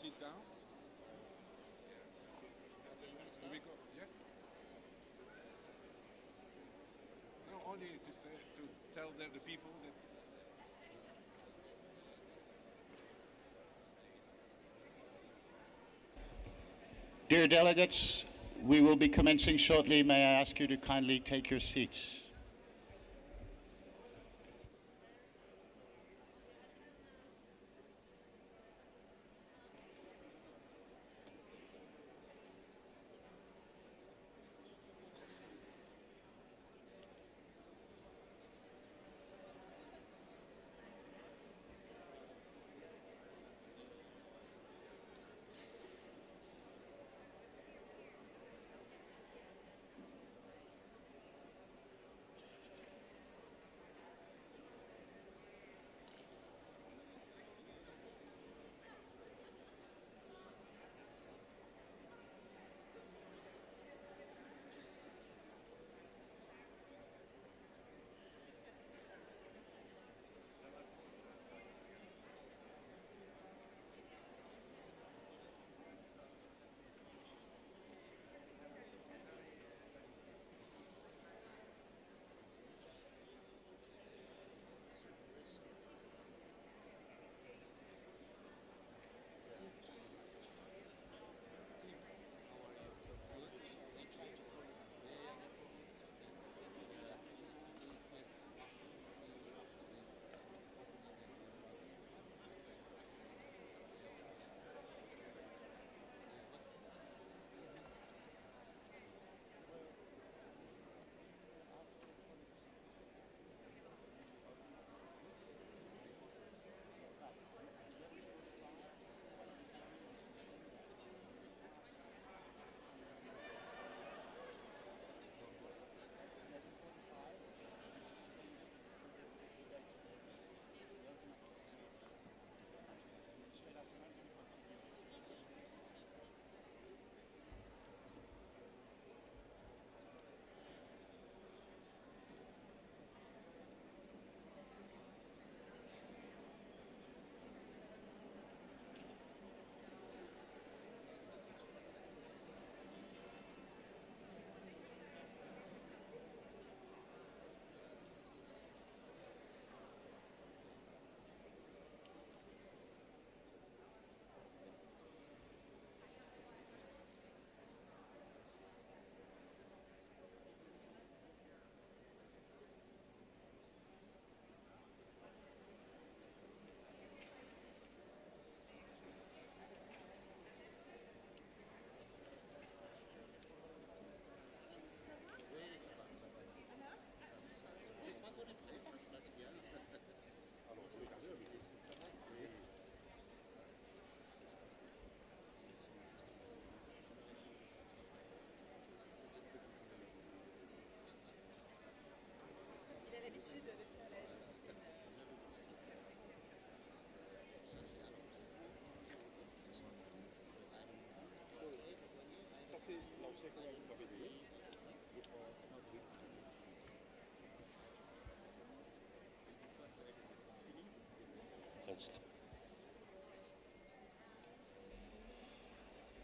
sit down. Do we go? Yes. No, only to stay, to tell the people that. Dear delegates, we will be commencing shortly. May I ask you to kindly take your seats?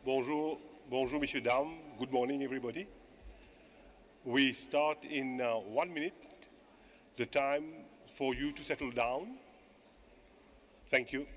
Bonjour, bonjour, messieurs, dames. Good morning, everybody. We start in 1 minute. The time for you to settle down. Thank you.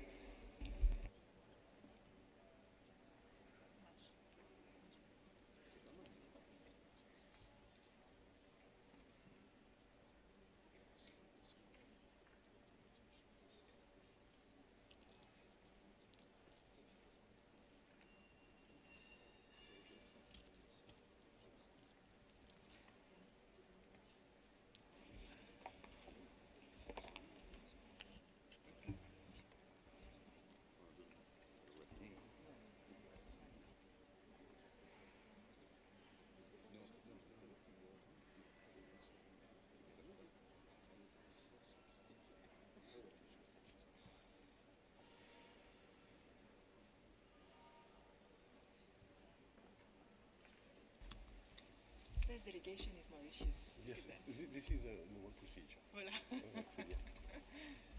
This delegation is Mauritius. Yes, this is a normal procedure. Voilà.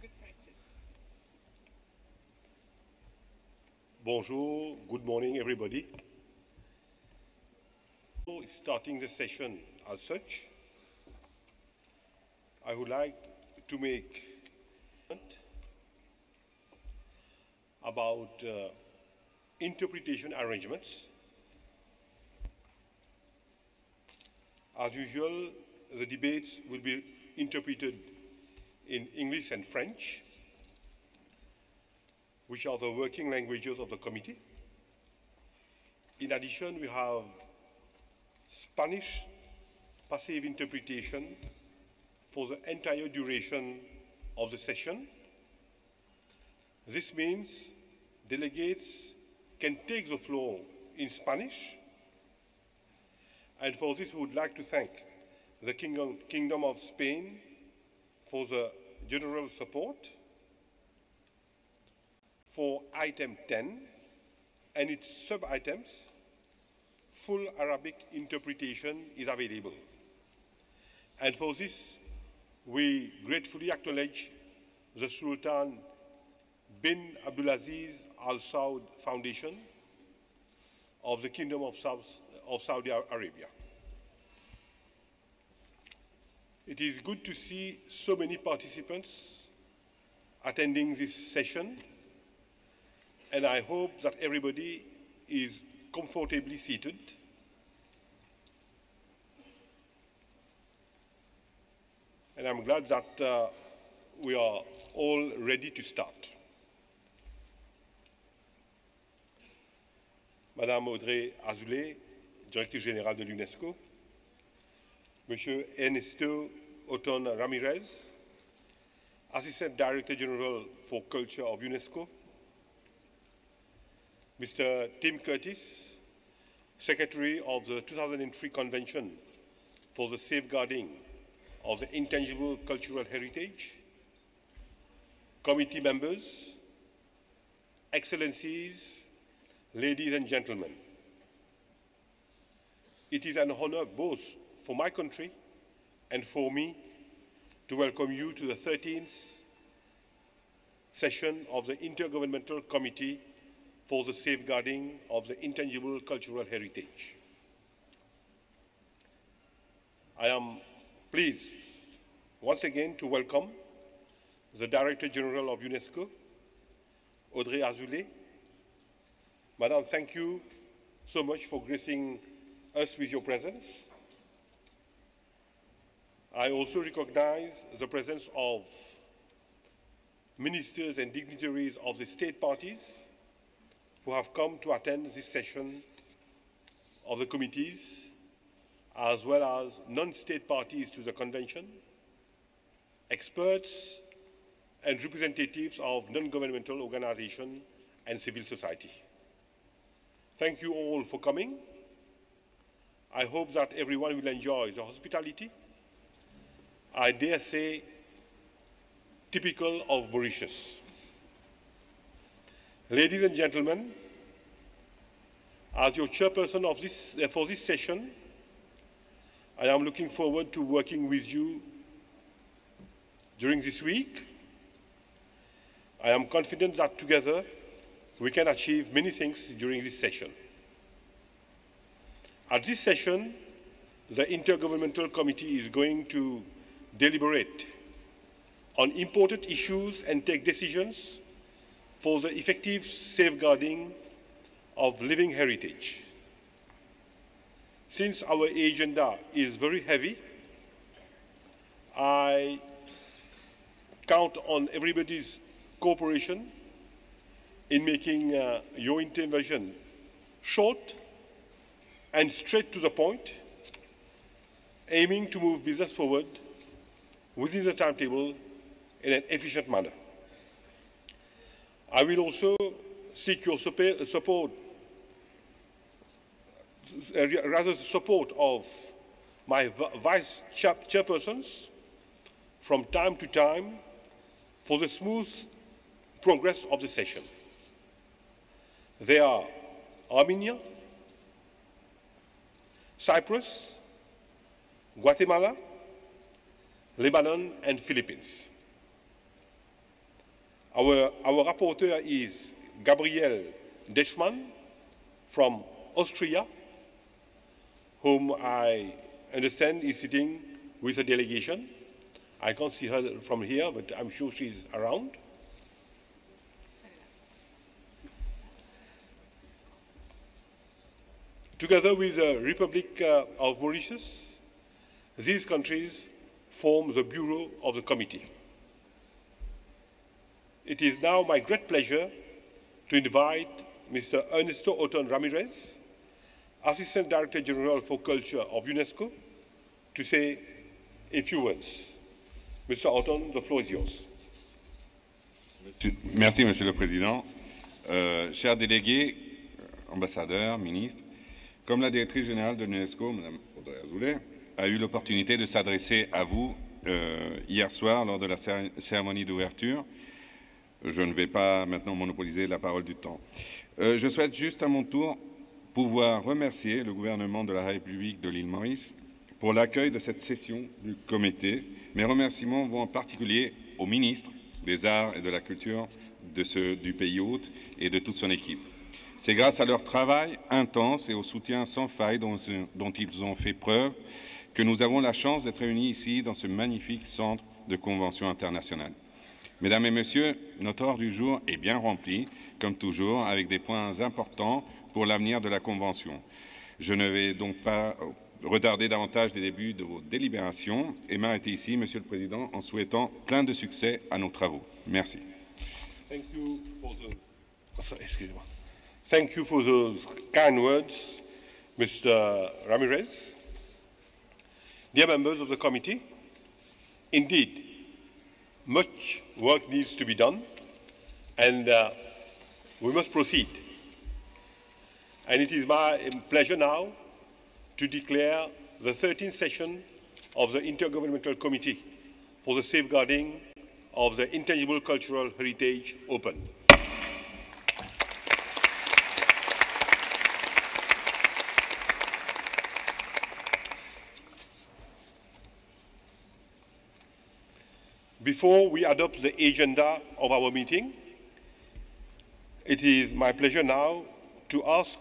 Good practice. Bonjour, good morning everybody. Starting the session as such, I would like to make about interpretation arrangements. As usual, the debates will be interpreted in English and French, which are the working languages of the committee. In addition, we have Spanish passive interpretation for the entire duration of the session. This means delegates can take the floor in Spanish, and for this we would like to thank the Kingdom of Spain for the general support. For item 10 and its sub-items, full Arabic interpretation is available. And for this, we gratefully acknowledge the Sultan bin Abdulaziz Al Saud Foundation of the Kingdom of Saudi Arabia. It is good to see so many participants attending this session, and I hope that everybody is comfortably seated. And I'm glad that we are all ready to start. Madame Audrey Azoulay, Directrice Générale de l'UNESCO, Monsieur Ernesto Oton Ramirez, Assistant Director General for Culture of UNESCO, Mr. Tim Curtis, Secretary of the 2003 Convention for the Safeguarding of the Intangible Cultural Heritage, committee members, excellencies, ladies and gentlemen. It is an honor both for my country and for me to welcome you to the 13th session of the Intergovernmental Committee for the Safeguarding of the Intangible Cultural Heritage. I am pleased once again to welcome the Director General of UNESCO, Audrey Azoulay. Madam, thank you so much for gracing us with your presence. I also recognize the presence of ministers and dignitaries of the state parties who have come to attend this session of the committees, as well as non-state parties to the convention, experts and representatives of non-governmental organizations and civil society. Thank you all for coming. I hope that everyone will enjoy the hospitality, I dare say, typical of Mauritius. Ladies and gentlemen, as your chairperson of for this session, I am looking forward to working with you during this week. I am confident that together we can achieve many things during this session. At this session, the Intergovernmental Committee is going to deliberate on important issues and take decisions for the effective safeguarding of living heritage. Since our agenda is very heavy, I count on everybody's cooperation in making your intervention short and straight to the point, aiming to move business forward within the timetable in an efficient manner. I will also seek your support, rather the support of my vice chairpersons from time to time for the smooth progress of the session. They are Armenia, Cyprus, Guatemala, Lebanon, and Philippines. Our rapporteur is Gabriel Deschmann from Austria, whom I understand is sitting with a delegation. I can't see her from here, but I'm sure she's around. Together with the Republic of Mauritius, these countries form the Bureau of the Committee. It is now my great pleasure to invite Mr. Ernesto Oton Ramirez, Assistant Director General for Culture of UNESCO, to say a few words. Mr. Oton, the floor is yours. Merci, Monsieur le Président. Chers délégués, ambassadeurs, ministres, comme la directrice générale de l'UNESCO, Mme Audrey Azoulay, a eu l'opportunité de s'adresser à vous hier soir lors de la cérémonie d'ouverture, je ne vais pas maintenant monopoliser la parole du temps. Je souhaite juste à mon tour pouvoir remercier le gouvernement de la République de l'île Maurice pour l'accueil de cette session du comité. Mes remerciements vont en particulier au ministre des Arts et de la Culture du pays hôte et de toute son équipe. C'est grâce à leur travail intense et au soutien sans faille dont ils ont fait preuve que nous avons la chance d'être réunis ici dans ce magnifique centre de convention internationale. Mesdames et Messieurs, notre ordre du jour est bien rempli, comme toujours, avec des points importants pour l'avenir de la Convention. Je ne vais donc pas retarder davantage les débuts de vos délibérations et m'arrêter ici, Monsieur le Président, en souhaitant plein de succès à nos travaux. Merci. Thank you for Thank you for those kind words, Mr. Ramirez. Dear members of the committee, indeed, much work needs to be done, and we must proceed. And it is my pleasure now to declare the 13th session of the Intergovernmental Committee for the Safeguarding of the Intangible Cultural Heritage open. Before we adopt the agenda of our meeting, it is my pleasure now to ask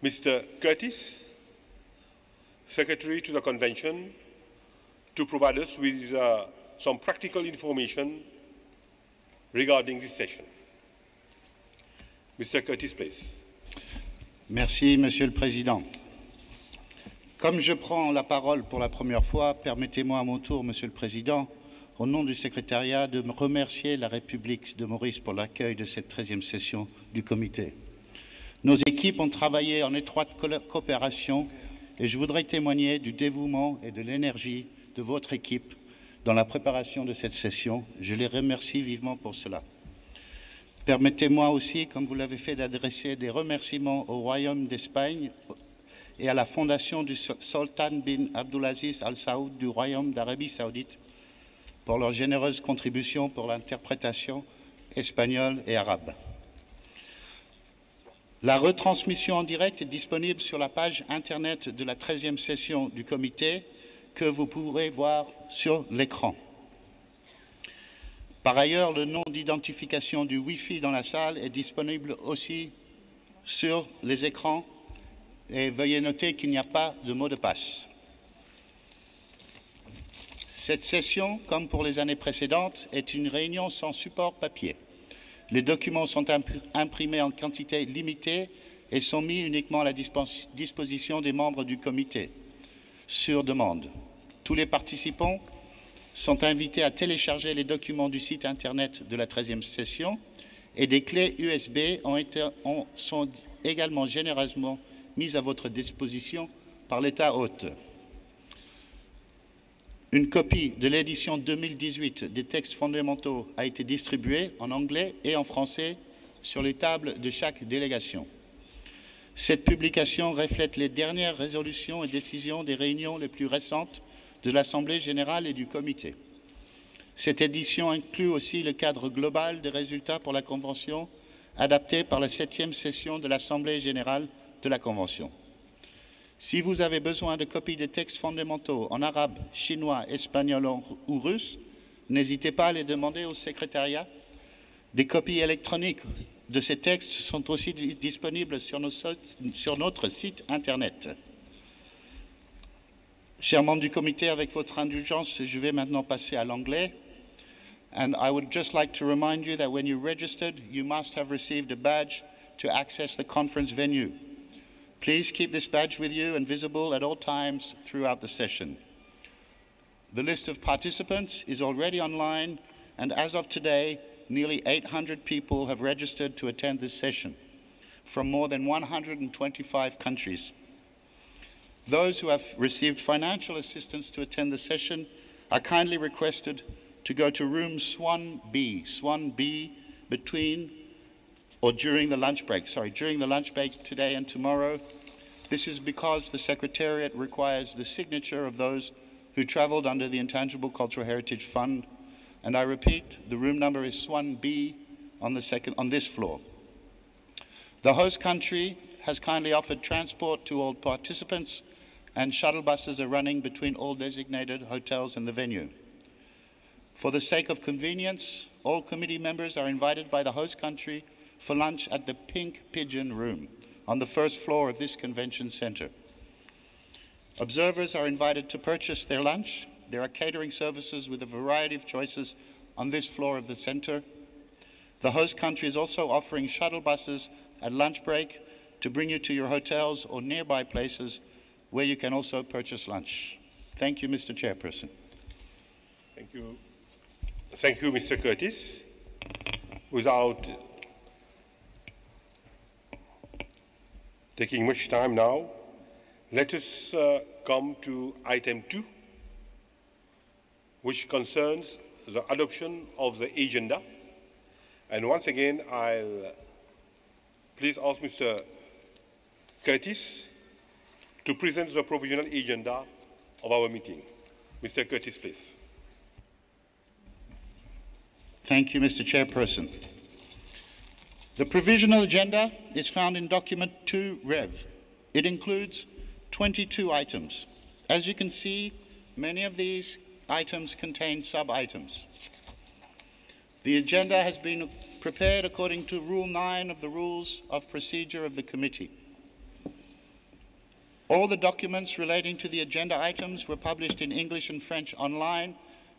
Mr. Curtis, Secretary to the Convention, to provide us with some practical information regarding this session. Mr. Curtis, please. Merci, Monsieur le Président. Comme je prends la parole pour la première fois, permettez-moi à mon tour, Monsieur le Président, au nom du secrétariat, de remercier la République de Maurice pour l'accueil de cette 13e session du comité. Nos équipes ont travaillé en étroite coopération et je voudrais témoigner du dévouement et de l'énergie de votre équipe dans la préparation de cette session. Je les remercie vivement pour cela. Permettez-moi aussi, comme vous l'avez fait, d'adresser des remerciements au Royaume d'Espagne et à la fondation du Sultan bin Abdulaziz Al Saoud du Royaume d'Arabie Saoudite pour leur généreuse contribution pour l'interprétation espagnole et arabe. La retransmission en direct est disponible sur la page Internet de la 13e session du comité que vous pourrez voir sur l'écran. Par ailleurs, le nom d'identification du Wi-Fi dans la salle est disponible aussi sur les écrans et veuillez noter qu'il n'y a pas de mot de passe. Cette session, comme pour les années précédentes, est une réunion sans support papier. Les documents sont imprimés en quantité limitée et sont mis uniquement à la disposition des membres du comité, sur demande. Tous les participants sont invités à télécharger les documents du site Internet de la 13e session et des clés USB sont également généreusement mises à votre disposition par l'État hôte. Une copie de l'édition 2018 des textes fondamentaux a été distribuée en anglais et en français sur les tables de chaque délégation. Cette publication reflète les dernières résolutions et décisions des réunions les plus récentes de l'Assemblée générale et du comité. Cette édition inclut aussi le cadre global des résultats pour la Convention adapté par la 7e session de l'Assemblée générale de la Convention. Si vous avez besoin de copies des textes fondamentaux en arabe, chinois, espagnol ou russe, n'hésitez pas à les demander au secrétariat Des copies électroniques de ces textes sont aussi disponibles sur notre site Internet. Chers membres du comité, avec votre indulgence, je vais maintenant passer à l'anglais. And I would just like to remind you that when you registered, you must have received a badge to access the conference venue. Please keep this badge with you and visible at all times throughout the session. The list of participants is already online, and as of today, nearly 800 people have registered to attend this session from more than 125 countries. Those who have received financial assistance to attend the session are kindly requested to go to room Swan B between or during the lunch break. During the lunch break today and tomorrow. This is because the Secretariat requires the signature of those who traveled under the Intangible Cultural Heritage Fund. And I repeat, the room number is Swan B on this floor. The host country has kindly offered transport to all participants, and shuttle buses are running between all designated hotels in the venue. For the sake of convenience, all committee members are invited by the host country for lunch at the Pink Pigeon Room on the first floor of this convention center. Observers are invited to purchase their lunch. There are catering services with a variety of choices on this floor of the center. The host country is also offering shuttle buses at lunch break to bring you to your hotels or nearby places where you can also purchase lunch. Thank you, Mr. Chairperson. Thank you. Thank you, Mr. Curtis. Without taking much time now, let us come to item 2, which concerns the adoption of the agenda. And once again, I'll please ask Mr. Curtis to present the provisional agenda of our meeting. Mr. Curtis, please. Thank you, Mr. Chairperson. The provisional agenda is found in document 2 Rev. It includes 22 items. As you can see, many of these items contain sub-items. The agenda has been prepared according to Rule 9 of the Rules of Procedure of the Committee. All the documents relating to the agenda items were published in English and French online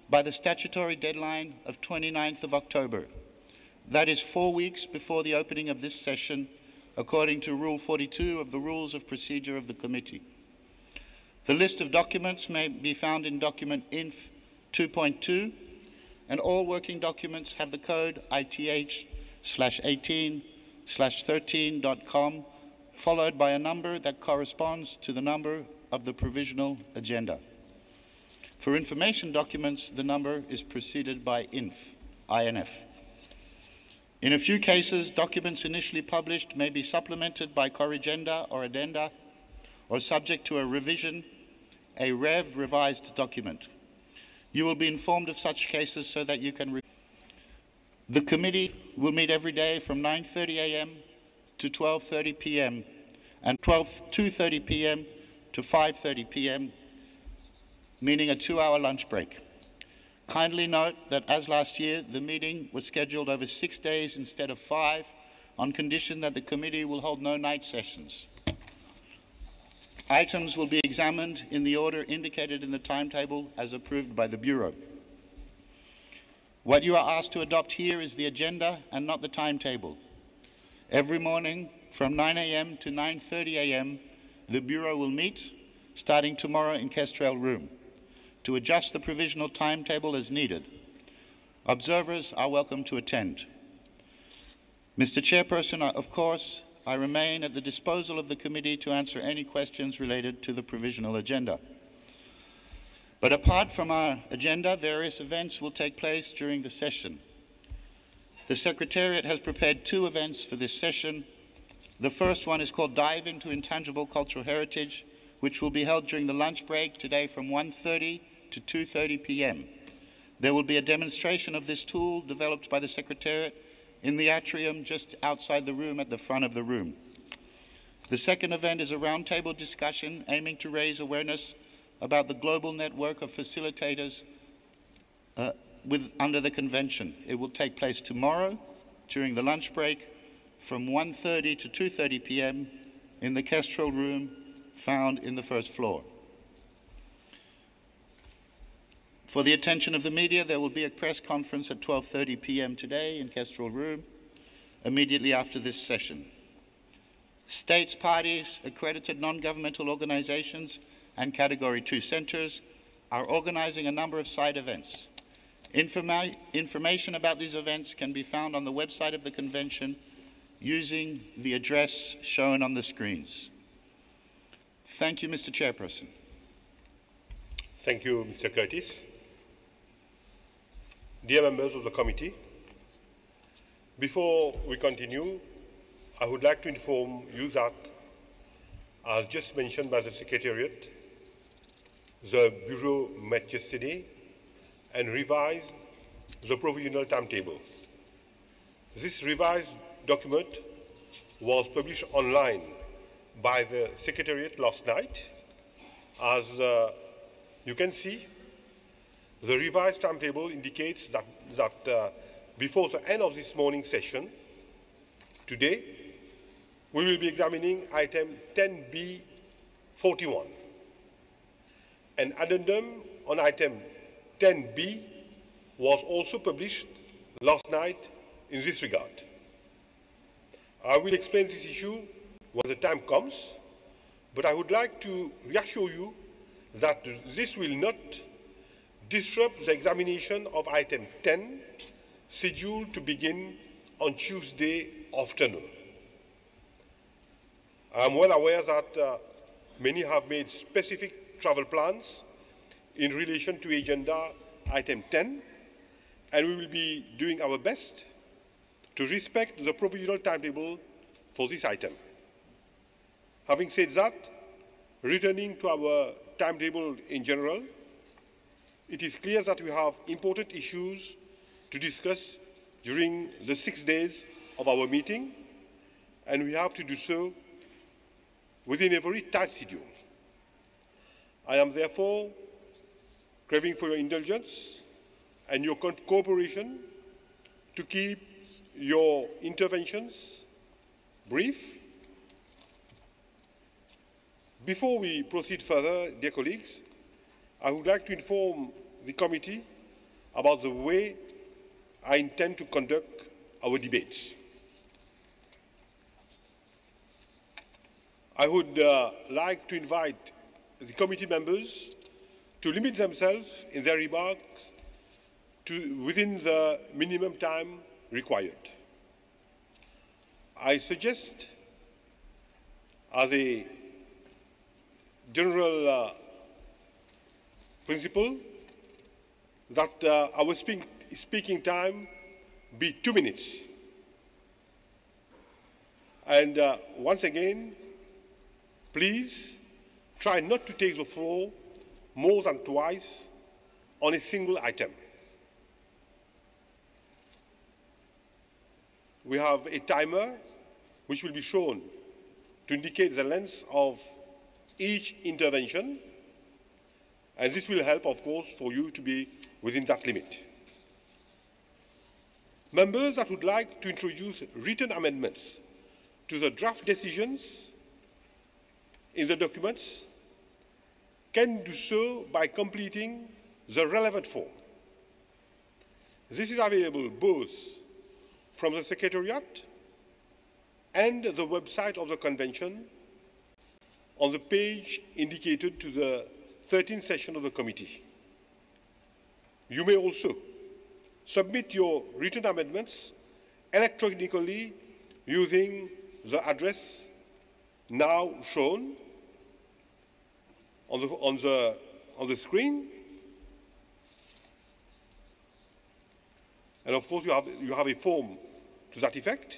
by the statutory deadline of 29th of October. That is 4 weeks before the opening of this session, according to Rule 42 of the Rules of Procedure of the Committee. The list of documents may be found in document INF 2.2, and all working documents have the code ITH/18/13.com, followed by a number that corresponds to the number of the provisional agenda. For information documents, the number is preceded by INF. In a few cases, documents initially published may be supplemented by corrigenda or addenda, or subject to a revision, a revised document. You will be informed of such cases so that you can. The committee will meet every day from 9:30 a.m. to 12:30 p.m. and 2:30 p.m. to 5:30 p.m., meaning a 2-hour lunch break. Kindly note that, as last year, the meeting was scheduled over 6 days instead of 5, on condition that the committee will hold no night sessions. Items will be examined in the order indicated in the timetable as approved by the Bureau. What you are asked to adopt here is the agenda and not the timetable. Every morning from 9 a.m. to 9:30 a.m., the Bureau will meet, starting tomorrow in Kestrel Room, to adjust the provisional timetable as needed. Observers are welcome to attend. Mr. Chairperson, of course, I remain at the disposal of the committee to answer any questions related to the provisional agenda. But apart from our agenda, various events will take place during the session. The Secretariat has prepared 2 events for this session. The first one is called Dive into Intangible Cultural Heritage, which will be held during the lunch break today from 1:30 to 2:30 p.m. There will be a demonstration of this tool developed by the Secretariat in the atrium just outside the room at the front of the room. The second event is a roundtable discussion aiming to raise awareness about the global network of facilitators under the convention. It will take place tomorrow during the lunch break from 1:30 to 2:30 p.m. in the Kestrel room found in the first floor. For the attention of the media, there will be a press conference at 12:30 p.m. today in Kestrel room, immediately after this session. States, parties, accredited non-governmental organizations, and Category 2 centers are organizing a number of side events. Information about these events can be found on the website of the convention using the address shown on the screens. Thank you, Mr. Chairperson. Thank you, Mr. Curtis. Dear members of the committee, before we continue, I would like to inform you that, as just mentioned by the Secretariat, the Bureau met yesterday and revised the provisional timetable. This revised document was published online by the Secretariat last night. As you can see, the revised timetable indicates that before the end of this morning's session, today, we will be examining item 10B41. An addendum on item 10B was also published last night in this regard. I will explain this issue when the time comes, but I would like to reassure you that this will not disrupt the examination of item 10, scheduled to begin on Tuesday afternoon. I am well aware that many have made specific travel plans in relation to agenda item 10, and we will be doing our best to respect the provisional timetable for this item. Having said that, returning to our timetable in general, it is clear that we have important issues to discuss during the 6 days of our meeting, and we have to do so within a very tight schedule. I am therefore craving for your indulgence and your cooperation to keep your interventions brief. Before we proceed further, dear colleagues, I would like to inform the committee about the way I intend to conduct our debates. I would like to invite the committee members to limit themselves in their remarks within the minimum time required. I suggest, as a general principle, that our speaking time be 2 minutes. And once again, please try not to take the floor more than twice on a single item. We have a timer which will be shown to indicate the length of each intervention, and this will help, of course, for you to be within that limit. Members that would like to introduce written amendments to the draft decisions in the documents can do so by completing the relevant form. This is available both from the Secretariat and the website of the Convention on the page indicated to the 13th session of the committee. You may also submit your written amendments electronically using the address now shown on the screen. And of course, you have a form to that effect.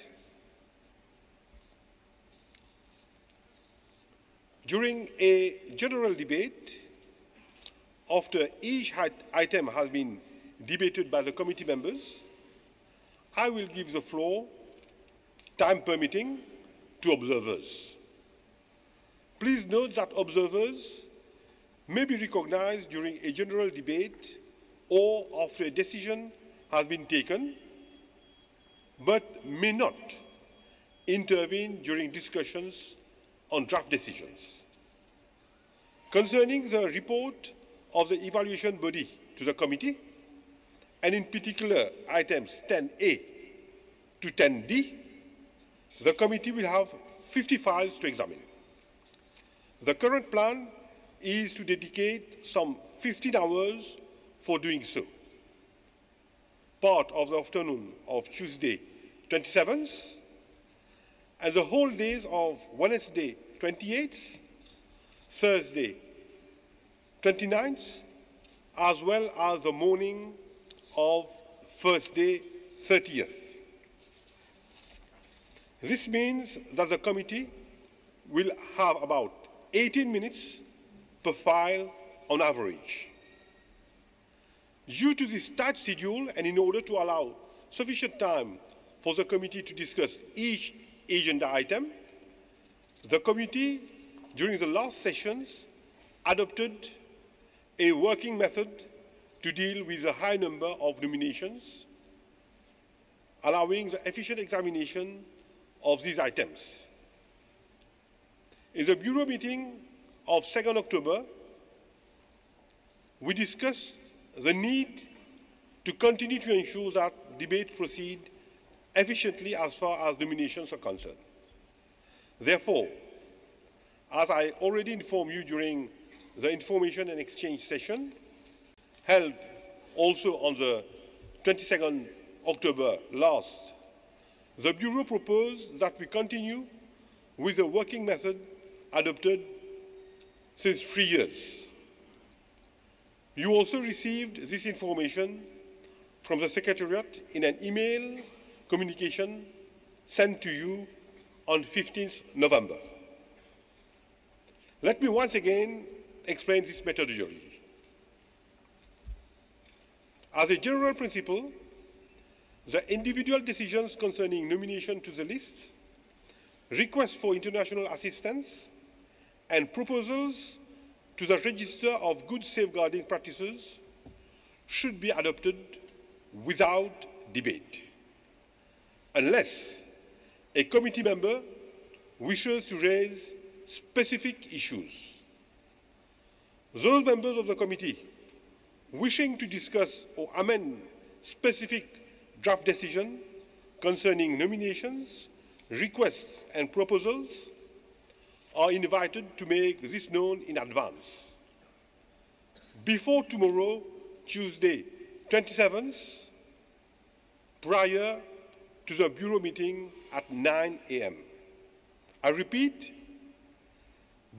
During a general debate, after each item has been debated by the committee members, I will give the floor, time permitting, to observers. Please note that observers may be recognized during a general debate or after a decision has been taken. but may not intervene during discussions on draft decisions. Concerning the report of the evaluation body to the committee, and in particular items 10A to 10D, the committee will have 50 files to examine. The current plan is to dedicate some 15 hours for doing so. Part of the afternoon of Tuesday 27th and the whole days of Wednesday 28th, Thursday 29th, as well as the morning of Thursday 30th. This means that the committee will have about 18 minutes per file on average. Due to this tight schedule and in order to allow sufficient time for the committee to discuss each agenda item, the committee during the last sessions adopted a working method to deal with the high number of nominations, allowing the efficient examination of these items. In the Bureau meeting of 2nd October, we discussed the need to continue to ensure that debates proceed efficiently as far as nominations are concerned. Therefore, as I already informed you during the information and exchange session, held also on the 22nd October last, the Bureau proposed that we continue with the working method adopted since 3 years. You also received this information from the Secretariat in an email communication sent to you on 15th November. Let me once again explain this methodology. As a general principle, the individual decisions concerning nomination to the list, requests for international assistance, and proposals to the Register of Good Safeguarding Practices should be adopted without debate, unless a committee member wishes to raise specific issues. Those members of the committee wishing to discuss or amend specific draft decision concerning nominations, requests, and proposals are invited to make this known in advance. Before tomorrow, Tuesday, 27th, prior to the Bureau meeting at 9 a.m. I repeat,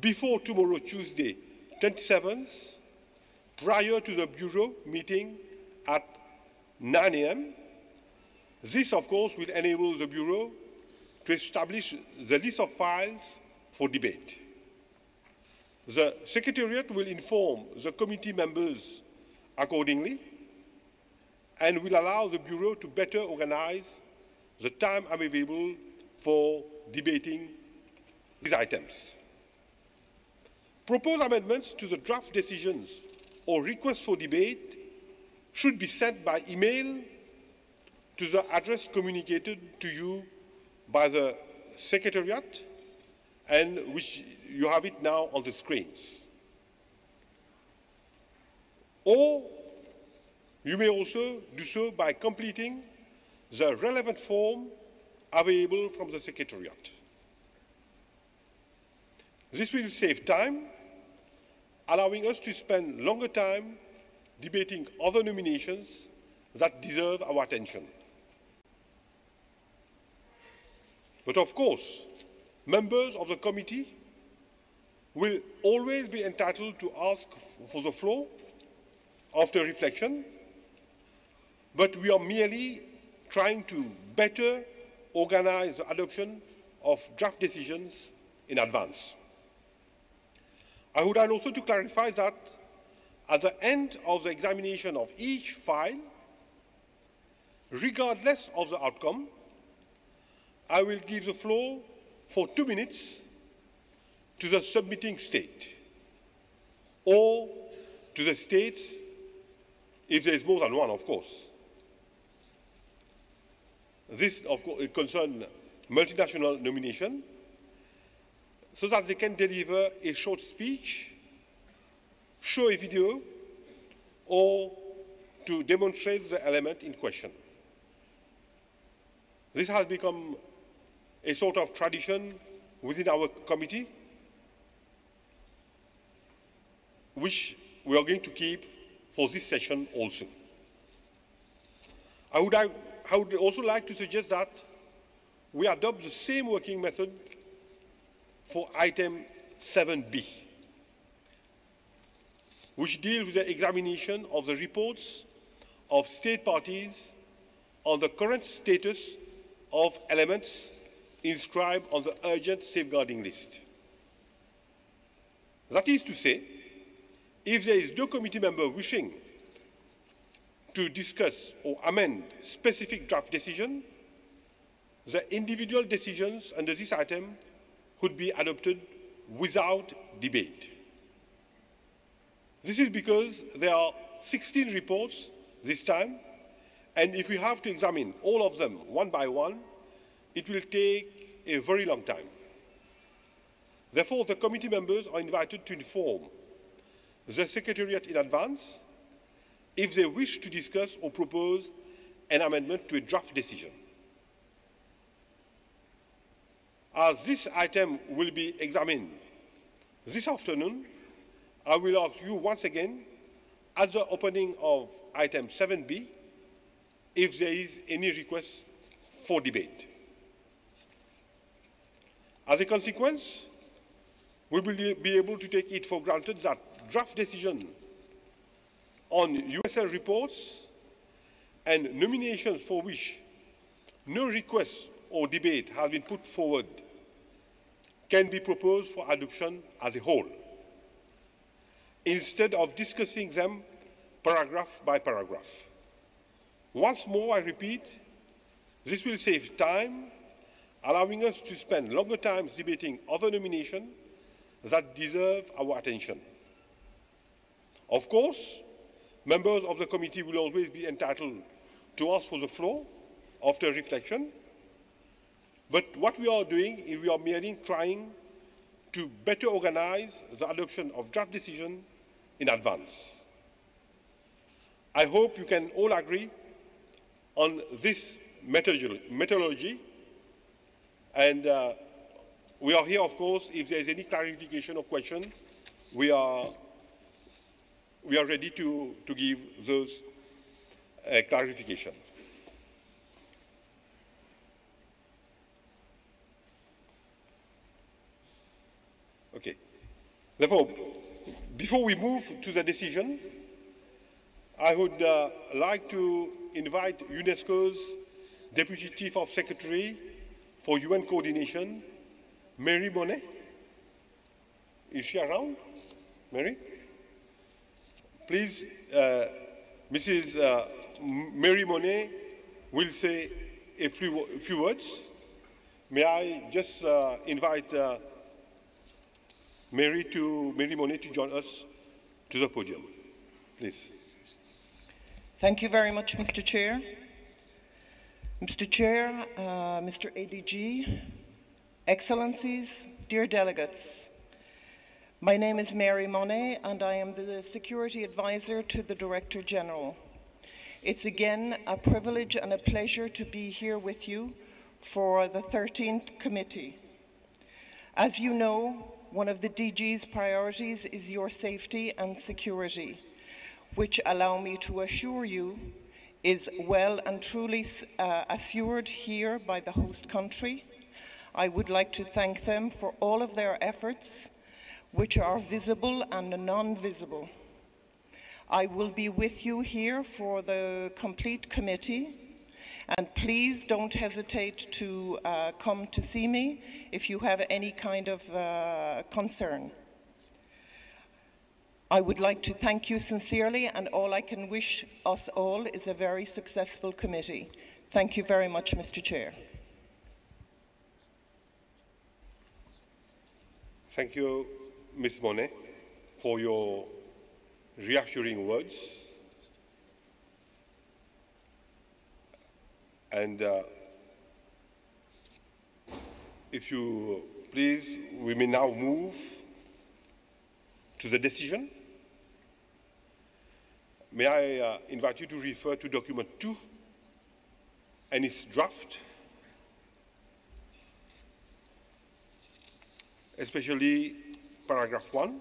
before tomorrow, Tuesday, 27th, prior to the Bureau meeting at 9 a.m. This, of course, will enable the Bureau to establish the list of files for debate. The Secretariat will inform the committee members accordingly and will allow the Bureau to better organize the time available for debating these items. Proposed amendments to the draft decisions or requests for debate should be sent by email to the address communicated to you by the Secretariat, and which you have it now on the screens. Or you may also do so by completing the relevant form available from the Secretariat. This will save time, allowing us to spend longer time debating other nominations that deserve our attention. But of course, members of the committee will always be entitled to ask for the floor after reflection, but we are merely trying to better organize the adoption of draft decisions in advance. I would like also to clarify that at the end of the examination of each file, regardless of the outcome, I will give the floor for 2 minutes to the submitting state or to the states if there is more than one, of course. This, of course, concerns multinational nomination, so that they can deliver a short speech, show a video, or to demonstrate the element in question. This has become a sort of tradition within our committee, which we are going to keep for this session also. I would also like to suggest that we adopt the same working method for item 7B, which deals with the examination of the reports of state parties on the current status of elements inscribed on the urgent safeguarding list. That is to say, if there is no committee member wishing to discuss or amend specific draft decision, the individual decisions under this item could be adopted without debate. This is because there are 16 reports this time, and if we have to examine all of them one by one, it will take a very long time. Therefore, the committee members are invited to inform the Secretariat in advance if they wish to discuss or propose an amendment to a draft decision. As this item will be examined this afternoon, I will ask you once again, at the opening of item 7B, if there is any request for debate. As a consequence, we will be able to take it for granted that draft decision on USL reports and nominations for which no request or debate has been put forward can be proposed for adoption as a whole, instead of discussing them paragraph by paragraph. Once more, I repeat, this will save time, allowing us to spend longer times debating other nominations that deserve our attention. Of course, members of the committee will always be entitled to ask for the floor after reflection, but what we are doing is we are merely trying to better organize the adoption of draft decision in advance. I hope you can all agree on this methodology, and we are here, of course, if there is any clarification or question, we are ready to give those clarification. Okay. Therefore, before we move to the decision, I would like to invite UNESCO's Deputy Chief of Secretary for UN Coordination, Mary Monet. Is she around? Mary? Please, Mrs. Mary Monet will say a few words. May I just invite Mary Monet to join us to the podium, please. Thank you very much, Mr. Chair. Mr. Chair, Mr. ADG, Excellencies, dear delegates, my name is Mary Monet and I am the Security Advisor to the Director General. It's again a privilege and a pleasure to be here with you for the 13th committee. As you know, one of the DG's priorities is your safety and security, which, allow me to assure you, is well and truly assured here by the host country. I would like to thank them for all of their efforts, which are visible and non-visible. I will be with you here for the complete committee, and please don't hesitate to come to see me if you have any kind of concern. I would like to thank you sincerely, and all I can wish us all is a very successful committee. Thank you very much, Mr. Chair. Thank you, Ms. Monet, for your reassuring words. And if you please, we may now move to the decision. May I invite you to refer to document 2 and its draft, especially paragraph 1.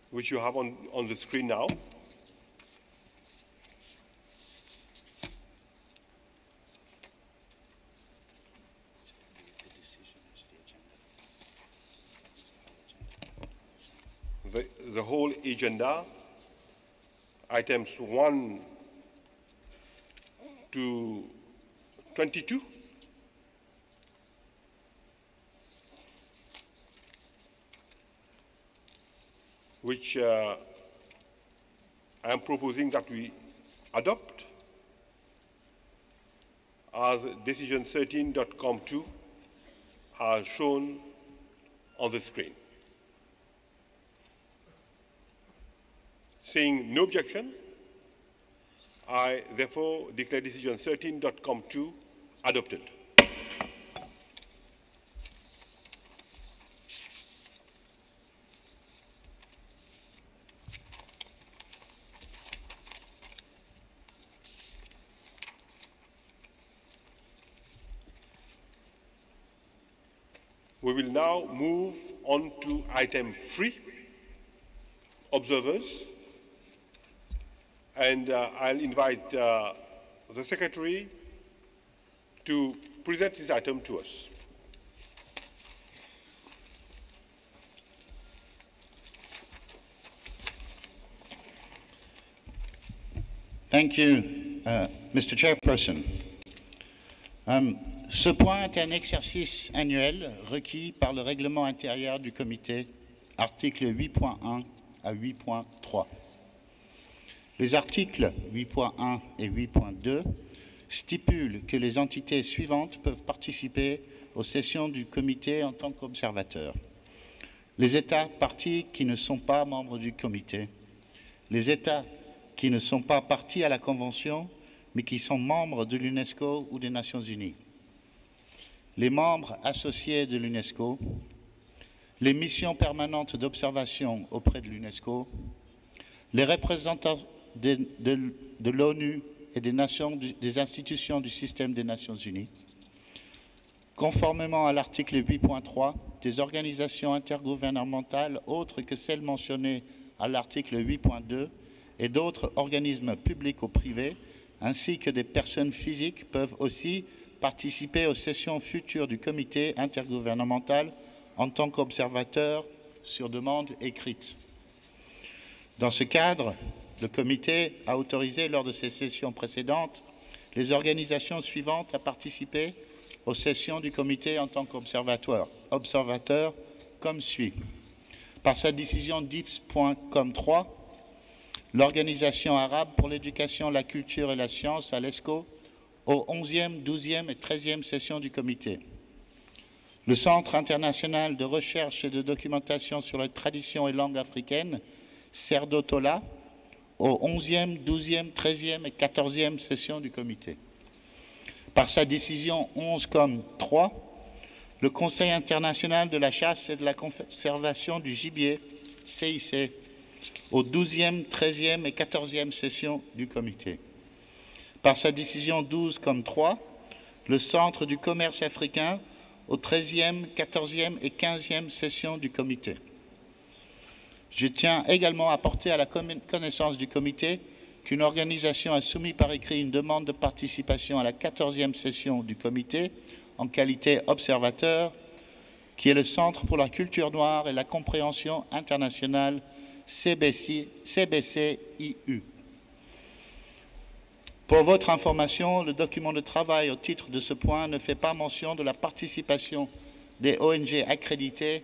Which you have on the screen now. The whole agenda, items 1 to 22, which I am proposing that we adopt as decision 13.com2 as shown on the screen. Seeing no objection, I therefore declare decision 13.com2 adopted. We will now move on to item 3, observers. And I'll invite the Secretary to present this item to us. Thank you, Mr. Chairperson. Ce point est un exercice annuel requis par le règlement intérieur du comité, article 8.1 à 8.3. Les articles 8.1 et 8.2 stipulent que les entités suivantes peuvent participer aux sessions du comité en tant qu'observateurs. Les États parties qui ne sont pas membres du comité, les États qui ne sont pas partis à la Convention, mais qui sont membres de l'UNESCO ou des Nations Unies, les membres associés de l'UNESCO, les missions permanentes d'observation auprès de l'UNESCO, les représentants de l'ONU et des institutions du système des Nations Unies, conformément à l'article 8.3, des organisations intergouvernementales autres que celles mentionnées à l'article 8.2 et d'autres organismes publics ou privés, ainsi que des personnes physiques peuvent aussi participer aux sessions futures du comité intergouvernemental en tant qu'observateurs sur demande écrite. Dans ce cadre, le comité a autorisé lors de ses sessions précédentes les organisations suivantes à participer aux sessions du comité en tant qu'observateurs comme suit. Par sa décision 10.3, l'Organisation arabe pour l'éducation, la culture et la science à l'ESCO aux 11e, 12e et 13e sessions du comité. Le Centre international de recherche et de documentation sur les traditions et langues africaines, CERDOTOLA, aux 11e, 12e, 13e et 14e sessions du comité. Par sa décision 11.3, le Conseil international de la chasse et de la conservation du gibier, CIC, aux 12e, 13e et 14e sessions du comité. Par sa décision 12.3, le Centre du commerce africain aux 13e, 14e et 15e sessions du comité. Je tiens également à porter à la connaissance du comité qu'une organisation a soumis par écrit une demande de participation à la 14e session du comité en qualité observateur, qui est le Centre pour la culture noire et la compréhension internationale CBCIU. Pour votre information, le document de travail au titre de ce point ne fait pas mention de la participation des ONG accréditées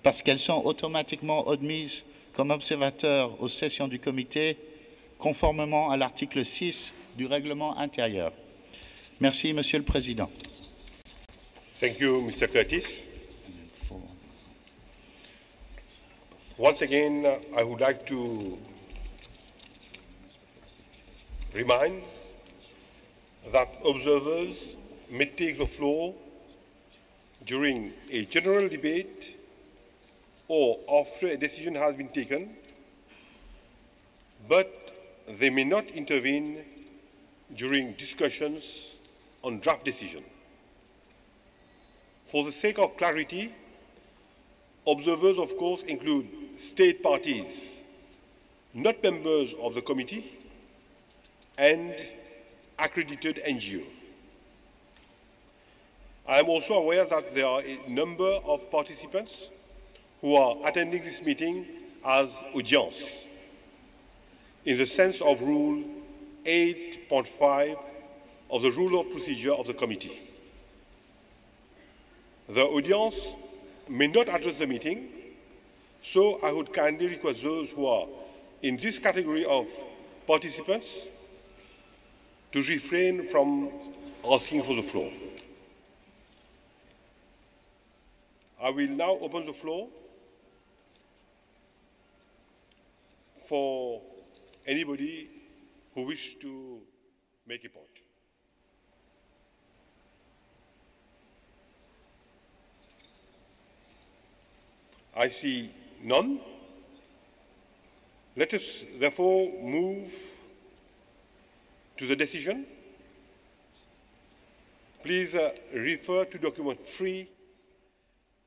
parce qu'elles sont automatiquement admises comme observateurs aux sessions du comité, conformément à l'article 6 du règlement intérieur. Merci, Monsieur le Président. Thank you, Mr. Curtis. Once again, I would like to remind that observers may take the floor during a general debate or after a decision has been taken, but they may not intervene during discussions on draft decision. For the sake of clarity, observers, of course, include state parties, not members of the committee, and accredited NGO. I am also aware that there are a number of participants who are attending this meeting as audience, in the sense of Rule 8.5 of the Rule of Procedure of the Committee. The audience may not address the meeting, so I would kindly request those who are in this category of participants to refrain from asking for the floor. I will now open the floor for anybody who wishes to make a point. I see none. Let us therefore move to the decision. Please refer to document 3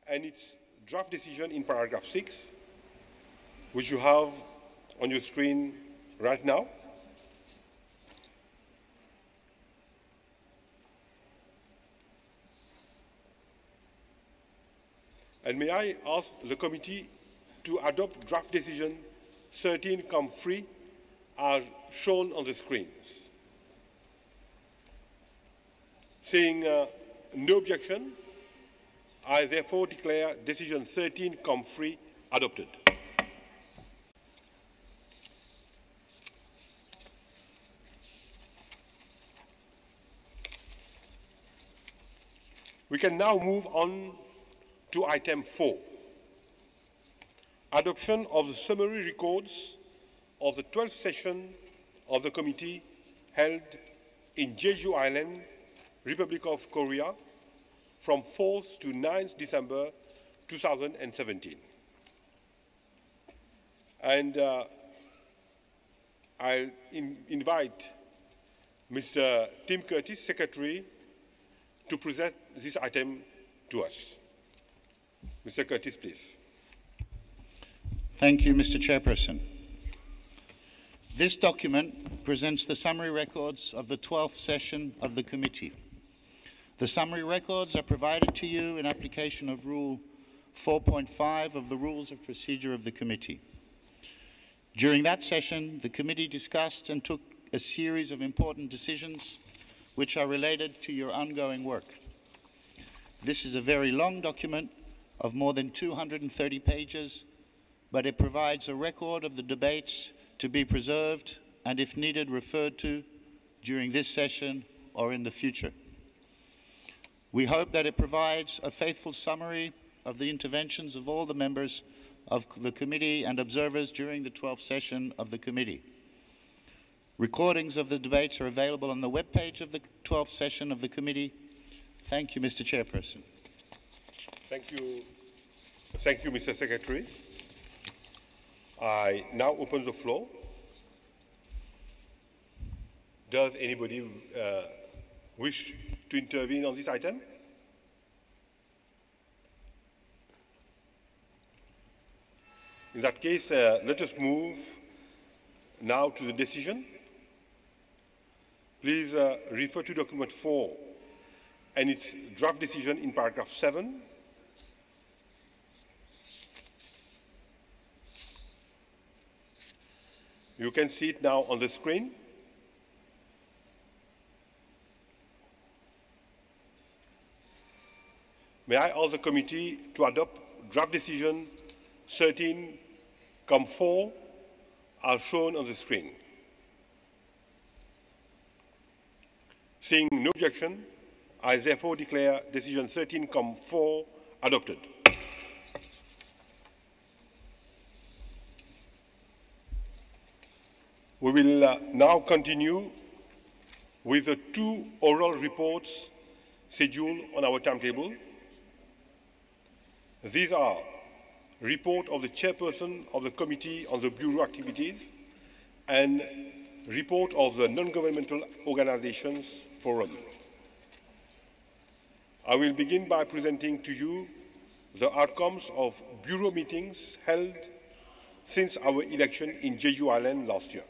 and its draft decision in paragraph 6, which you have on your screen right now. And may I ask the committee to adopt draft decision 13.3 as shown on the screens. Seeing no objection, I therefore declare decision 13.3 adopted. We can now move on to item 4, adoption of the summary records of the 12th session of the committee held in Jeju Island, Republic of Korea, from 4th to 9th December 2017. And I'll invite Mr. Tim Curtis, Secretary, to present this item to us. Mr. Curtis, please. Thank you, Mr. Chairperson. This document presents the summary records of the 12th session of the committee. The summary records are provided to you in application of Rule 4.5 of the Rules of Procedure of the committee. During that session, the committee discussed and took a series of important decisions which are related to your ongoing work. This is a very long document of more than 230 pages, but it provides a record of the debates to be preserved and, if needed, referred to during this session or in the future. We hope that it provides a faithful summary of the interventions of all the members of the committee and observers during the 12th session of the committee. Recordings of the debates are available on the webpage of the 12th session of the committee. Thank you, Mr. Chairperson. Thank you. Thank you, Mr. Secretary. I now open the floor. Does anybody wish to intervene on this item? In that case, let us move now to the decision. Please refer to document 4 and its draft decision in paragraph 7. You can see it now on the screen. May I ask the committee to adopt draft decision 13.4 as shown on the screen. Seeing no objection, I therefore declare decision 13.4 adopted. We will now continue with the two oral reports scheduled on our timetable. These are report of the chairperson of the Committee on the Bureau activities and report of the Non-Governmental Organizations Forum. I will begin by presenting to you the outcomes of Bureau meetings held since our election in Jeju Island last year.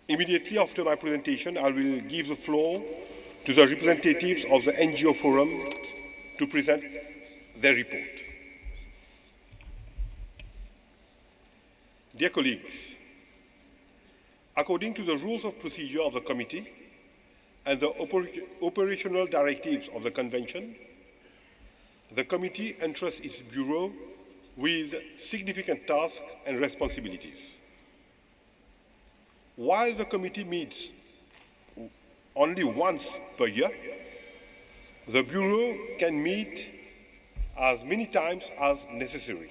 Immediately after my presentation, I will give the floor to the representatives of the NGO Forum to present their report. Dear colleagues, according to the rules of procedure of the committee and the operational directives of the convention, the committee entrusts its bureau with significant tasks and responsibilities. While the committee meets only once per year, the bureau can meet as many times as necessary.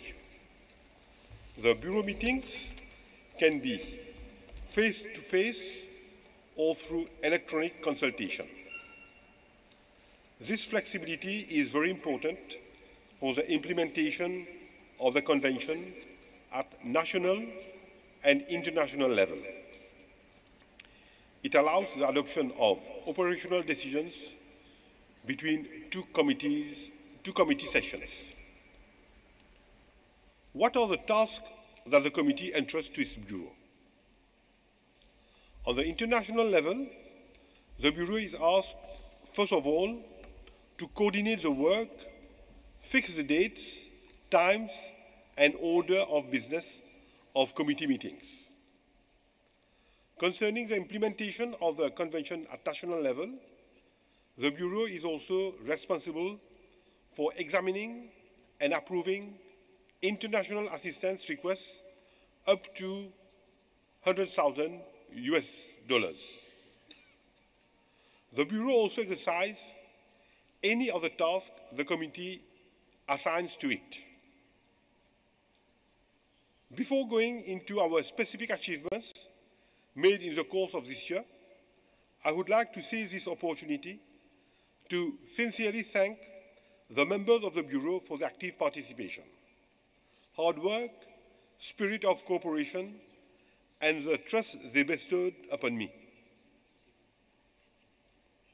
The bureau meetings can be face-to-face or through electronic consultation. This flexibility is very important for the implementation of the convention at national and international level. It allows the adoption of operational decisions between two committee sessions. What are the tasks that the committee entrusts to its bureau? On the international level, the bureau is asked, first of all, to coordinate the work, fix the dates, times, and order of business of committee meetings. Concerning the implementation of the convention at national level, the bureau is also responsible for examining and approving international assistance requests up to $100,000 US. The bureau also exercises any other task the committee assigns to it. Before going into our specific achievements made in the course of this year, I would like to seize this opportunity to sincerely thank the members of the Bureau for their active participation, hard work, spirit of cooperation, and the trust they bestowed upon me.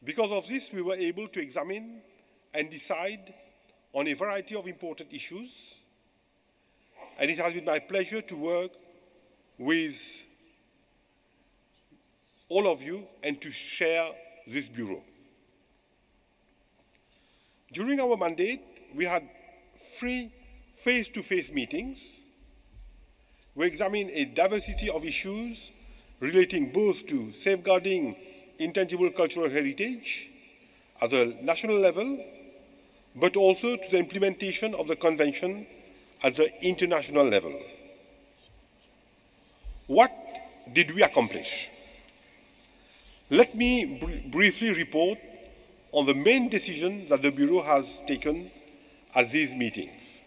Because of this, we were able to examine and decide on a variety of important issues, and it has been my pleasure to work with all of you and to share this bureau. During our mandate, we had 3 face-to-face meetings. We examined a diversity of issues relating both to safeguarding intangible cultural heritage at the national level, but also to the implementation of the convention at the international level. What did we accomplish? Let me briefly report on the main decisions that the Bureau has taken at these meetings.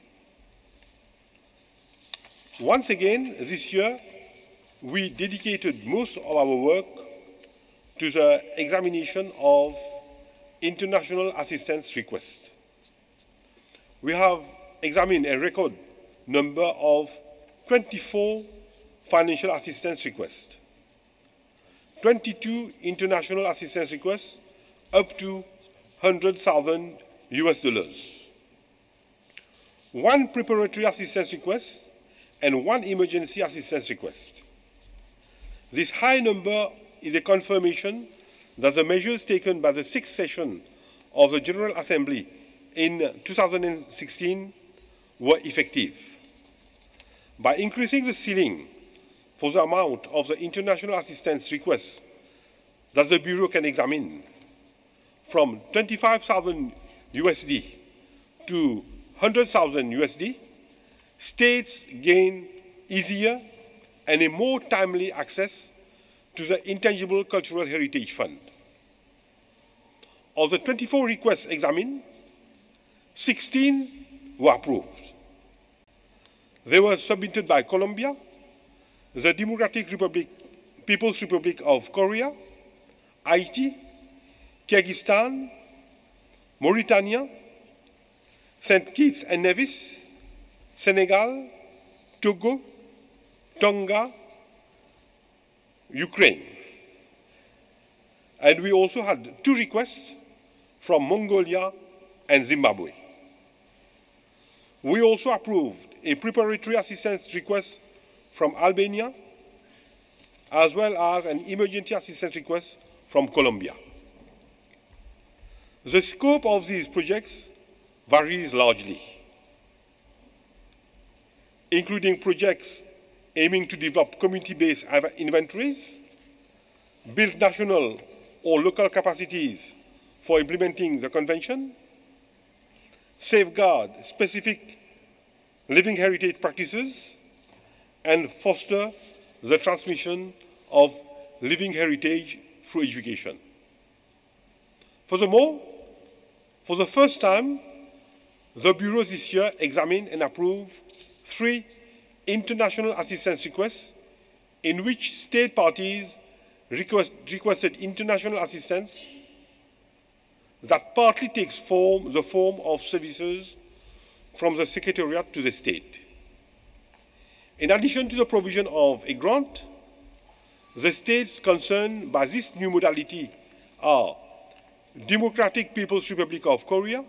Once again, this year, we dedicated most of our work to the examination of international assistance requests. We have examined a record number of 24 financial assistance requests, 22 international assistance requests up to $100,000 US, 1 preparatory assistance request, and 1 emergency assistance request. This high number is a confirmation that the measures taken by the 6th session of the General Assembly in 2016 were effective. By increasing the ceiling for the amount of the international assistance requests that the Bureau can examine from $25,000 USD to $100,000 USD, states gain easier and a more timely access to the Intangible Cultural Heritage Fund. Of the 24 requests examined, 16 were approved. They were submitted by Colombia, the People's Republic of Korea, Haiti, Kyrgyzstan, Mauritania, St. Kitts and Nevis, Senegal, Togo, Tonga, Ukraine. And we also had 2 requests from Mongolia and Zimbabwe. We also approved a preparatory assistance request from Albania, as well as an emergency assistance request from Colombia. The scope of these projects varies largely, including projects aiming to develop community-based inventories, build national or local capacities for implementing the Convention, safeguard specific living heritage practices, and foster the transmission of living heritage through education. Furthermore, for the first time, the Bureau this year examined and approved 3 international assistance requests in which state parties requested international assistance that partly takes the form of services from the Secretariat to the state. In addition to the provision of a grant, the states concerned by this new modality are Democratic People's Republic of Korea,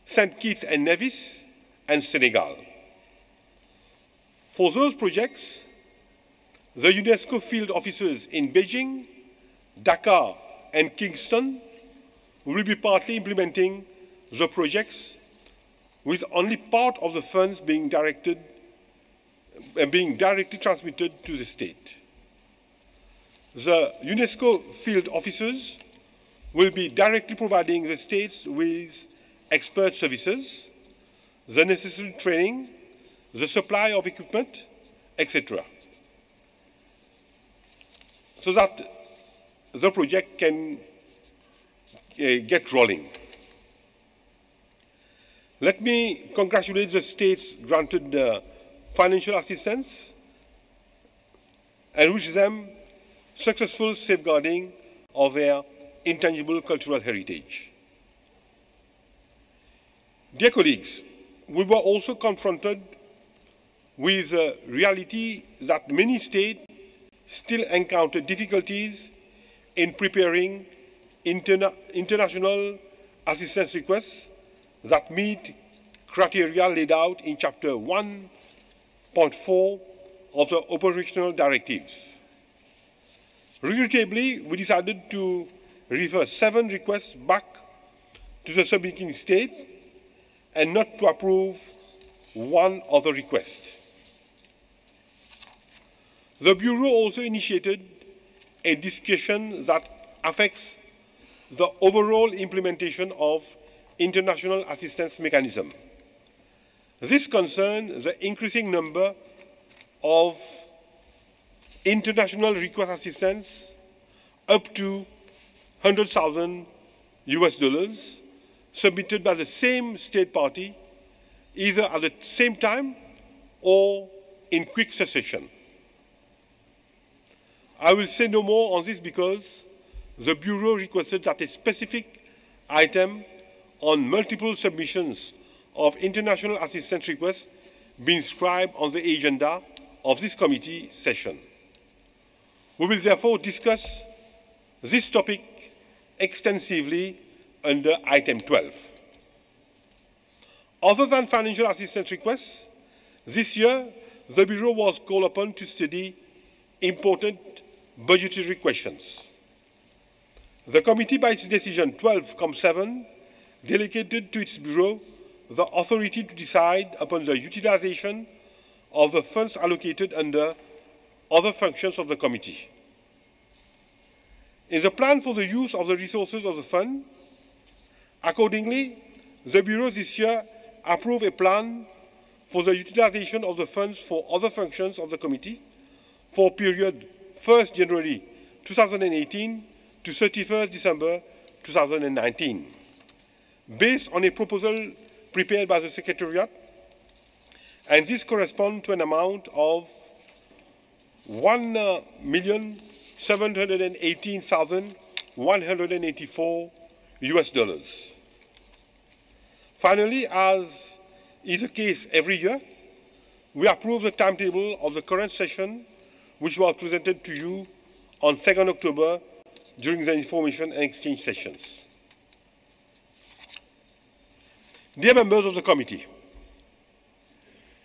St. Kitts and Nevis, and Senegal. For those projects, the UNESCO field offices in Beijing, Dakar, and Kingston will be partly implementing the projects, with only part of the funds being directly transmitted to the state. The UNESCO field officers will be directly providing the states with expert services, the necessary training, the supply of equipment, etc., so that the project can get rolling. Let me congratulate the states granted financial assistance and wish them successful safeguarding of their intangible cultural heritage. Dear colleagues, we were also confronted with the reality that many states still encounter difficulties in preparing international assistance requests that meet criteria laid out in Chapter 1.4 of the operational directives. Regrettably, we decided to refer 7 requests back to the submitting states and not to approve one of the requests. The Bureau also initiated a discussion that affects the overall implementation of international assistance mechanism. This concerns the increasing number of international request assistance up to $100,000 submitted by the same state party, either at the same time or in quick succession. I will say no more on this because the Bureau requested that a specific item on multiple submissions of international assistance requests be inscribed on the agenda of this committee session. We will therefore discuss this topic extensively under item 12. Other than financial assistance requests, this year the Bureau was called upon to study important budgetary questions. The committee, by its decision 12-7, delegated to its Bureau the authority to decide upon the utilization of the funds allocated under other functions of the committee. In the plan for the use of the resources of the fund, accordingly, the Bureau this year approved a plan for the utilization of the funds for other functions of the committee for period 1st January 2018 to 31st December 2019, based on a proposal prepared by the Secretariat and this corresponds to an amount of $1,718,184 US. Finally, as is the case every year, we approve the timetable of the current session, which was presented to you on 2nd October during the information and exchange sessions. Dear members of the committee,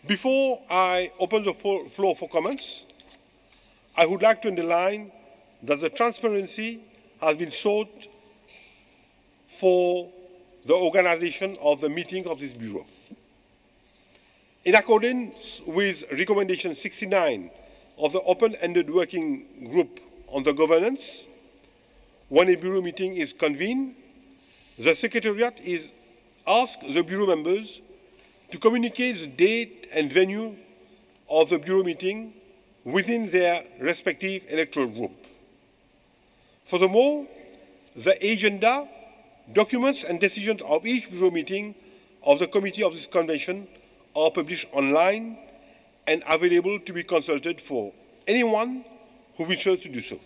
before I open the floor for comments, I would like to underline that the transparency has been sought for the organization of the meeting of this Bureau. In accordance with Recommendation 69 of the Open-Ended Working Group on the Governance, when a Bureau meeting is convened, the Secretariat is asked the Bureau members to communicate the date and venue of the Bureau meeting within their respective electoral group. Furthermore, the agenda, documents and decisions of each Bureau meeting of the committee of this convention are published online and available to be consulted for anyone who wishes to do so.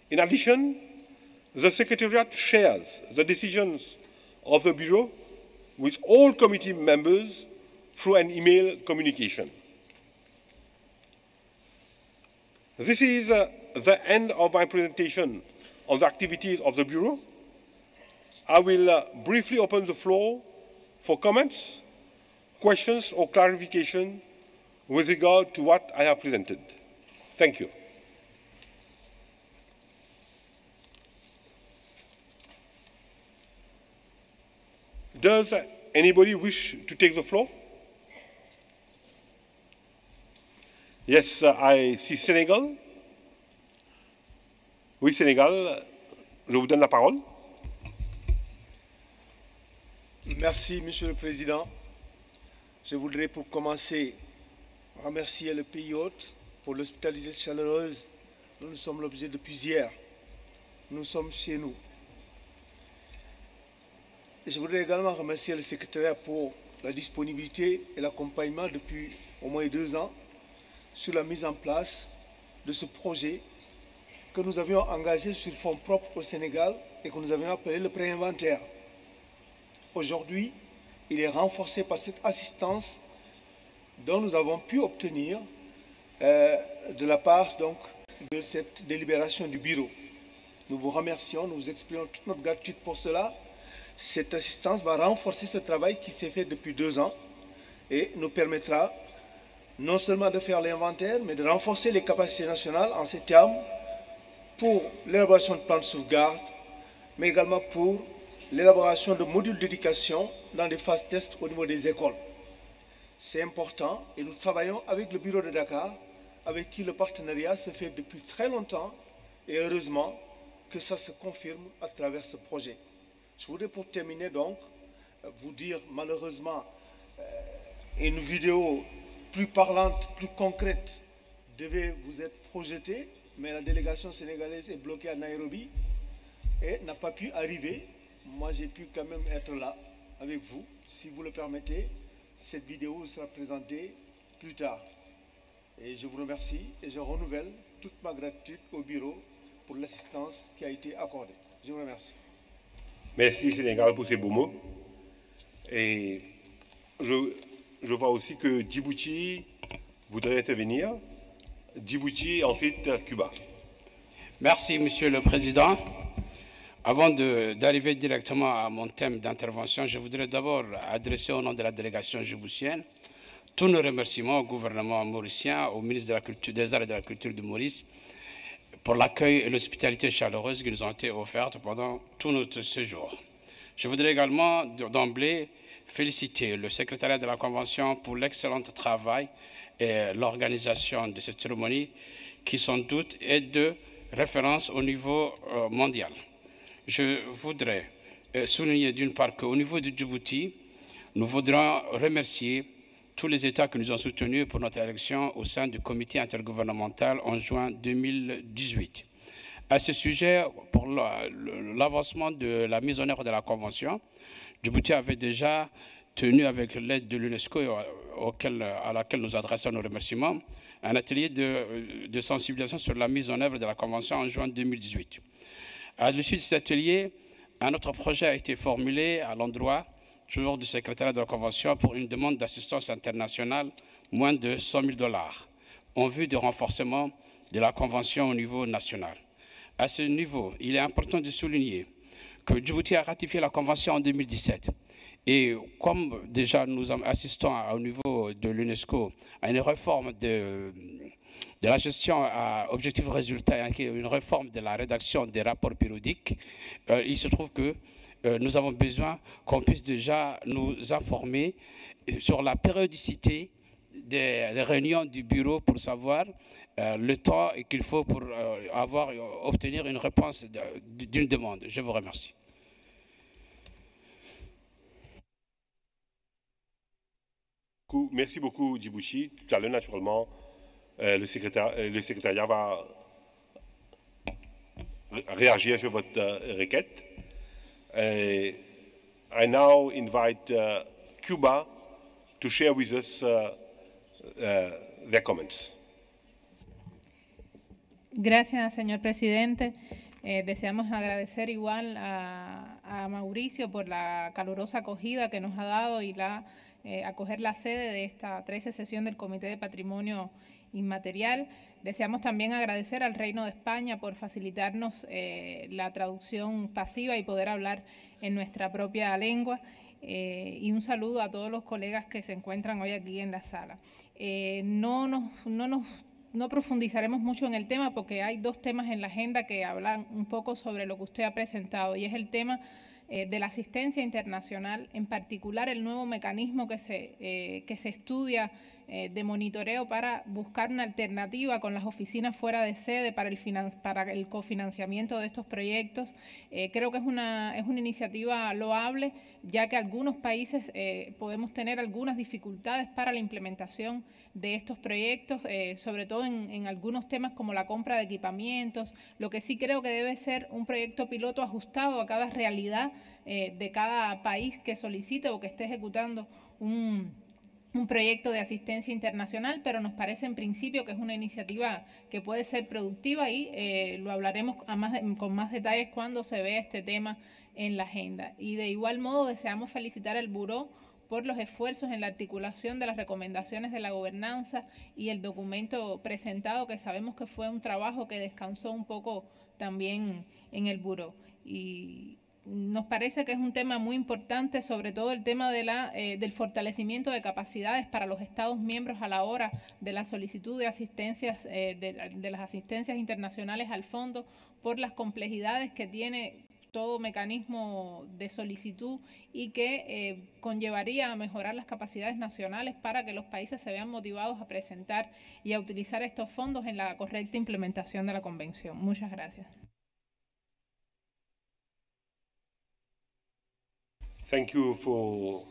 In addition, the Secretariat shares the decisions of the Bureau with all committee members through an email communication. This is the end of my presentation on the activities of the Bureau. I will briefly open the floor for comments, questions or clarification with regard to what I have presented. Thank you. Does anybody wish to take the floor? Yes, I see Sénégal. Oui, Sénégal, je vous donne la parole. Merci, Monsieur le Président. Je voudrais pour commencer remercier le pays hôte pour l'hospitalité chaleureuse dont nous sommes l'objet depuis hier. Nous sommes chez nous. Et je voudrais également remercier le secrétariat pour la disponibilité et l'accompagnement depuis au moins 2 ans sur la mise en place de ce projet que nous avions engagé sur fonds propres au Sénégal et que nous avions appelé le pré-inventaire. Aujourd'hui, il est renforcé par cette assistance dont nous avons pu obtenir de la part donc, de cette délibération du bureau. Nous vous remercions, nous vous exprimons toute notre gratitude pour cela. Cette assistance va renforcer ce travail qui s'est fait depuis 2 ans et nous permettra non seulement de faire l'inventaire, mais de renforcer les capacités nationales en ces termes pour l'élaboration de plans de sauvegarde, mais également pour l'élaboration de modules d'éducation dans des phases tests au niveau des écoles. C'est important et nous travaillons avec le bureau de Dakar, avec qui le partenariat se fait depuis très longtemps et heureusement que ça se confirme à travers ce projet. Je voudrais pour terminer donc vous dire malheureusement une vidéo plus parlante, plus concrète devait vous être projetée, mais la délégation sénégalaise est bloquée à Nairobi et n'a pas pu arriver. Moi, j'ai pu quand même être là avec vous. Si vous le permettez, cette vidéo sera présentée plus tard. Et je vous remercie et je renouvelle toute ma gratitude au bureau pour l'assistance qui a été accordée. Je vous remercie. Merci Sénégal pour ces beaux mots. Et je vois aussi que Djibouti voudrait intervenir. Djibouti et ensuite Cuba. Merci, Monsieur le Président. Avant d'arriver directement à mon thème d'intervention, je voudrais d'abord adresser au nom de la délégation djiboutienne tous nos remerciements au gouvernement mauricien, au ministre de la Culture, des Arts et de la Culture de Maurice, pour l'accueil et l'hospitalité chaleureuse qui nous ont été offertes pendant tout notre séjour. Je voudrais également d'emblée féliciter le secrétariat de la Convention pour l'excellent travail et l'organisation de cette cérémonie qui, sans doute, est de référence au niveau mondial. Je voudrais souligner d'une part qu'au niveau du Djibouti, nous voudrons remercier tous les États qui nous ont soutenus pour notre élection au sein du comité intergouvernemental en juin 2018. À ce sujet, pour l'avancement de la mise en œuvre de la Convention, Djibouti avait déjà tenu avec l'aide de l'UNESCO à laquelle nous adressons nos remerciements, un atelier de sensibilisation sur la mise en œuvre de la Convention en juin 2018. À l'issue de cet atelier, un autre projet a été formulé à l'endroit, toujours du secrétariat de la Convention, pour une demande d'assistance internationale moins de 100 000 $ en vue de renforcement de la Convention au niveau national. À ce niveau, il est important de souligner que Djibouti a ratifié la Convention en 2017. Et comme déjà nous assistons au niveau de l'UNESCO à une réforme de la gestion à objectif résultat, une réforme de la rédaction des rapports périodiques, il se trouve que nous avons besoin qu'on puisse déjà nous informer sur la périodicité des réunions du bureau pour savoir le temps qu'il faut pour obtenir une réponse d'une demande. Je vous remercie. Merci beaucoup, Djibouti. Tout à l'heure, naturellement, le secrétariat va réagir sur votre requête. I now invite Cuba to share with us their comments. Gracias, señor presidente. Deseamos agradecer igual a Mauricio por la calurosa acogida que nos ha dado y acoger la sede de esta 13ª sesión del Comité de Patrimonio Inmaterial. Deseamos también agradecer al Reino de España por facilitarnos la traducción pasiva y poder hablar en nuestra propia lengua. Y un saludo a todos los colegas que se encuentran hoy aquí en la sala. No profundizaremos mucho en el tema porque hay dos temas en la agenda que hablan un poco sobre lo que usted ha presentado, y es el tema de la asistencia internacional, en particular el nuevo mecanismo que se estudia de monitoreo para buscar una alternativa con las oficinas fuera de sede para el cofinanciamiento de estos proyectos. Creo que es una iniciativa loable, ya que algunos países podemos tener algunas dificultades para la implementación de estos proyectos, sobre todo en algunos temas como la compra de equipamientos. Lo que sí creo que debe ser un proyecto piloto ajustado a cada realidad de cada país que solicite o que esté ejecutando un proyecto de asistencia internacional, pero nos parece en principio que es una iniciativa que puede ser productiva y lo hablaremos con más detalles cuando se vea este tema en la agenda. Y de igual modo deseamos felicitar al Buró por los esfuerzos en la articulación de las recomendaciones de la gobernanza y el documento presentado, que sabemos que fue un trabajo que descansó un poco también en el Buró. Y nos parece que es un tema muy importante, sobre todo el tema del fortalecimiento de capacidades para los Estados miembros a la hora de la solicitud de asistencias, de las asistencias internacionales al fondo, por las complejidades que tiene todo mecanismo de solicitud y que conllevaría a mejorar las capacidades nacionales para que los países se vean motivados a presentar y a utilizar estos fondos en la correcta implementación de la Convención. Muchas gracias. Thank you for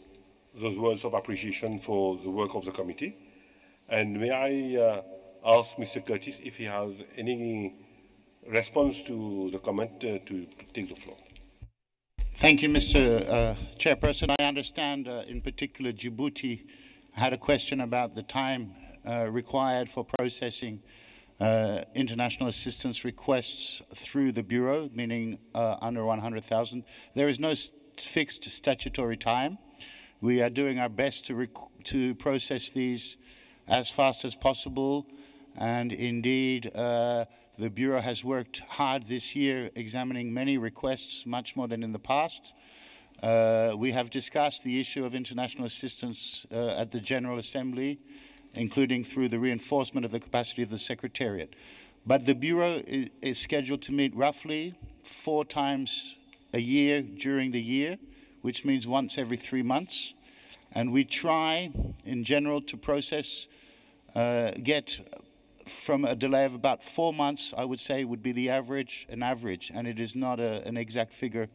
those words of appreciation for the work of the committee. And may I ask Mr. Curtis if he has any response to the comment to take the floor. Thank you, Mr. Chairperson. I understand in particular Djibouti had a question about the time required for processing international assistance requests through the Bureau, meaning under 100,000. There is no fixed statutory time. We are doing our best to process these as fast as possible, and indeed the Bureau has worked hard this year examining many requests, much more than in the past. We have discussed the issue of international assistance at the General Assembly, including through the reinforcement of the capacity of the Secretariat. But the Bureau is scheduled to meet roughly 4 times a year during the year, which means once every 3 months. And we try, in general, to process, get from a delay of about 4 months, I would say, would be the average, an average, and it is not an exact figure,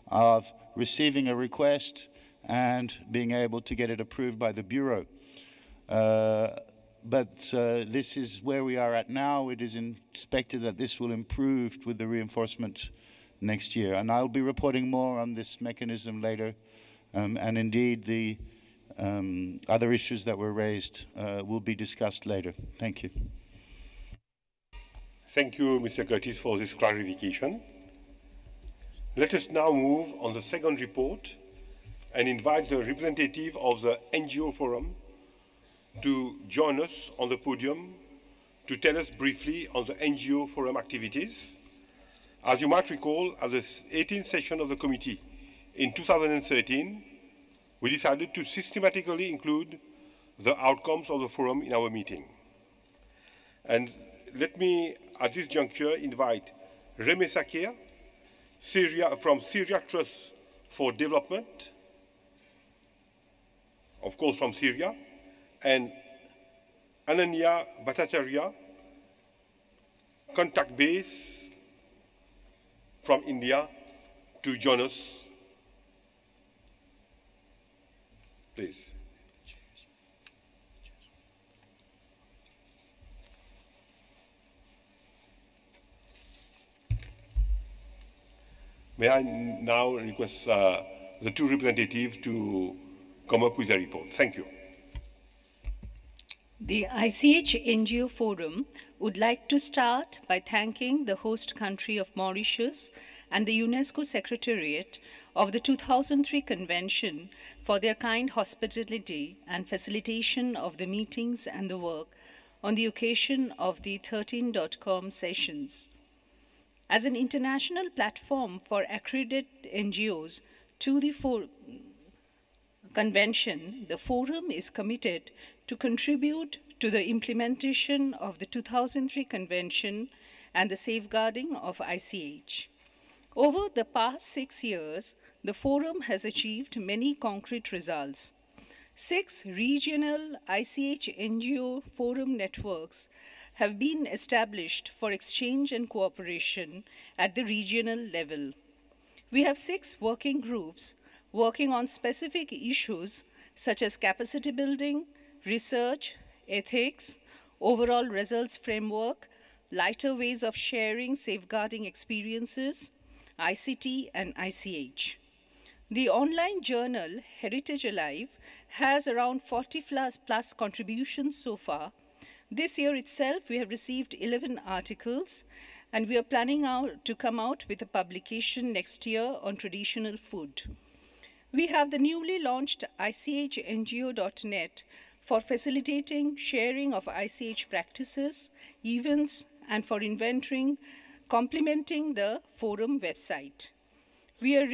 of receiving a request and being able to get it approved by the Bureau. But this is where we are at now. It is expected that this will improve with the reinforcement next year. And I'll be reporting more on this mechanism later and indeed the other issues that were raised will be discussed later. Thank you. Thank you, Mr. Curtis, for this clarification. Let us now move on the second report and invite the representative of the NGO Forum to join us on the podium to tell us briefly on the NGO Forum activities. As you might recall, at the 18th session of the committee in 2013, we decided to systematically include the outcomes of the forum in our meeting. And let me, at this juncture, invite Reme Sakir from Syria Trust for Development, of course from Syria, and Ananya Bhattacharya, contact base from India, to join us. Please. May I now request the two representatives to come up with a report. Thank you. The ICH NGO Forum would like to start by thanking the host country of Mauritius and the UNESCO Secretariat of the 2003 Convention for their kind hospitality and facilitation of the meetings and the work on the occasion of the 13.com sessions. As an international platform for accredited NGOs to the Convention, the Forum is committed to contribute to the implementation of the 2003 Convention and the safeguarding of ICH. Over the past 6 years, the Forum has achieved many concrete results. 6 regional ICH NGO Forum networks have been established for exchange and cooperation at the regional level. We have 6 working groups working on specific issues such as capacity building, research, ethics, overall results framework, lighter ways of sharing, safeguarding experiences, ICT and ICH. The online journal Heritage Alive has around 40 plus contributions so far. This year itself, we have received 11 articles, and we are planning to come out with a publication next year on traditional food. We have the newly launched ICHNGO.net for facilitating sharing of ICH practices, events, and for inventorying, complementing the forum website. We are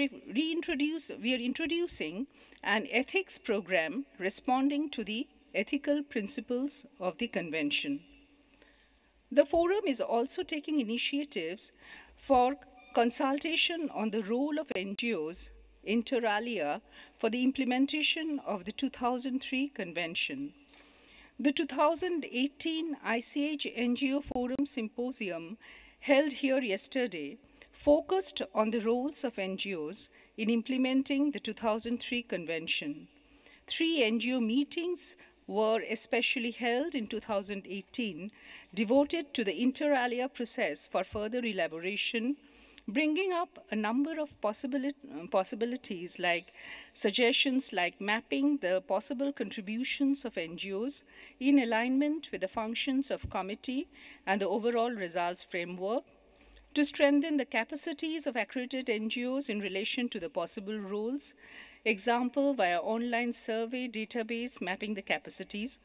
introducing an ethics program responding to the ethical principles of the Convention. The Forum is also taking initiatives for consultation on the role of NGOs, inter alia, for the implementation of the 2003 Convention. The 2018 ICH NGO Forum Symposium held here yesterday focused on the roles of NGOs in implementing the 2003 Convention. 3 NGO meetings were especially held in 2018, devoted to the inter alia process for further elaboration, bringing up a number of possibilities like suggestions like mapping the possible contributions of NGOs in alignment with the functions of committee and the overall results framework, to strengthen the capacities of accredited NGOs in relation to the possible roles, example via online survey database mapping the capacities.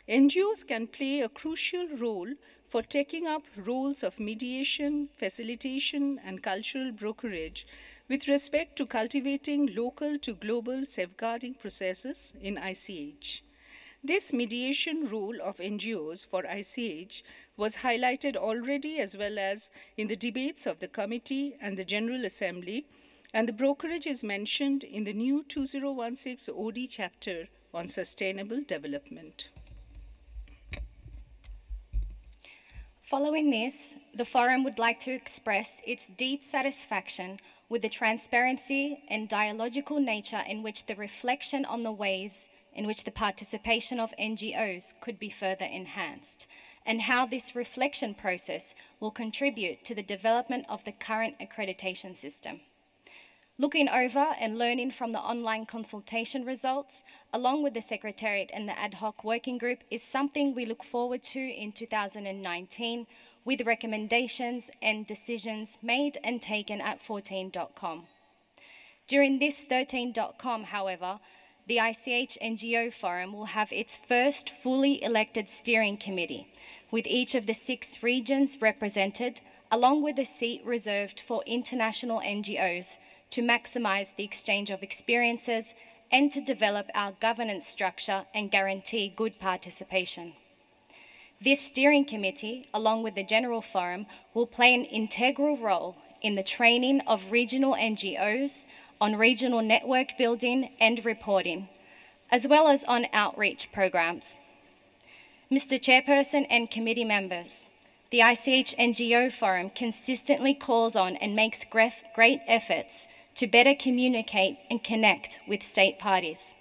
NGOs can play a crucial role for taking up roles of mediation, facilitation, and cultural brokerage with respect to cultivating local to global safeguarding processes in ICH. This mediation role of NGOs for ICH was highlighted already as well as in the debates of the committee and the General Assembly, and the brokerage is mentioned in the new 2016 OD chapter on sustainable development. Following this, the Forum would like to express its deep satisfaction with the transparency and dialogical nature in which the reflection on the ways in which the participation of NGOs could be further enhanced, and how this reflection process will contribute to the development of the current accreditation system. Looking over and learning from the online consultation results, along with the Secretariat and the ad hoc working group, is something we look forward to in 2019, with recommendations and decisions made and taken at 14.com. During this 13.com, however, the ICH NGO Forum will have its first fully elected steering committee, with each of the 6 regions represented, along with a seat reserved for international NGOs, to maximise the exchange of experiences and to develop our governance structure and guarantee good participation. This steering committee, along with the General Forum, will play an integral role in the training of regional NGOs on regional network building and reporting, as well as on outreach programs. Mr. Chairperson and committee members, the ICH NGO Forum consistently calls on and makes great efforts to better communicate and connect with state parties.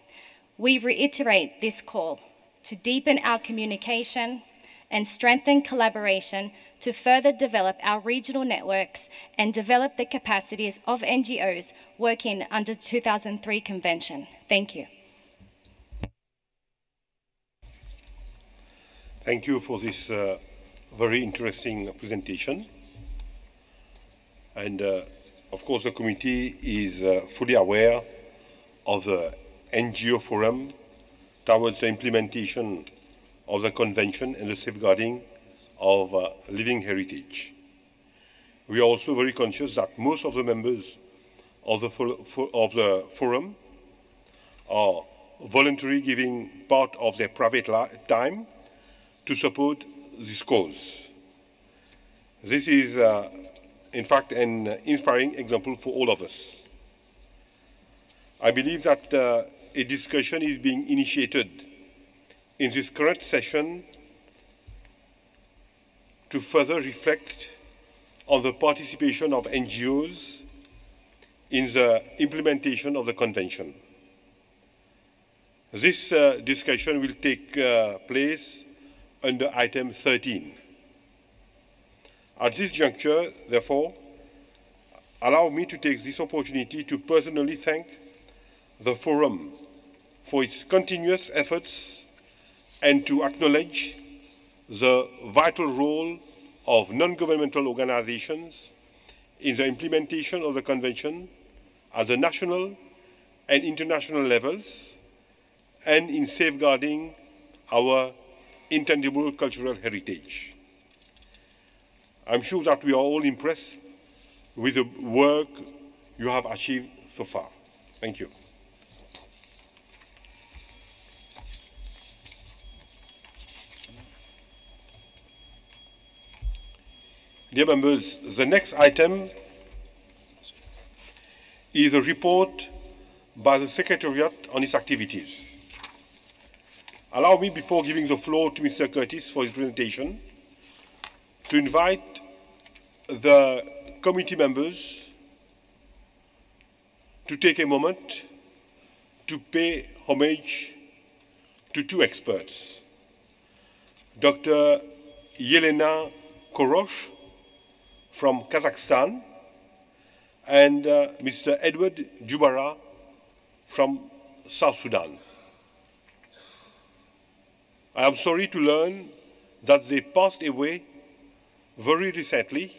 We reiterate this call to deepen our communication and strengthen collaboration to further develop our regional networks and develop the capacities of NGOs working under the 2003 Convention. Thank you. Thank you for this very interesting presentation. And of course, the committee is fully aware of the NGO Forum towards the implementation of the Convention and the safeguarding of living heritage. We are also very conscious that most of the members of the forum are voluntarily giving part of their private time to support this cause. This is in fact, an inspiring example for all of us. I believe that a discussion is being initiated in this current session to further reflect on the participation of NGOs in the implementation of the Convention. This discussion will take place under item 13. At this juncture, therefore, allow me to take this opportunity to personally thank the Forum for its continuous efforts and to acknowledge the vital role of non-governmental organizations in the implementation of the Convention at the national and international levels and in safeguarding our intangible cultural heritage. I'm sure that we are all impressed with the work you have achieved so far. Thank you. Dear members, the next item is a report by the Secretariat on its activities. Allow me, before giving the floor to Mr. Curtis for his presentation, to invite the committee members to take a moment to pay homage to 2 experts, Dr. Yelena Korosh from Kazakhstan and Mr. Edward Jubara from South Sudan. I am sorry to learn that they passed away very recently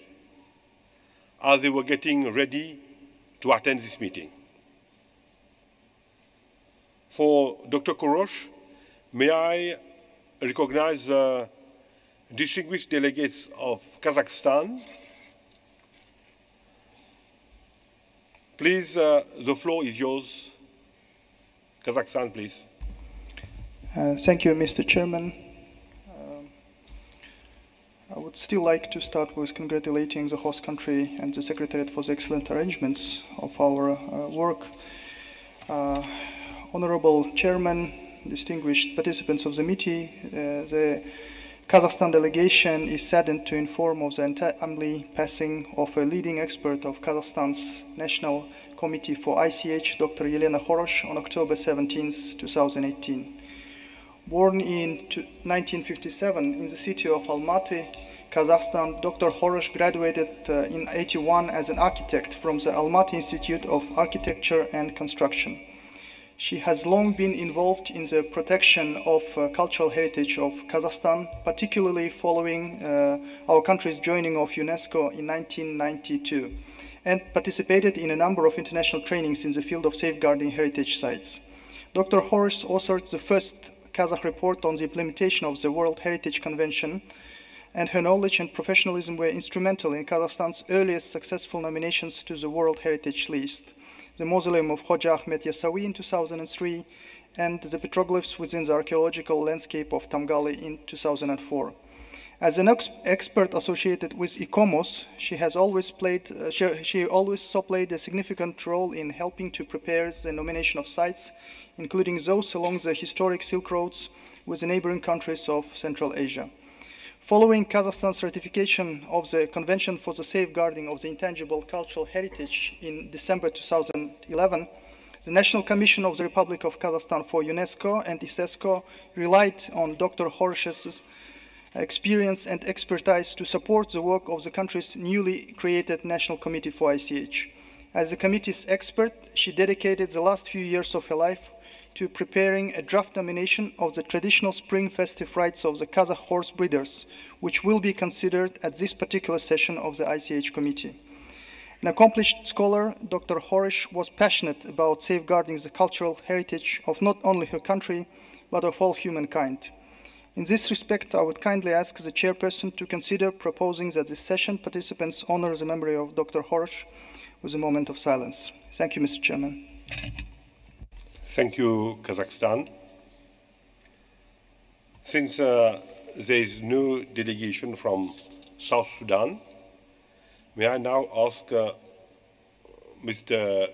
as they were getting ready to attend this meeting. For Dr. Korosh, may I recognize the distinguished delegates of Kazakhstan. Please, the floor is yours. Kazakhstan, please. Thank you, Mr. Chairman. I would still like to start with congratulating the host country and the Secretariat for the excellent arrangements of our work. Honorable Chairman, distinguished participants of the meeting, the Kazakhstan delegation is saddened to inform of the untimely passing of a leading expert of Kazakhstan's National Committee for ICH, Dr. Yelena Korosh, on October 17, 2018. Born in 1957 in the city of Almaty, Kazakhstan, Dr. Horosh graduated in 1981 as an architect from the Almaty Institute of Architecture and Construction. She has long been involved in the protection of cultural heritage of Kazakhstan, particularly following our country's joining of UNESCO in 1992, and participated in a number of international trainings in the field of safeguarding heritage sites. Dr. Horosh authored the first Kazakh report on the implementation of the World Heritage Convention, and her knowledge and professionalism were instrumental in Kazakhstan's earliest successful nominations to the World Heritage List: the Mausoleum of Hoja Ahmet Yasawi in 2003, and the petroglyphs within the archaeological landscape of Tamgali in 2004. As an expert associated with ICOMOS, she always saw played a significant role in helping to prepare the nomination of sites, including those along the historic Silk Roads with the neighboring countries of Central Asia. Following Kazakhstan's ratification of the Convention for the Safeguarding of the Intangible Cultural Heritage in December 2011, the National Commission of the Republic of Kazakhstan for UNESCO and ISESCO relied on Dr. Horosh's experience and expertise to support the work of the country's newly created National Committee for ICH. As the committee's expert, she dedicated the last few years of her life to preparing a draft nomination of the traditional spring festive rites of the Kazakh horse breeders, which will be considered at this particular session of the ICH committee. An accomplished scholar, Dr. Horosh was passionate about safeguarding the cultural heritage of not only her country, but of all humankind. In this respect, I would kindly ask the chairperson to consider proposing that this session participants honor the memory of Dr. Horosh with a moment of silence. Thank you, Mr. Chairman. Thank you, Kazakhstan. Since there is no delegation from South Sudan, may I now ask Mr.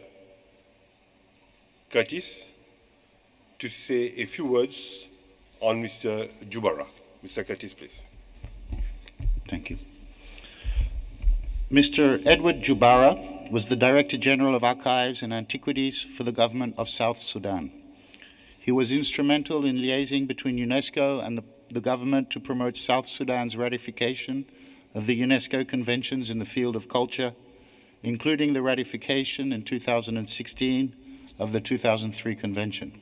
Curtis to say a few words on Mr. Jubara. Mr. Curtis, please. Thank you. Mr. Edward Jubara was the Director General of Archives and Antiquities for the government of South Sudan. He was instrumental in liaising between UNESCO and the government to promote South Sudan's ratification of the UNESCO conventions in the field of culture, including the ratification in 2016 of the 2003 convention.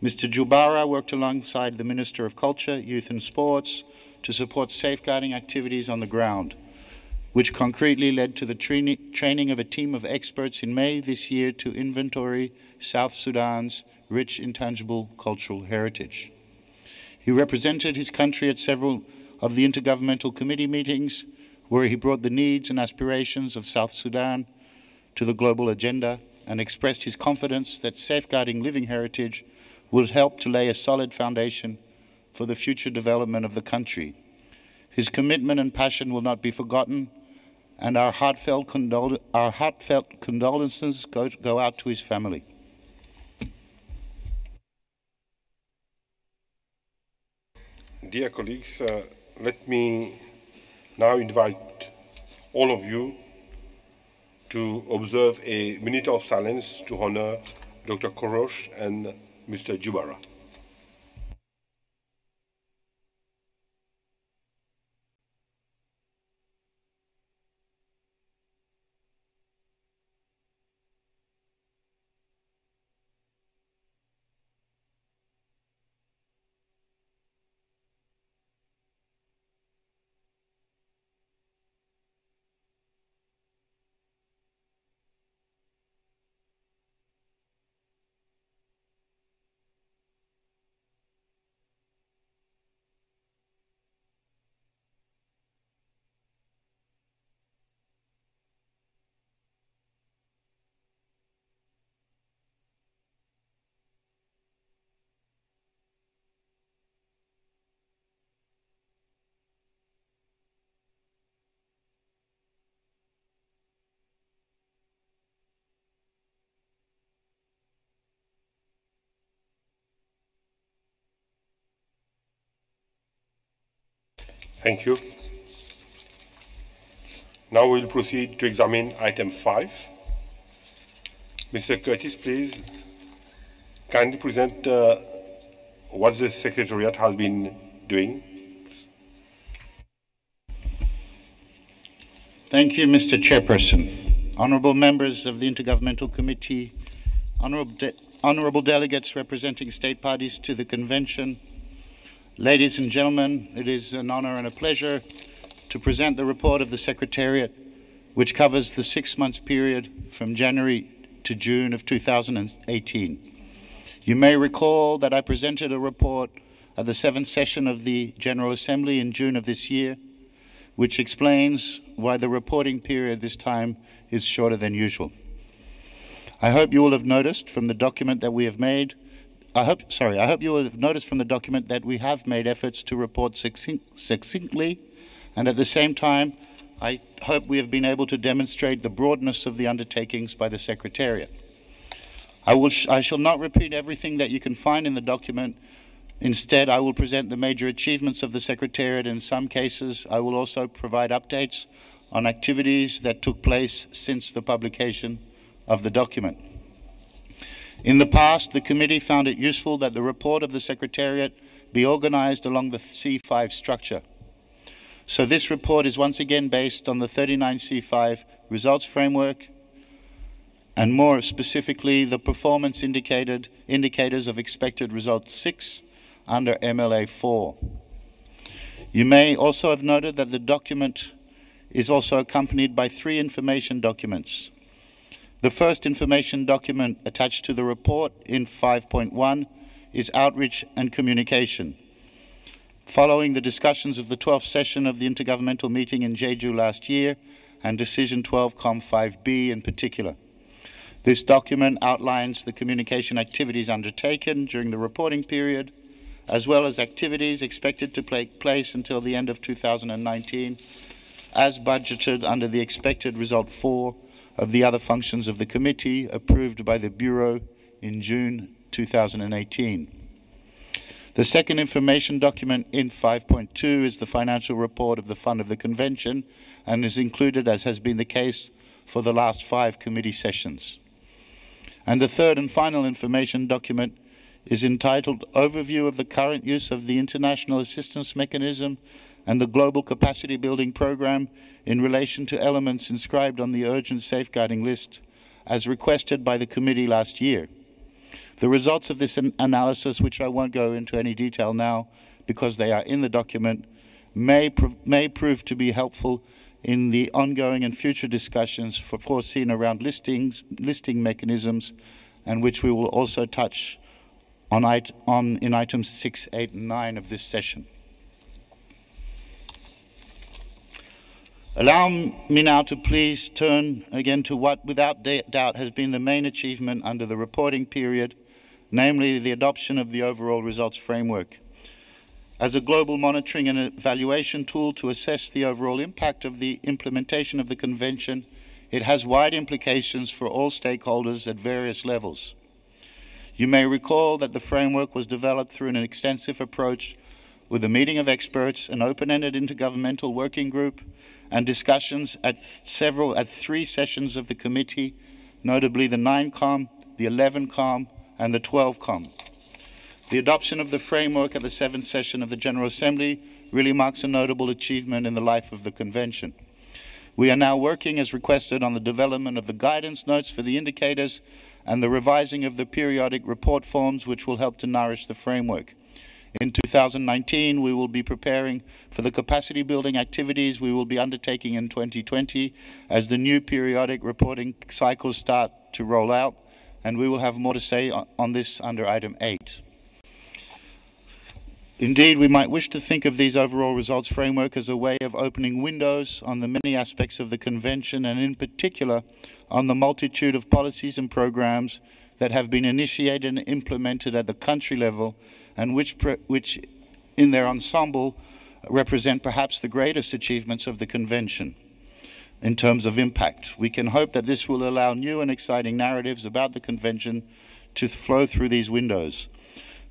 Mr. Jubara worked alongside the Minister of Culture, Youth and Sports to support safeguarding activities on the ground, which concretely led to the training of a team of experts in May this year to inventory South Sudan's rich intangible cultural heritage. He represented his country at several of the Intergovernmental Committee meetings, where he brought the needs and aspirations of South Sudan to the global agenda and expressed his confidence that safeguarding living heritage will help to lay a solid foundation for the future development of the country. His commitment and passion will not be forgotten, and our heartfelt condolences go out to his family. Dear colleagues, let me now invite all of you to observe a minute of silence to honor Dr. Horosh and Mr. Jubara. Thank you. Now we'll proceed to examine item 5. Mr. Curtis, please kindly present what the Secretariat has been doing. Thank you, Mr. Chairperson. Honourable members of the Intergovernmental Committee, honourable delegates representing state parties to the Convention, ladies and gentlemen, it is an honour and a pleasure to present the report of the Secretariat, which covers the 6 months period from January to June of 2018. You may recall that I presented a report at the 7th session of the General Assembly in June of this year, which explains why the reporting period this time is shorter than usual. I hope you will have noticed from the document that we have made, I hope you will have noticed from the document that we have made efforts to report succinctly, and at the same time, I hope we have been able to demonstrate the broadness of the undertakings by the Secretariat. I shall not repeat everything that you can find in the document. Instead, I will present the major achievements of the Secretariat. In some cases, I will also provide updates on activities that took place since the publication of the document. In the past, the Committee found it useful that the report of the Secretariat be organized along the C5 structure. So this report is once again based on the 39C5 results framework, and more specifically, the performance indicators of expected results 6 under MLA 4. You may also have noted that the document is also accompanied by 3 information documents. The first information document attached to the report in 5.1 is outreach and communication. Following the discussions of the 12th session of the Intergovernmental meeting in Jeju last year and Decision 12-COM5B in particular. This document outlines the communication activities undertaken during the reporting period, as well as activities expected to take place until the end of 2019, as budgeted under the expected result 4 of the other functions of the committee approved by the Bureau in June 2018. The second information document in 5.2 is the financial report of the Fund of the Convention and is included, as has been the case for the last 5 committee sessions. And the third and final information document is entitled Overview of the Current Use of the International Assistance Mechanism and the Global Capacity Building Program in relation to elements inscribed on the Urgent Safeguarding List as requested by the committee last year. The results of this analysis, which I won't go into any detail now because they are in the document, may prove to be helpful in the ongoing and future discussions foreseen around listing mechanisms, and which we will also touch on in items 6, 8, and 9 of this session. Allow me now to please turn again to what without doubt has been the main achievement under the reporting period, namely the adoption of the overall results framework. As a global monitoring and evaluation tool to assess the overall impact of the implementation of the Convention, it has wide implications for all stakeholders at various levels. You may recall that the framework was developed through an extensive approach with a meeting of experts, an open-ended intergovernmental working group, and discussions at 3 sessions of the committee, notably the 9-COM, the 11-COM, and the 12-COM. The adoption of the framework at the 7th session of the General Assembly really marks a notable achievement in the life of the Convention. We are now working as requested on the development of the guidance notes for the indicators and the revising of the periodic report forms, which will help to nourish the framework. In 2019, we will be preparing for the capacity building activities we will be undertaking in 2020 as the new periodic reporting cycles start to roll out, and we will have more to say on this under item 8. Indeed, we might wish to think of these overall results framework as a way of opening windows on the many aspects of the Convention, and in particular on the multitude of policies and programs that have been initiated and implemented at the country level, and which in their ensemble represent perhaps the greatest achievements of the Convention in terms of impact. We can hope that this will allow new and exciting narratives about the Convention to flow through these windows.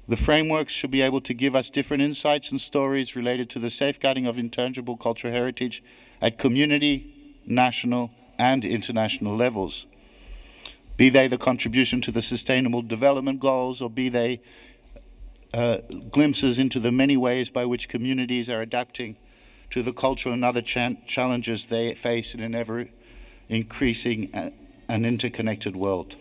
The frameworks should be able to give us different insights and stories related to the safeguarding of intangible cultural heritage at community, national, and international levels. Be they the contribution to the Sustainable Development Goals, or be they glimpses into the many ways by which communities are adapting to the cultural and other challenges they face in an ever-increasing and interconnected world.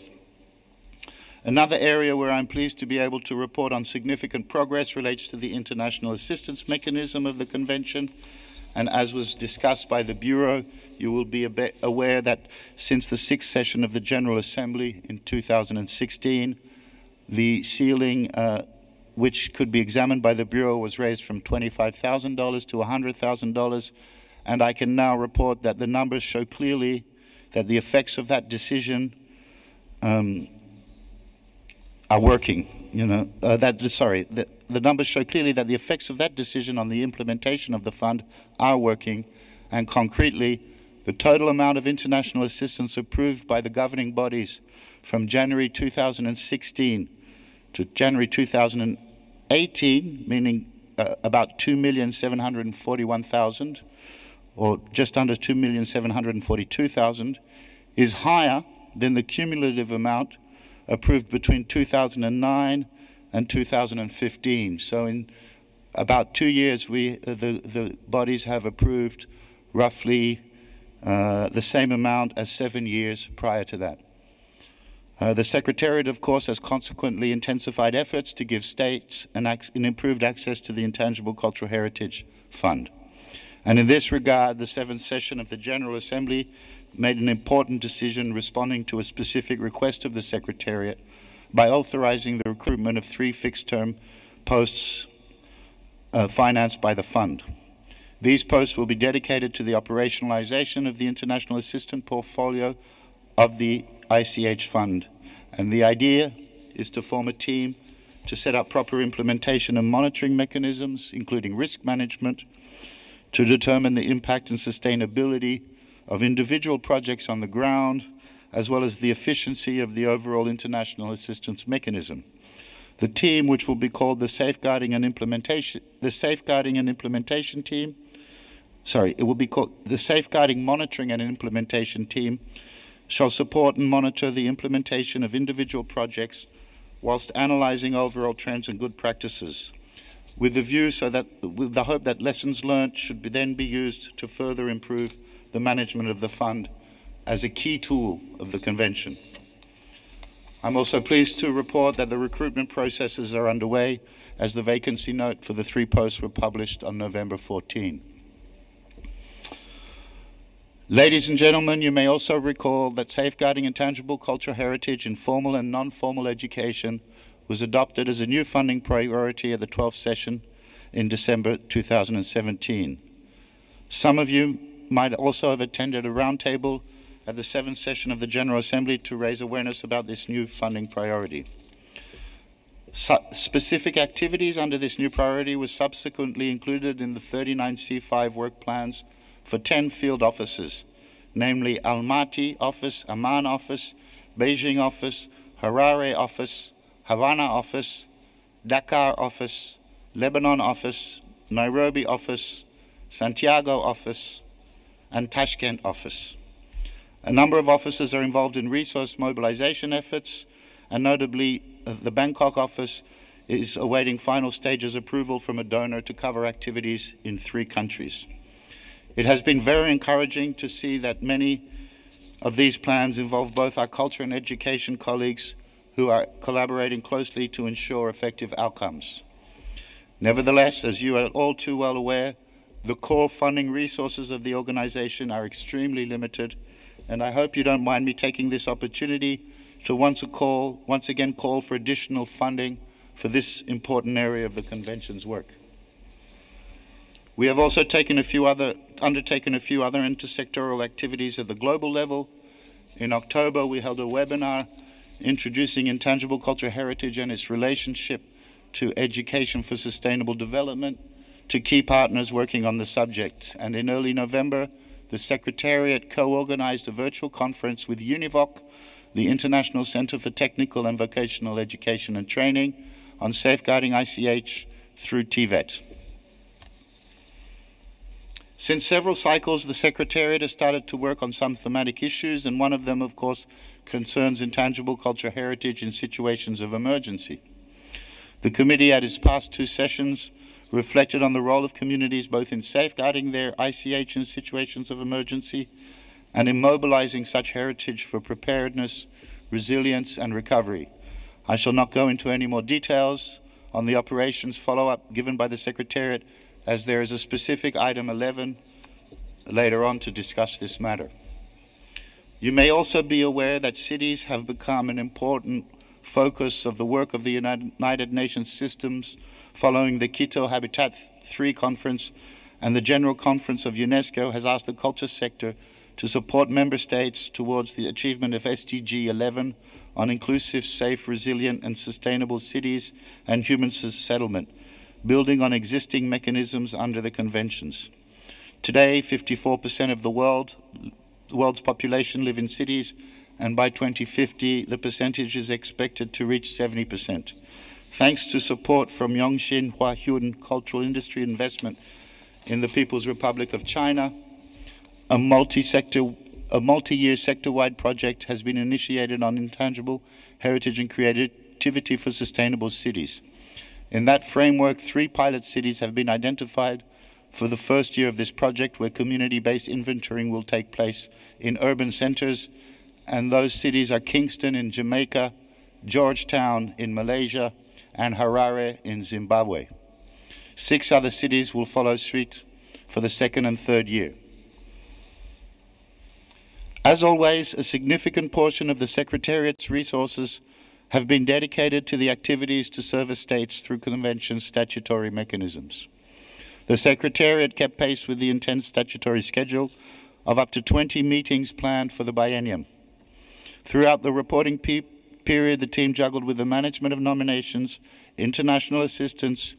Another area where I'm pleased to be able to report on significant progress relates to the international assistance mechanism of the Convention. And as was discussed by the Bureau, you will be aware that since the 6th session of the General Assembly in 2016, the ceiling which could be examined by the Bureau was raised from $25,000 to $100,000. And I can now report that the numbers show clearly that the effects of that decision are working. The numbers show clearly that the effects of that decision on the implementation of the fund are working, and concretely, the total amount of international assistance approved by the governing bodies from January 2016 to January 2018, meaning about 2,741,000, or just under 2,742,000, is higher than the cumulative amount approved between 2009 and 2015. So in about 2 years, the bodies have approved roughly the same amount as 7 years prior to that. The Secretariat, of course, has consequently intensified efforts to give states an improved access to the Intangible Cultural Heritage Fund. And in this regard, the 7th session of the General Assembly made an important decision responding to a specific request of the Secretariat by authorizing the recruitment of 3 fixed-term posts financed by the fund. These posts will be dedicated to the operationalization of the international assistance portfolio of the ICH fund. And the idea is to form a team to set up proper implementation and monitoring mechanisms, including risk management, to determine the impact and sustainability of individual projects on the ground, as well as the efficiency of the overall international assistance mechanism. The team, which will be called the Safeguarding and Implementation Team, it will be called the Safeguarding Monitoring and Implementation Team, shall support and monitor the implementation of individual projects whilst analyzing overall trends and good practices, with the hope that lessons learned should then be used to further improve the management of the fund as a key tool of the Convention. I'm also pleased to report that the recruitment processes are underway, as the vacancy note for the 3 posts were published on November 14. Ladies and gentlemen, you may also recall that safeguarding intangible cultural heritage in formal and non-formal education was adopted as a new funding priority at the 12th session in December 2017. Some of you might also have attended a roundtable at the 7th session of the General Assembly to raise awareness about this new funding priority. Specific activities under this new priority were subsequently included in the 39C5 work plans for 10 field offices, namely Almaty Office, Amman Office, Beijing Office, Harare Office, Havana Office, Dakar Office, Lebanon Office, Nairobi Office, Santiago Office, and Tashkent Office. A number of offices are involved in resource mobilization efforts, and notably the Bangkok office is awaiting final stages approval from a donor to cover activities in 3 countries. It has been very encouraging to see that many of these plans involve both our culture and education colleagues who are collaborating closely to ensure effective outcomes. Nevertheless, as you are all too well aware, the core funding resources of the organization are extremely limited, and I hope you don't mind me taking this opportunity to once again call for additional funding for this important area of the Convention's work. We have also undertaken a few other intersectoral activities at the global level. In October, we held a webinar introducing intangible cultural heritage and its relationship to education for sustainable development to key partners working on the subject. And in early November, the Secretariat co-organized a virtual conference with UNIVOC, the International Center for Technical and Vocational Education and Training, on safeguarding ICH through TVET. Since several cycles, the Secretariat has started to work on some thematic issues, and one of them, of course, concerns intangible cultural heritage in situations of emergency. The committee, at its past 2 sessions, reflected on the role of communities both in safeguarding their ICH in situations of emergency and in mobilizing such heritage for preparedness, resilience and recovery. I shall not go into any more details on the operations follow-up given by the Secretariat, as there is a specific item 11 later on to discuss this matter. You may also be aware that cities have become an important focus of the work of the United Nations systems following the Quito Habitat 3 conference, and the General Conference of UNESCO has asked the culture sector to support member states towards the achievement of SDG 11 on inclusive, safe, resilient and sustainable cities and human settlement, building on existing mechanisms under the conventions. Today, 54% of the world's population live in cities, and by 2050, the percentage is expected to reach 70%. Thanks to support from Yongxin Huahyun Cultural Industry Investment in the People's Republic of China, a multi-year sector-wide project has been initiated on intangible heritage and creativity for sustainable cities. In that framework, 3 pilot cities have been identified for the first year of this project, where community-based inventorying will take place in urban centers, and those cities are Kingston in Jamaica, Georgetown in Malaysia, and Harare in Zimbabwe. 6 other cities will follow suit for the second and third year. As always, a significant portion of the Secretariat's resources have been dedicated to the activities to service states through convention statutory mechanisms. The Secretariat kept pace with the intense statutory schedule of up to 20 meetings planned for the biennium. Throughout the reporting period, the team juggled with the management of nominations, international assistance,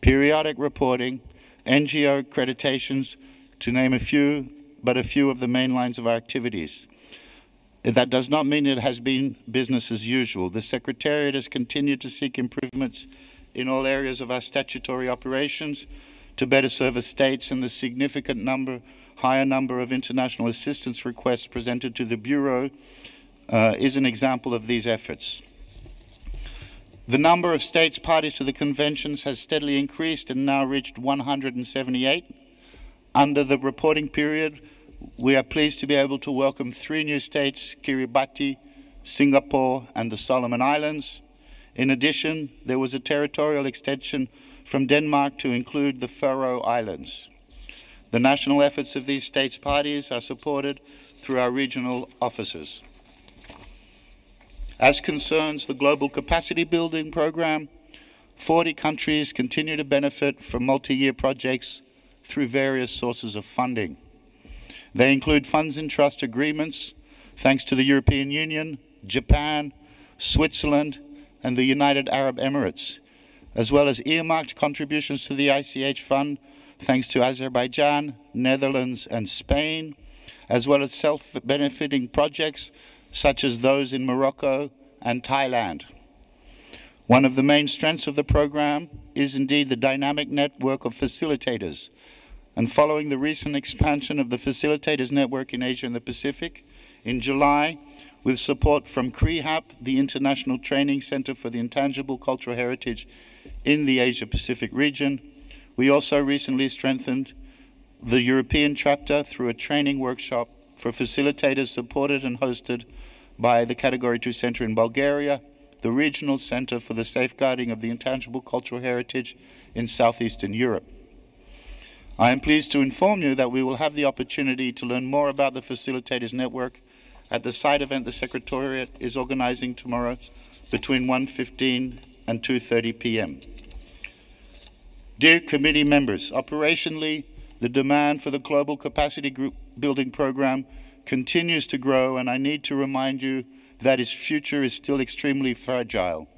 periodic reporting, NGO accreditations, to name a few of the main lines of our activities. That does not mean it has been business as usual. The Secretariat has continued to seek improvements in all areas of our statutory operations to better service states, and the significant higher number of international assistance requests presented to the Bureau is an example of these efforts. The number of states parties to the conventions has steadily increased and now reached 178. Under the reporting period, we are pleased to be able to welcome 3 new states, Kiribati, Singapore, and the Solomon Islands. In addition, there was a territorial extension from Denmark to include the Faroe Islands. The national efforts of these states parties are supported through our regional offices. As concerns the Global Capacity Building Program, 40 countries continue to benefit from multi-year projects through various sources of funding. They include funds in trust agreements, thanks to the European Union, Japan, Switzerland, and the United Arab Emirates, as well as earmarked contributions to the ICH Fund, thanks to Azerbaijan, Netherlands, and Spain, as well as self-benefiting projects such as those in Morocco and Thailand. One of the main strengths of the program is indeed the dynamic network of facilitators. And following the recent expansion of the facilitators network in Asia and the Pacific, in July, with support from CREHAP, the International Training Center for the Intangible Cultural Heritage in the Asia-Pacific region, we also recently strengthened the European chapter through a training workshop for facilitators supported and hosted by the Category 2 Center in Bulgaria, the Regional Center for the Safeguarding of the Intangible Cultural Heritage in Southeastern Europe. I am pleased to inform you that we will have the opportunity to learn more about the Facilitators Network at the side event the Secretariat is organizing tomorrow between 1:15 and 2:30 p.m. Dear committee members, operationally, the demand for the Global Capacity Group Building Program continues to grow, and I need to remind you that its future is still extremely fragile,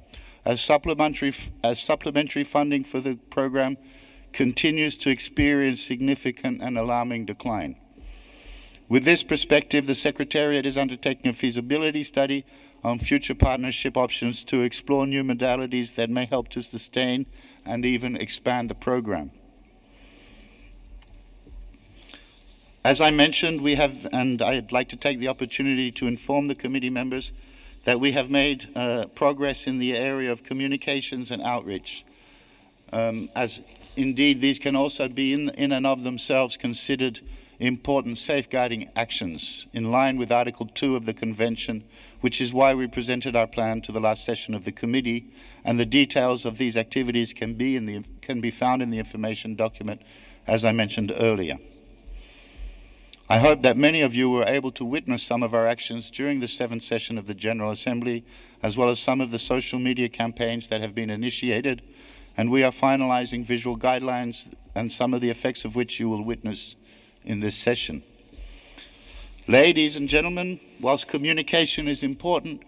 as supplementary funding for the program continues to experience significant and alarming decline. With this perspective, the Secretariat is undertaking a feasibility study on future partnership options to explore new modalities that may help to sustain and even expand the program. As I mentioned, we have, and I'd like to take the opportunity to inform the committee members that we have made progress in the area of communications and outreach. As indeed, these can also be in and of themselves considered important safeguarding actions in line with Article 2 of the Convention, which is why we presented our plan to the last session of the committee, and the details of these activities can be found in the information document, as I mentioned earlier. I hope that many of you were able to witness some of our actions during the 7th session of the General Assembly, as well as some of the social media campaigns that have been initiated, and we are finalizing visual guidelines and some of the effects of which you will witness in this session. Ladies and gentlemen, whilst communication is important,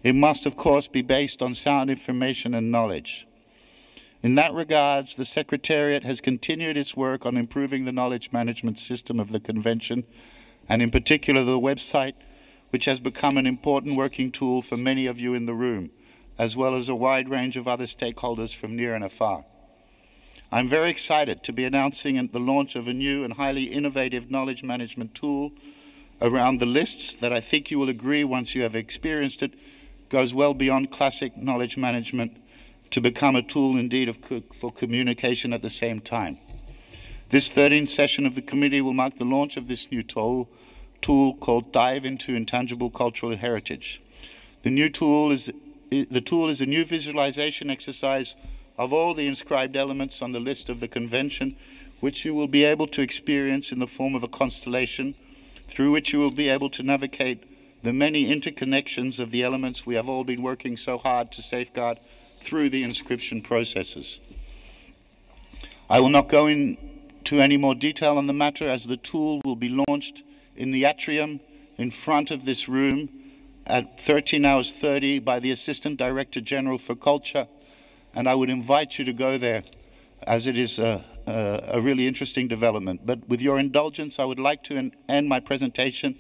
it must of course be based on sound information and knowledge. In that regards, the Secretariat has continued its work on improving the knowledge management system of the Convention, and in particular the website, which has become an important working tool for many of you in the room, as well as a wide range of other stakeholders from near and afar. I'm very excited to be announcing the launch of a new and highly innovative knowledge management tool around the lists that I think you will agree, once you have experienced it, goes well beyond classic knowledge management to become a tool indeed for communication at the same time. This 13th session of the committee will mark the launch of this new tool called Dive into Intangible Cultural Heritage. The tool is a new visualization exercise of all the inscribed elements on the list of the Convention, which you will be able to experience in the form of a constellation, through which you will be able to navigate the many interconnections of the elements we have all been working so hard to safeguard through the inscription processes. I will not go into any more detail on the matter, as the tool will be launched in the atrium in front of this room at 13:30 by the Assistant Director General for Culture, and I would invite you to go there, as it is a really interesting development. But with your indulgence, I would like to end my presentation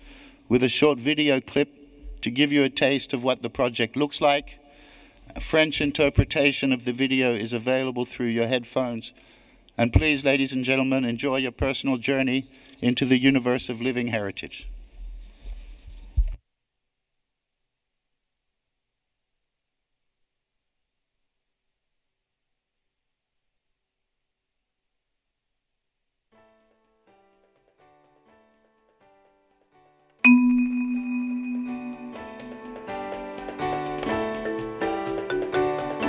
with a short video clip to give you a taste of what the project looks like. A French interpretation of the video is available through your headphones. And please, ladies and gentlemen, enjoy your personal journey into the universe of living heritage.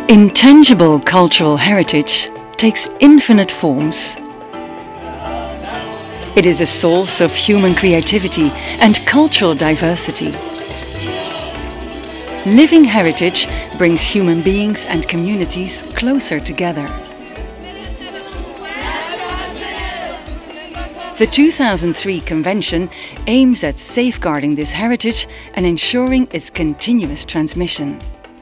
Intangible cultural heritage takes infinite forms. It is a source of human creativity and cultural diversity. Living heritage brings human beings and communities closer together. The 2003 Convention aims at safeguarding this heritage and ensuring its continuous transmission.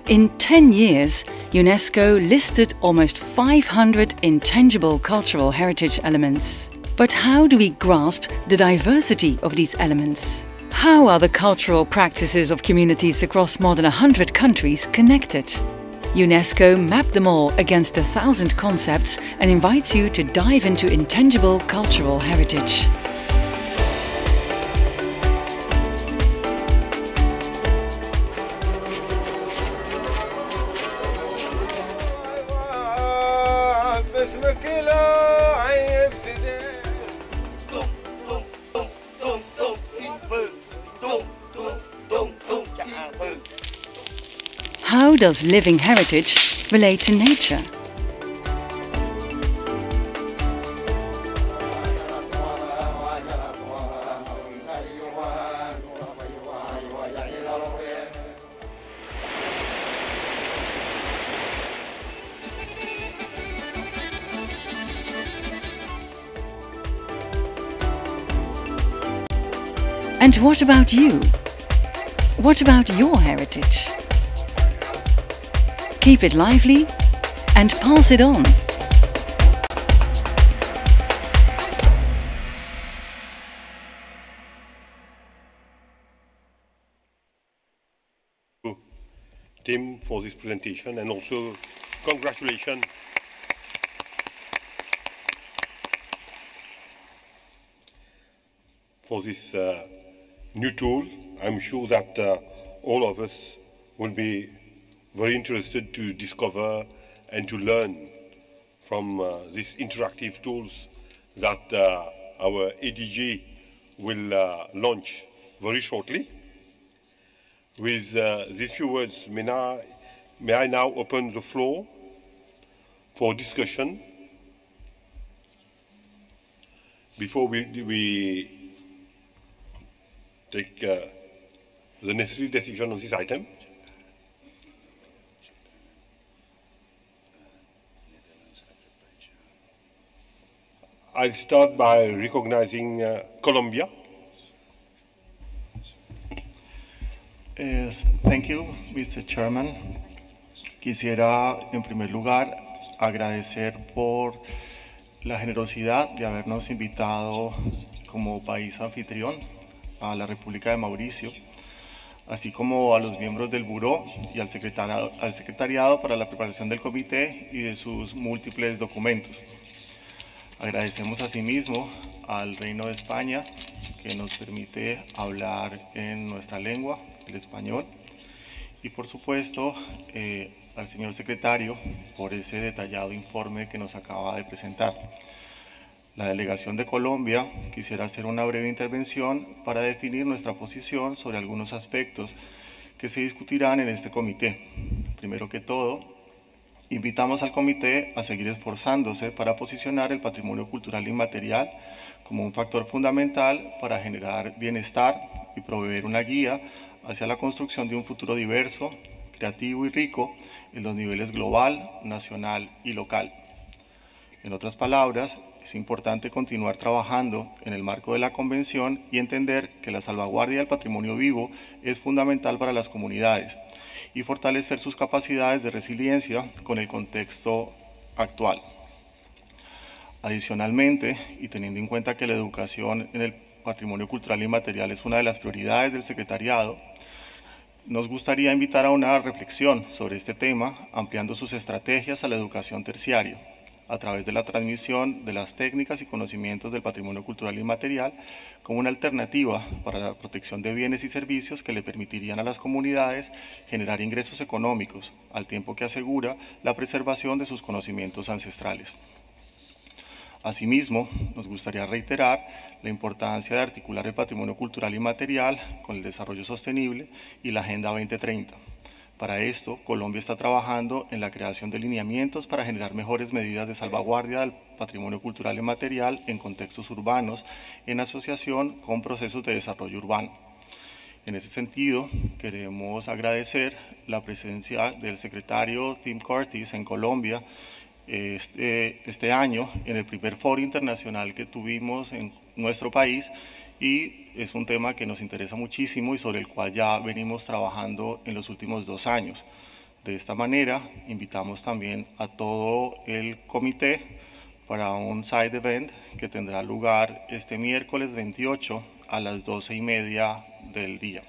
In 10 years, UNESCO listed almost 500 intangible cultural heritage elements. But how do we grasp the diversity of these elements? How are the cultural practices of communities across more than 100 countries connected? UNESCO mapped them all against 1,000 concepts and invites you to dive into intangible cultural heritage. How does living heritage relate to nature? And what about you? What about your heritage? Keep it lively and pass it on. Tim, for this presentation, and also congratulations for this new tool. I'm sure that all of us will be very interested to discover and to learn from these interactive tools that our ADG will launch very shortly. With these few words, may I now open the floor for discussion before we take the necessary decision on this item. I'll start by recognizing Colombia. Thank you, Mr. Chairman. Quisiera, en primer lugar, agradecer por la generosidad de habernos invitado como país anfitrión a la República de Mauricio, así como a los miembros del Buró y al secretariado para la preparación del comité y de sus múltiples documentos. Agradecemos asimismo al Reino de España, que nos permite hablar en nuestra lengua, el español, y por supuesto al señor secretario por ese detallado informe que nos acaba de presentar. La delegación de Colombia quisiera hacer una breve intervención para definir nuestra posición sobre algunos aspectos que se discutirán en este comité. Primero que todo, invitamos al comité a seguir esforzándose para posicionar el patrimonio cultural inmaterial como un factor fundamental para generar bienestar y proveer una guía hacia la construcción de un futuro diverso, creativo y rico en los niveles global, nacional y local. En otras palabras, es importante continuar trabajando en el marco de la Convención y entender que la salvaguardia del patrimonio vivo es fundamental para las comunidades y fortalecer sus capacidades de resiliencia con el contexto actual. Adicionalmente, y teniendo en cuenta que la educación en el patrimonio cultural inmaterial es una de las prioridades del secretariado, nos gustaría invitar a una reflexión sobre este tema, ampliando sus estrategias a la educación terciaria, a través de la transmisión de las técnicas y conocimientos del patrimonio cultural inmaterial como una alternativa para la protección de bienes y servicios que le permitirían a las comunidades generar ingresos económicos, al tiempo que asegura la preservación de sus conocimientos ancestrales. Asimismo, nos gustaría reiterar la importancia de articular el patrimonio cultural inmaterial con el desarrollo sostenible y la Agenda 2030. Para esto, Colombia está trabajando en la creación de lineamientos para generar mejores medidas de salvaguardia del patrimonio cultural inmaterial en contextos urbanos, en asociación con procesos de desarrollo urbano. En ese sentido, queremos agradecer la presencia del secretario Tim Curtis en Colombia este año en el primer foro internacional que tuvimos en nuestro país, y es un tema que nos interesa muchísimo y sobre el cual ya venimos trabajando en los últimos 2 años. De esta manera, invitamos también a todo el comité para un side event que tendrá lugar este miércoles 28 a las 12:30 del día.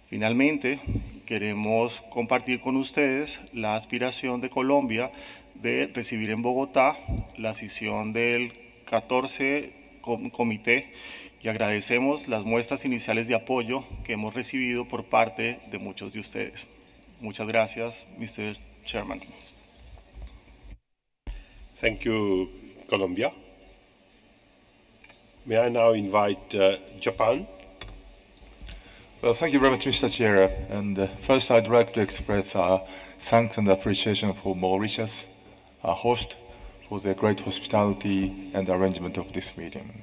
Finalmente, queremos compartir con ustedes la aspiración de Colombia de recibir en Bogotá la sesión del 14 comité, y agradecemos las muestras iniciales de apoyo que hemos recibido por parte de muchos de ustedes. Muchas gracias, Mr. Chairman. Thank you, Colombia. May I now invite Japan? Well, thank you very much, Mr. Chair. And first, I'd like to express our thanks and appreciation for Mauritius, our host, for their great hospitality and arrangement of this meeting.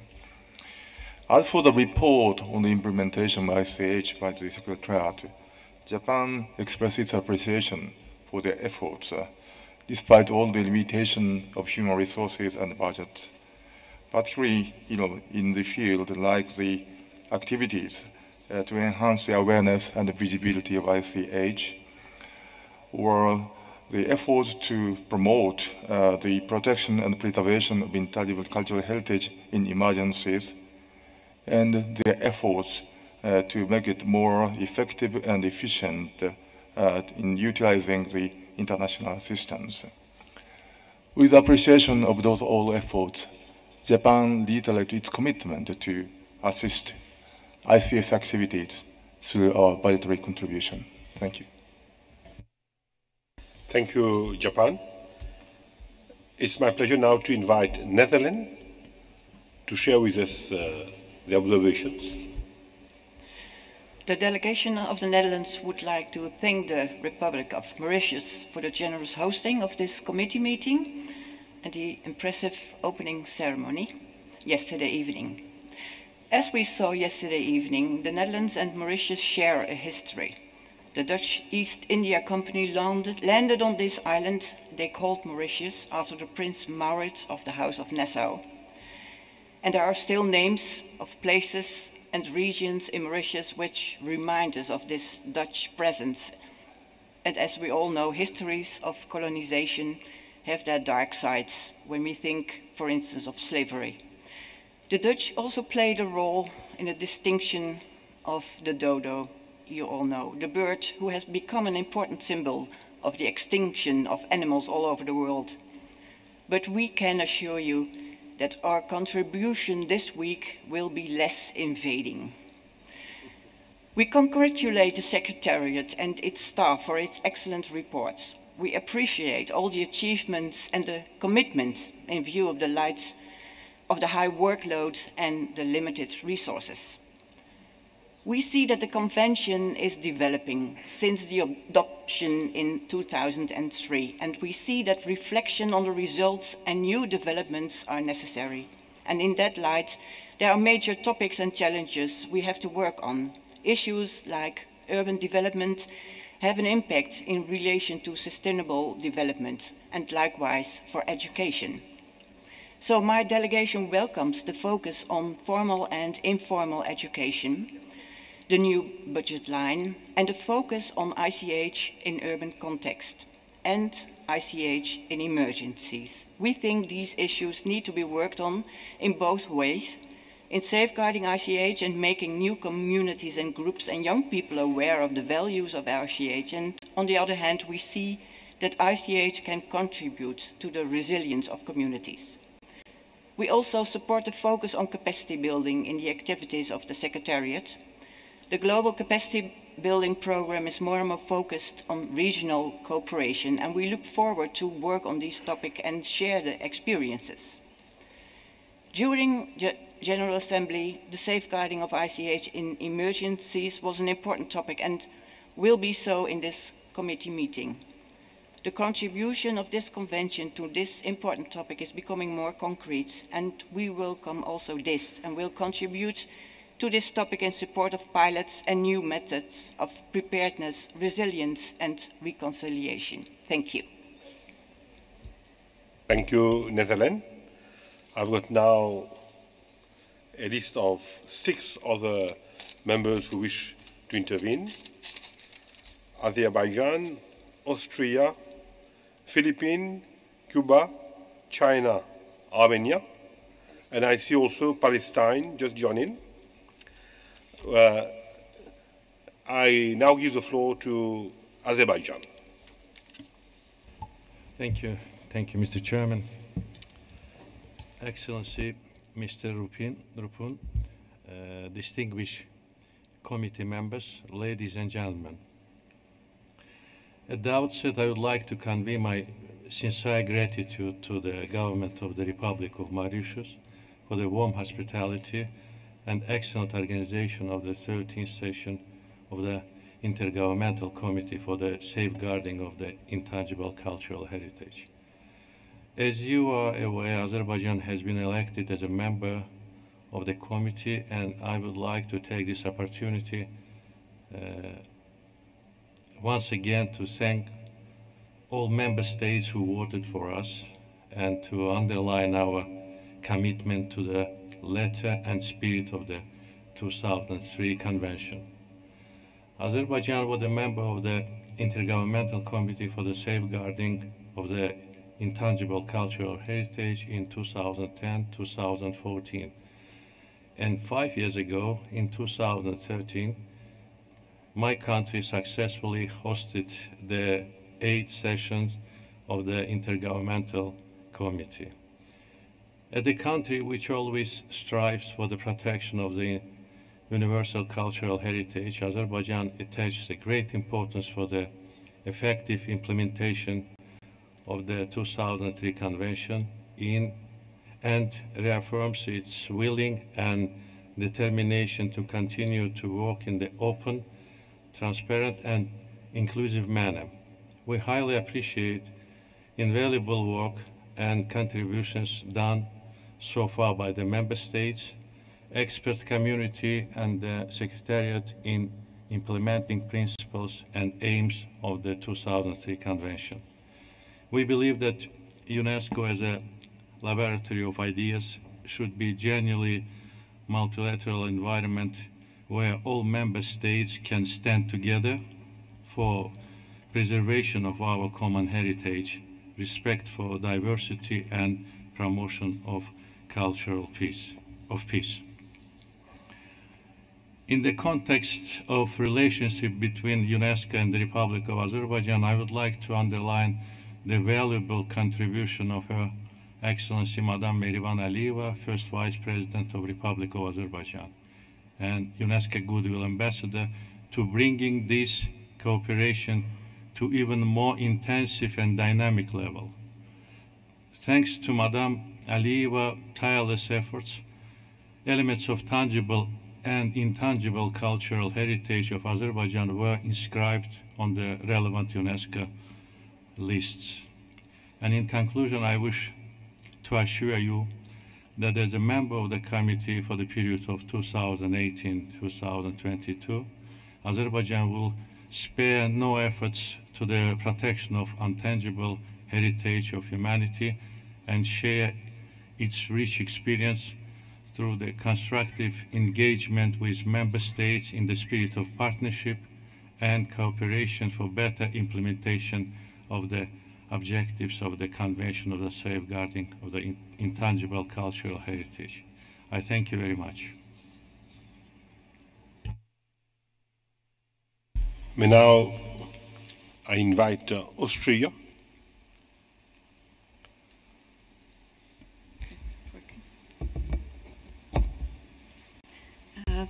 As for the report on the implementation of ICH by the Secretariat, Japan expresses its appreciation for their efforts, despite all the limitation of human resources and budgets, particularly in the field like the activities to enhance the awareness and the visibility of ICH, or the efforts to promote the protection and preservation of intangible cultural heritage in emergencies, and their efforts to make it more effective and efficient in utilizing the international assistance. With appreciation of those all efforts, Japan reiterates its commitment to assist ICS activities through our budgetary contribution. Thank you. Thank you, Japan. It's my pleasure now to invite Netherlands to share with us the observations. The delegation of the Netherlands would like to thank the Republic of Mauritius for the generous hosting of this committee meeting and the impressive opening ceremony yesterday evening. As we saw yesterday evening, the Netherlands and Mauritius share a history. The Dutch East India Company landed on this island they called Mauritius after the Prince Maurits of the House of Nassau. And there are still names of places and regions in Mauritius which remind us of this Dutch presence. And as we all know, histories of colonization have their dark sides when we think, for instance, of slavery. The Dutch also played a role in the distinction of the dodo, you all know, the bird who has become an important symbol of the extinction of animals all over the world. But we can assure you that our contribution this week will be less invading. We congratulate the Secretariat and its staff for its excellent report. We appreciate all the achievements and the commitment in view of the high workload and the limited resources. We see that the Convention is developing since the adoption in 2003, and we see that reflection on the results and new developments are necessary. And in that light, there are major topics and challenges we have to work on. Issues like urban development have an impact in relation to sustainable development, and likewise for education. So my delegation welcomes the focus on formal and informal education, the new budget line, and the focus on ICH in urban context and ICH in emergencies. We think these issues need to be worked on in both ways, in safeguarding ICH and making new communities and groups and young people aware of the values of ICH. And on the other hand, we see that ICH can contribute to the resilience of communities. We also support the focus on capacity building in the activities of the Secretariat. The Global Capacity Building Programme is more and more focused on regional cooperation, and we look forward to work on this topic and share the experiences. During the General Assembly, the safeguarding of ICH in emergencies was an important topic and will be so in this committee meeting. The contribution of this convention to this important topic is becoming more concrete, and we welcome also this and will contribute to this topic in support of pilots and new methods of preparedness, resilience and reconciliation. Thank you. Thank you, Netherlands. I've got now a list of 6 other members who wish to intervene. Azerbaijan, Austria, Philippines, Cuba, China, Armenia, and I see also Palestine just joining. I now give the floor to Azerbaijan. Thank you, Mr. Chairman. Excellency, Mr. Rupun, distinguished committee members, ladies and gentlemen. At the outset, I would like to convey my sincere gratitude to the government of the Republic of Mauritius for the warm hospitality and excellent organization of the 13th session of the Intergovernmental Committee for the Safeguarding of the Intangible Cultural Heritage. As you are aware, Azerbaijan has been elected as a member of the committee, and I would like to take this opportunity once again to thank all member states who voted for us and to underline our commitment to the letter and spirit of the 2003 Convention. Azerbaijan was a member of the Intergovernmental Committee for the Safeguarding of the Intangible Cultural Heritage in 2010-2014. And 5 years ago, in 2013, my country successfully hosted the 8th session of the Intergovernmental Committee. As a country which always strives for the protection of the universal cultural heritage, Azerbaijan attaches a great importance for the effective implementation of the 2003 Convention and reaffirms its willing and determination to continue to work in the open, transparent, and inclusive manner. We highly appreciate invaluable work and contributions done so far by the Member States, expert community, and the Secretariat in implementing principles and aims of the 2003 Convention. We believe that UNESCO as a laboratory of ideas should be genuinely multilateral environment where all member states can stand together for preservation of our common heritage, respect for diversity, and promotion of cultural peace. In the context of relationship between UNESCO and the Republic of Azerbaijan, I would like to underline the valuable contribution of Her Excellency Madame Mehriban Aliyeva, First Vice President of Republic of Azerbaijan, and UNESCO Goodwill Ambassador, to bringing this cooperation to even more intensive and dynamic level. Thanks to Madame Aliyeva's tireless efforts, elements of tangible and intangible cultural heritage of Azerbaijan were inscribed on the relevant UNESCO lists. And in conclusion, I wish to assure you that as a member of the committee for the period of 2018-2022, Azerbaijan will spare no efforts to the protection of intangible heritage of humanity and share its rich experience through the constructive engagement with member states in the spirit of partnership and cooperation for better implementation of the objectives of the Convention of the Safeguarding of the Intangible Cultural Heritage. I thank you very much. Now I invite Austria.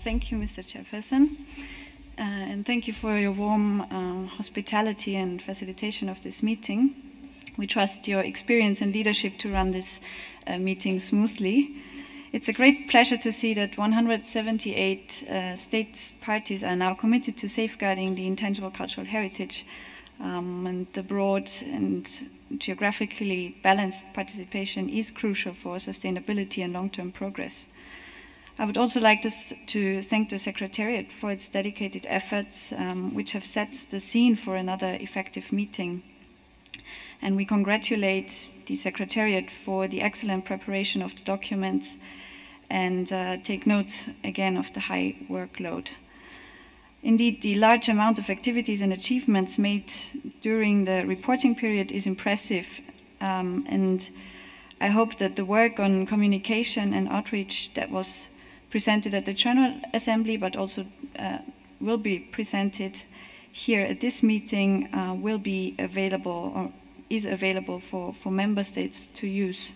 Thank you, Mr. Chairperson, and thank you for your warm hospitality and facilitation of this meeting. We trust your experience and leadership to run this meeting smoothly. It's a great pleasure to see that 178 states parties are now committed to safeguarding the intangible cultural heritage, and the broad and geographically balanced participation is crucial for sustainability and long-term progress. I would also like to thank the Secretariat for its dedicated efforts, which have set the scene for another effective meeting. And we congratulate the Secretariat for the excellent preparation of the documents and take note again of the high workload. Indeed, the large amount of activities and achievements made during the reporting period is impressive, and I hope that the work on communication and outreach that was presented at the General Assembly, but also will be presented here at this meeting, will be available or is available for member states to use.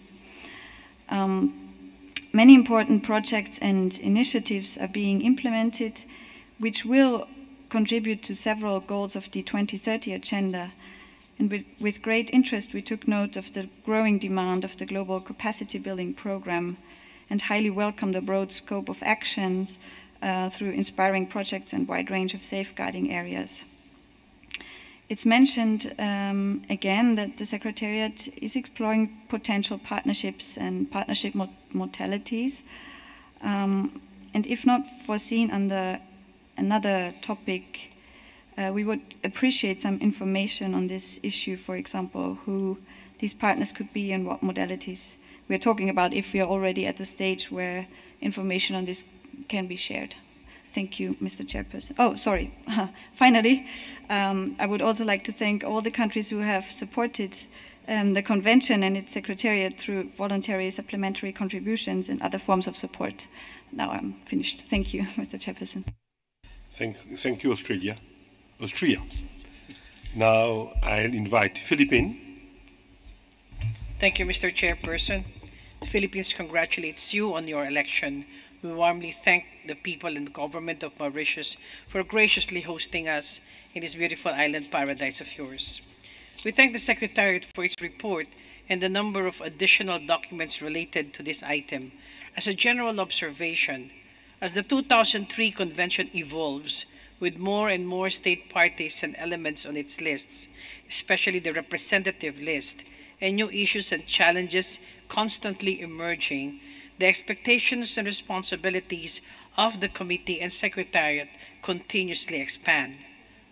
Many important projects and initiatives are being implemented, which will contribute to several goals of the 2030 agenda. And with great interest, we took note of the growing demand of the Global Capacity Building Program and highly welcome the broad scope of actions through inspiring projects and wide range of safeguarding areas. It's mentioned again that the Secretariat is exploring potential partnerships and partnership modalities, and if not foreseen under another topic, we would appreciate some information on this issue, for example, who these partners could be and what modalities we're talking about, if we are already at the stage where information on this can be shared. Thank you, Mr. Chairperson. Oh, sorry. Finally, I would also like to thank all the countries who have supported the Convention and its Secretariat through voluntary supplementary contributions and other forms of support. Now I'm finished. Thank you, Mr. Chairperson. Thank you, Austria. Now I'll invite Philippines. Thank you, Mr. Chairperson. The Philippines congratulates you on your election. We warmly thank the people and the government of Mauritius for graciously hosting us in this beautiful island paradise of yours. We thank the Secretariat for its report and the number of additional documents related to this item. As a general observation, as the 2003 Convention evolves, with more and more state parties and elements on its lists, especially the representative list, and new issues and challenges constantly emerging, the expectations and responsibilities of the Committee and Secretariat continuously expand.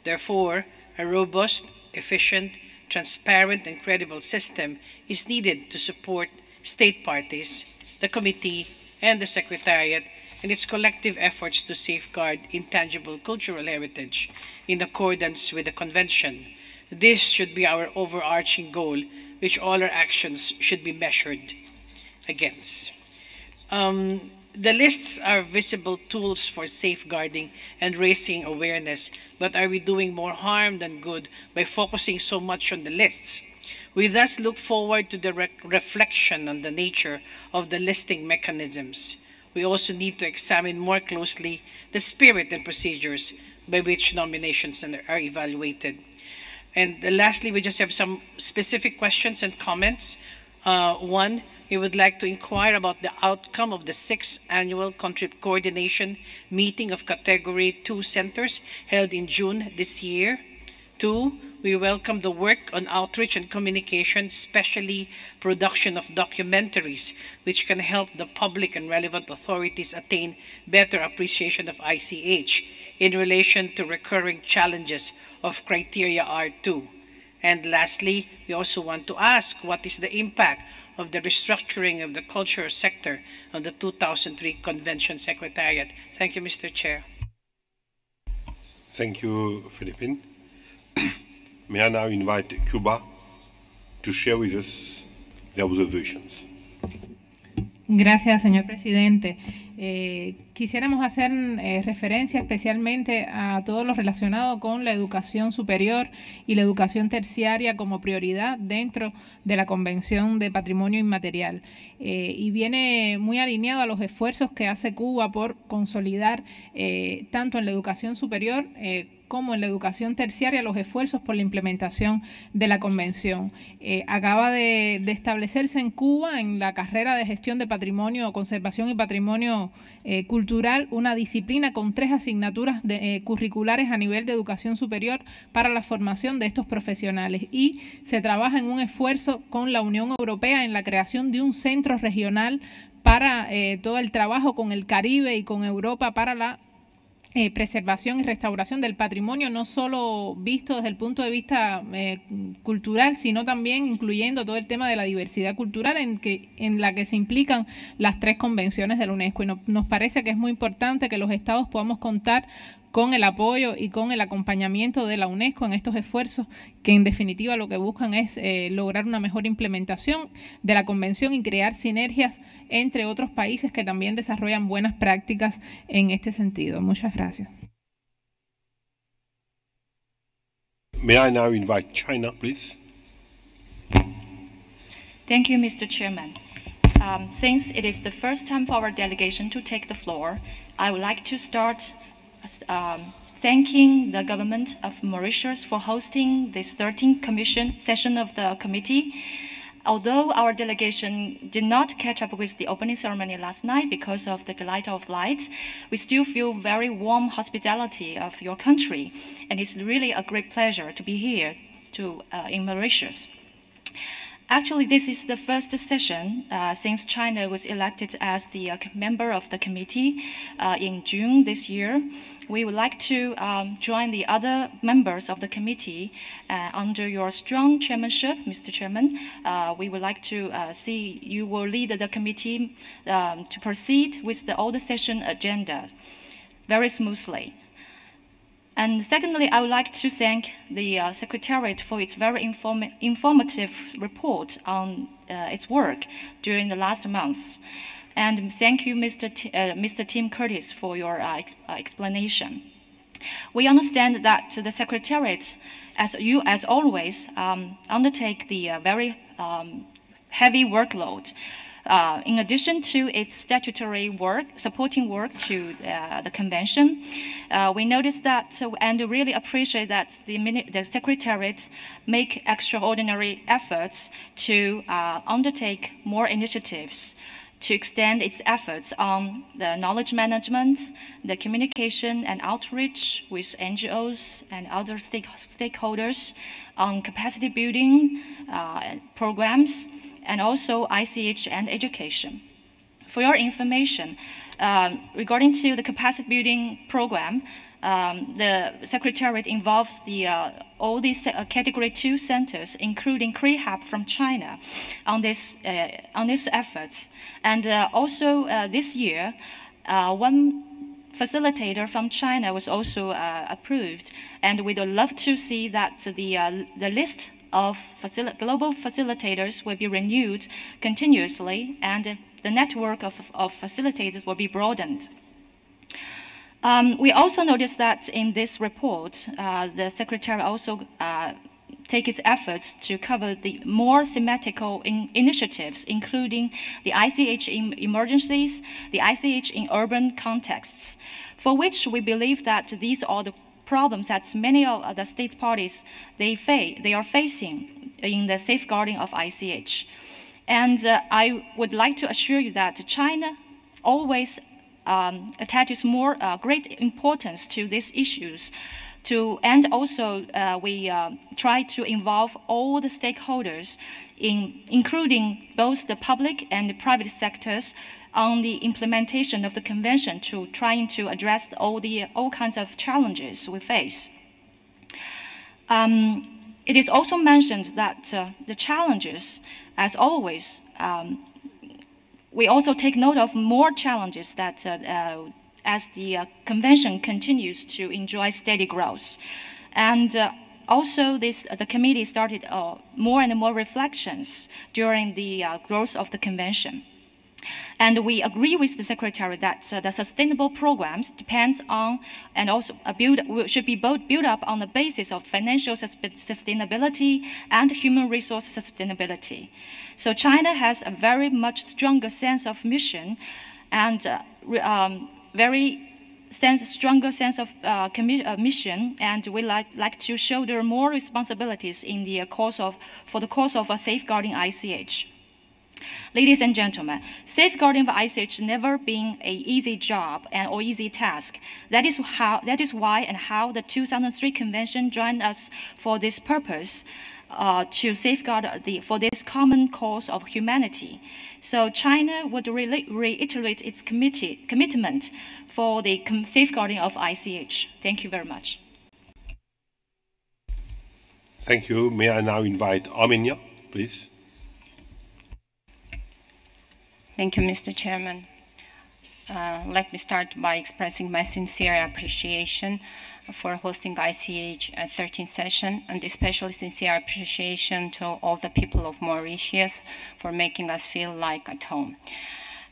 Therefore, a robust, efficient, transparent, and credible system is needed to support state parties, the Committee, and the Secretariat in its collective efforts to safeguard intangible cultural heritage in accordance with the Convention. This should be our overarching goal, which all our actions should be measured against. The lists are visible tools for safeguarding and raising awareness, but are we doing more harm than good by focusing so much on the lists? We thus look forward to the reflection on the nature of the listing mechanisms. We also need to examine more closely the spirit and procedures by which nominations are evaluated. And lastly, we just have some specific questions and comments. One, we would like to inquire about the outcome of the 6th Annual Coordination Meeting of Category 2 Centers held in June this year. 2, we welcome the work on outreach and communication, especially production of documentaries, which can help the public and relevant authorities attain better appreciation of ICH in relation to recurring challenges of Criteria R2. And lastly, we also want to ask what is the impact of the restructuring of the cultural sector on the 2003 Convention Secretariat. Thank you, Mr. Chair. Thank you, Philippine. May I now invite Cuba to share with us their observations. Gracias, señor presidente. Quisiéramos hacer referencia especialmente a todo lo relacionado con la educación superior y la educación terciaria como prioridad dentro de la Convención de Patrimonio Inmaterial. Y viene muy alineado a los esfuerzos que hace Cuba por consolidar tanto en la educación superior como en la educación terciaria los esfuerzos por la implementación de la Convención. Acaba de establecerse en Cuba, en la carrera de gestión de patrimonio, conservación y patrimonio cultural, una disciplina con 3 asignaturas curriculares a nivel de educación superior para la formación de estos profesionales. Y se trabaja en un esfuerzo con la Unión Europea en la creación de un centro regional para todo el trabajo con el Caribe y con Europa para la preservación y restauración del patrimonio, no solo visto desde el punto de vista cultural, sino también incluyendo todo el tema de la diversidad cultural en la que se implican las 3 convenciones de la UNESCO. Y nos parece que es muy importante que los estados podamos contar con el apoyo y con el acompañamiento de la UNESCO en estos esfuerzos que en definitiva lo que buscan es lograr una mejor implementación de la Convención y crear sinergias entre otros países que también desarrollan buenas prácticas en este sentido. Muchas gracias. May I now invite China, please? Thank you, Mr. Chairman. Since it is the first time for our delegation to take the floor, I would like to start thanking the government of Mauritius for hosting this 13th session of the committee. Although our delegation did not catch up with the opening ceremony last night because of the delay of flights, we still feel very warm hospitality of your country, and it's really a great pleasure to be here in Mauritius. Actually, this is the first session since China was elected as the member of the committee in June this year. We would like to join the other members of the committee under your strong chairmanship, Mr. Chairman. We would like to see you will lead the committee to proceed with all the session agenda very smoothly. And secondly, I would like to thank the Secretariat for its very informative report on its work during the last months. And thank you, Mr. Tim Curtis, for your explanation. We understand that the Secretariat, as always, undertake the very heavy workload In addition to its statutory work, supporting work to the convention, we noticed that and really appreciate that the Secretariat make extraordinary efforts to undertake more initiatives to extend its efforts on the knowledge management, the communication and outreach with NGOs and other stakeholders, on capacity building programs, and also ICH and education. For your information, regarding to the capacity building program, the Secretariat involves all these Category 2 centers, including CREHAB from China, on these efforts. And also this year, one facilitator from China was also approved, and we'd love to see that the list of global facilitators will be renewed continuously, and the network of facilitators will be broadened. We also noticed that in this report, the Secretary also take its efforts to cover the more thematical initiatives, including the ICH in emergencies, the ICH in urban contexts, for which we believe that these are the problems that many of the state parties they are facing in the safeguarding of ICH. And I would like to assure you that China always attaches more great importance to these issues, and also we try to involve all the stakeholders, including both the public and the private sectors, on the implementation of the convention, to trying to address all kinds of challenges we face. It is also mentioned that the challenges, as always, we also take note of more challenges that as the convention continues to enjoy steady growth. And also the committee started more and more reflections during the growth of the convention. And we agree with the Secretary that the sustainable programs depends on and also should be both built up on the basis of financial sustainability and human resource sustainability. So China has a very much stronger sense of mission and stronger sense of mission, and we like to shoulder more responsibilities in the course of safeguarding ICH. Ladies and gentlemen, safeguarding the ICH never been an easy job or easy task. That is why and how the 2003 Convention joined us for this purpose, to safeguard for this common cause of humanity. So China would reiterate its commitment for the safeguarding of ICH. Thank you very much. Thank you. May I now invite Armenia, please? Thank you, Mr. Chairman. Let me start by expressing my sincere appreciation for hosting ICH 13th session, and especially sincere appreciation to all the people of Mauritius for making us feel like at home.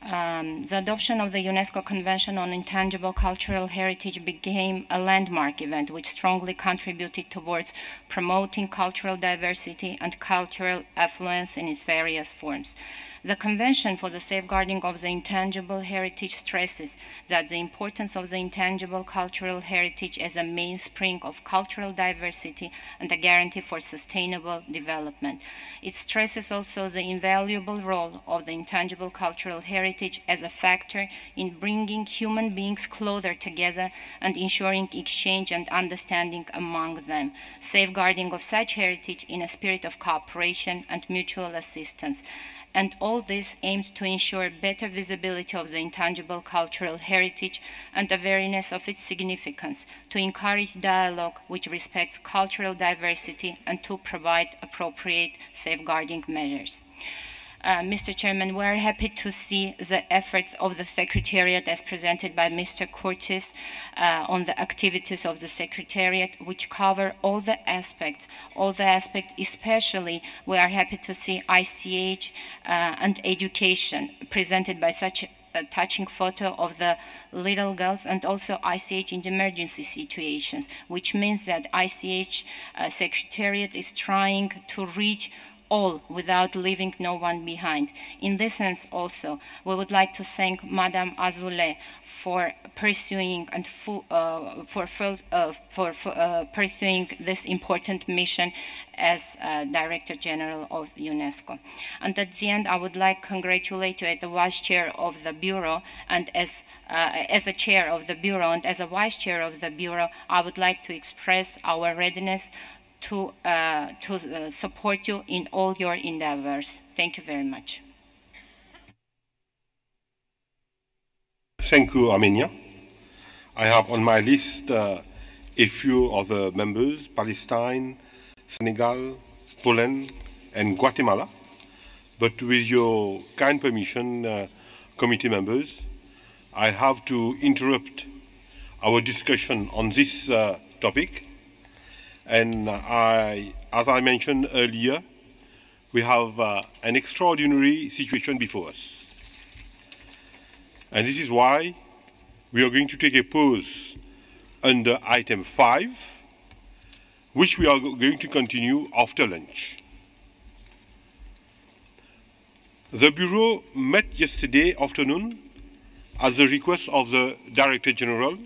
The adoption of the UNESCO Convention on Intangible Cultural Heritage became a landmark event which strongly contributed towards promoting cultural diversity and cultural affluence in its various forms. The Convention for the Safeguarding of the Intangible Heritage stresses that the importance of the intangible cultural heritage as a mainspring of cultural diversity and a guarantee for sustainable development. It stresses also the invaluable role of the intangible cultural heritage as a factor in bringing human beings closer together and ensuring exchange and understanding among them, safeguarding of such heritage in a spirit of cooperation and mutual assistance. And all this aims to ensure better visibility of the intangible cultural heritage and awareness of its significance, to encourage dialogue which respects cultural diversity, and to provide appropriate safeguarding measures. Mr. Chairman, we are happy to see the efforts of the Secretariat as presented by Mr. Curtis on the activities of the Secretariat, which cover all the aspects, especially we are happy to see ICH and education presented by such a touching photo of the little girls, and also ICH in emergency situations, which means that ICH Secretariat is trying to reach all without leaving no one behind. In this sense also, we would like to thank Madame Azoulay for pursuing and pursuing this important mission as Director General of UNESCO. And at the end, I would like to congratulate you as the Vice Chair of the Bureau, and as a Chair of the Bureau and as a Vice Chair of the Bureau, I would like to express our readiness to support you in all your endeavors. Thank you very much. Thank you, Armenia. I have on my list a few other members: Palestine, Senegal, Poland, and Guatemala. But with your kind permission, committee members, I have to interrupt our discussion on this topic. And as I mentioned earlier, we have an extraordinary situation before us. And this is why we are going to take a pause under item 5, which we are going to continue after lunch. The Bureau met yesterday afternoon at the request of the Director General,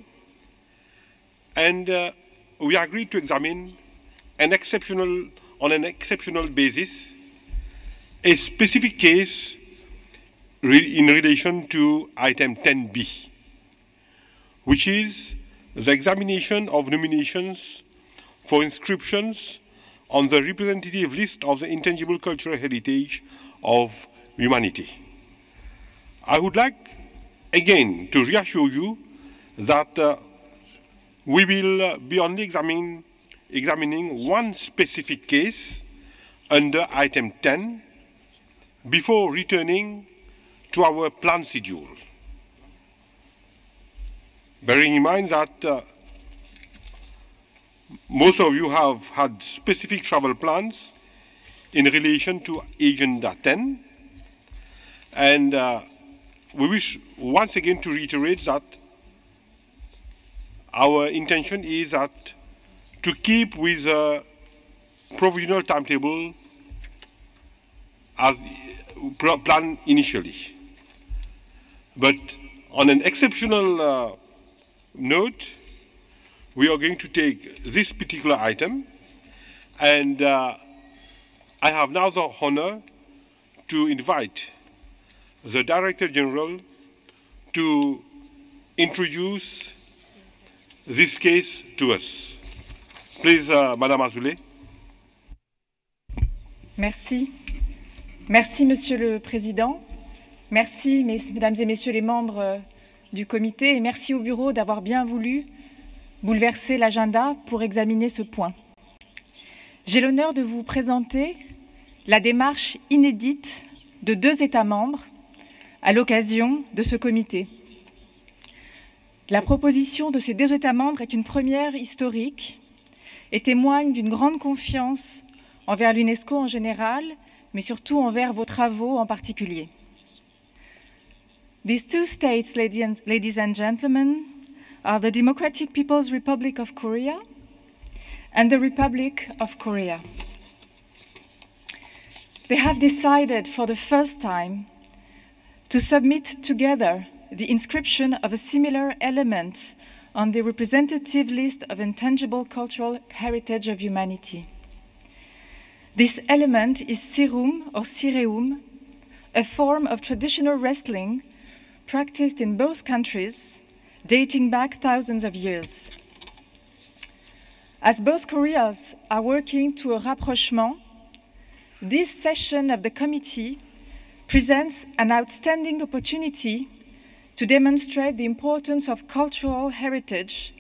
and we agreed to examine on an exceptional basis a specific case in relation to item 10B, which is the examination of nominations for inscriptions on the representative list of the intangible cultural heritage of humanity. I would like again to reassure you that we will be only examining one specific case under item 10 before returning to our planned schedule. Bearing in mind that most of you have had specific travel plans in relation to Agenda 10, and we wish once again to reiterate that our intention is to keep with a provisional timetable as planned initially. But on an exceptional note, we are going to take this particular item, and I have now the honor to invite the Director General to introduce this case to us. Please, Madame Azoulay. Merci. Merci, Monsieur le Président. Merci, Mesdames et Messieurs les membres du comité, et merci au Bureau d'avoir bien voulu bouleverser l'agenda pour examiner ce point. J'ai l'honneur de vous présenter la démarche inédite de 2 États membres à l'occasion de ce comité. La proposition de ces 2 États membres est une première historique et témoigne d'une grande confiance envers l'UNESCO en général, mais surtout envers vos travaux en particulier. These 2 states, ladies and gentlemen, are the Democratic People's Republic of Korea and the Republic of Korea. They have decided for the first time to submit together the inscription of a similar element on the representative list of intangible cultural heritage of humanity. This element is sirum or sireum, a form of traditional wrestling practiced in both countries, dating back thousands of years. As both Koreas are working to a rapprochement, this session of the committee presents an outstanding opportunity to demonstrate the importance of cultural heritage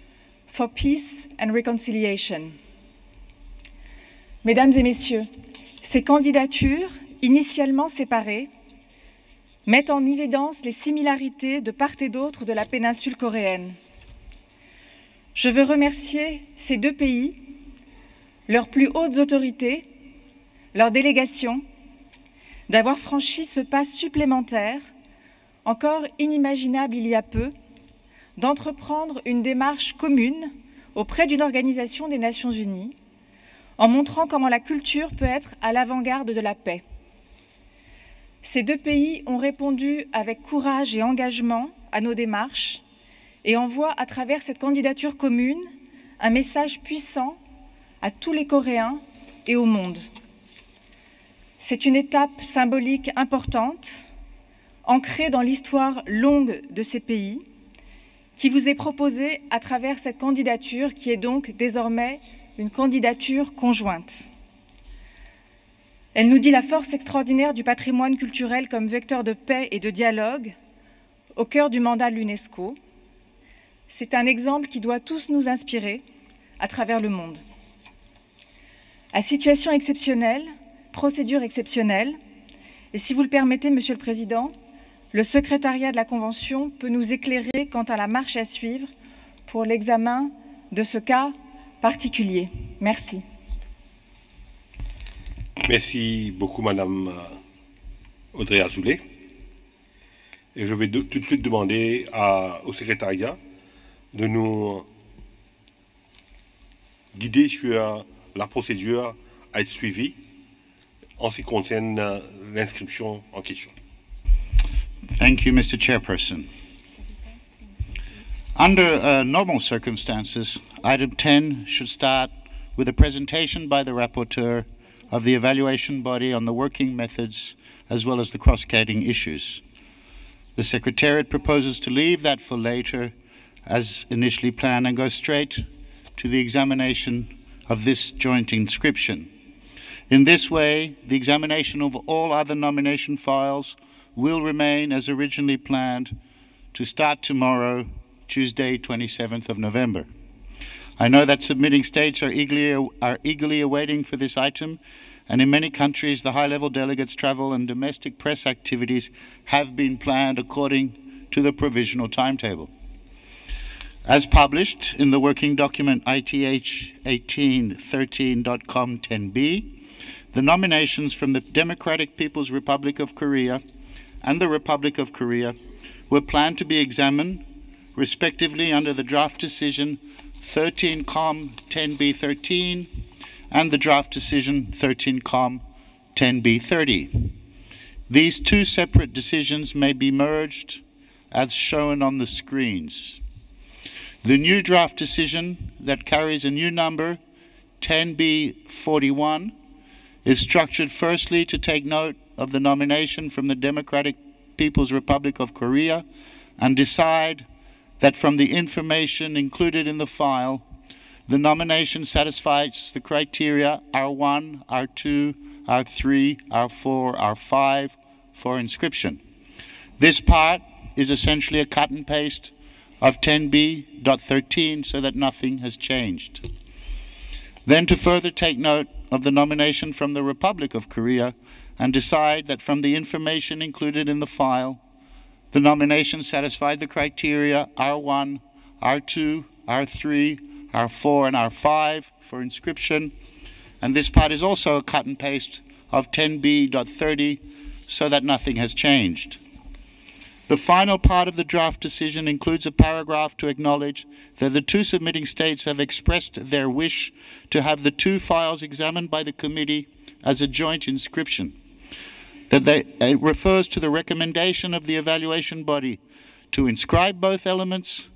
for peace and reconciliation. Mesdames et messieurs, ces candidatures, initialement séparées, mettent en évidence les similarités de part et d'autre de la péninsule coréenne. Je veux remercier ces 2 pays, leurs plus hautes autorités, leurs délégations, d'avoir franchi ce pas supplémentaire, encore inimaginable il y a peu, d'entreprendre une démarche commune auprès d'une organisation des Nations Unies, en montrant comment la culture peut être à l'avant-garde de la paix. Ces deux pays ont répondu avec courage et engagement à nos démarches et envoient à travers cette candidature commune un message puissant à tous les Coréens et au monde. C'est une étape symbolique importante, ancrée dans l'histoire longue de ces pays, qui vous est proposée à travers cette candidature qui est donc désormais une candidature conjointe. Elle nous dit la force extraordinaire du patrimoine culturel comme vecteur de paix et de dialogue au cœur du mandat de l'UNESCO. C'est un exemple qui doit tous nous inspirer à travers le monde. À situation exceptionnelle, procédure exceptionnelle, et si vous le permettez, Monsieur le Président, le secrétariat de la Convention peut nous éclairer quant à la marche à suivre pour l'examen de ce cas particulier. Merci. Merci beaucoup, Madame Audrey Azoulay. Et je vais tout de suite demander au secrétariat de nous guider sur la procédure à être suivie en ce qui concerne l'inscription en question. Thank you, Mr. Chairperson. Under normal circumstances, item 10 should start with a presentation by the rapporteur of the evaluation body on the working methods as well as the cross-cutting issues. The Secretariat proposes to leave that for later as initially planned and go straight to the examination of this joint inscription. In this way, the examination of all other nomination files will remain as originally planned to start tomorrow, Tuesday, 27th of November. I know that submitting states are eagerly awaiting for this item, and in many countries the high-level delegates' travel and domestic press activities have been planned according to the provisional timetable. As published in the working document ITH 1813.com 10b, the nominations from the Democratic People's Republic of Korea and the Republic of Korea were planned to be examined respectively under the draft decision 13com 10b13 and the draft decision 13com 10b30. These two separate decisions may be merged as shown on the screens. The new draft decision that carries a new number 10b41 is structured firstly to take note of the nomination from the Democratic People's Republic of Korea and decide that from the information included in the file, the nomination satisfies the criteria R1, R2, R3, R4, R5 for inscription. This part is essentially a cut and paste of 10b.13 so that nothing has changed. Then to further take note of the nomination from the Republic of Korea and decide that from the information included in the file, the nomination satisfied the criteria R1, R2, R3, R4, and R5 for inscription, and this part is also a cut and paste of 10b.30 so that nothing has changed. The final part of the draft decision includes a paragraph to acknowledge that the two submitting states have expressed their wish to have the two files examined by the committee as a joint inscription. It refers to the recommendation of the evaluation body to inscribe both elements,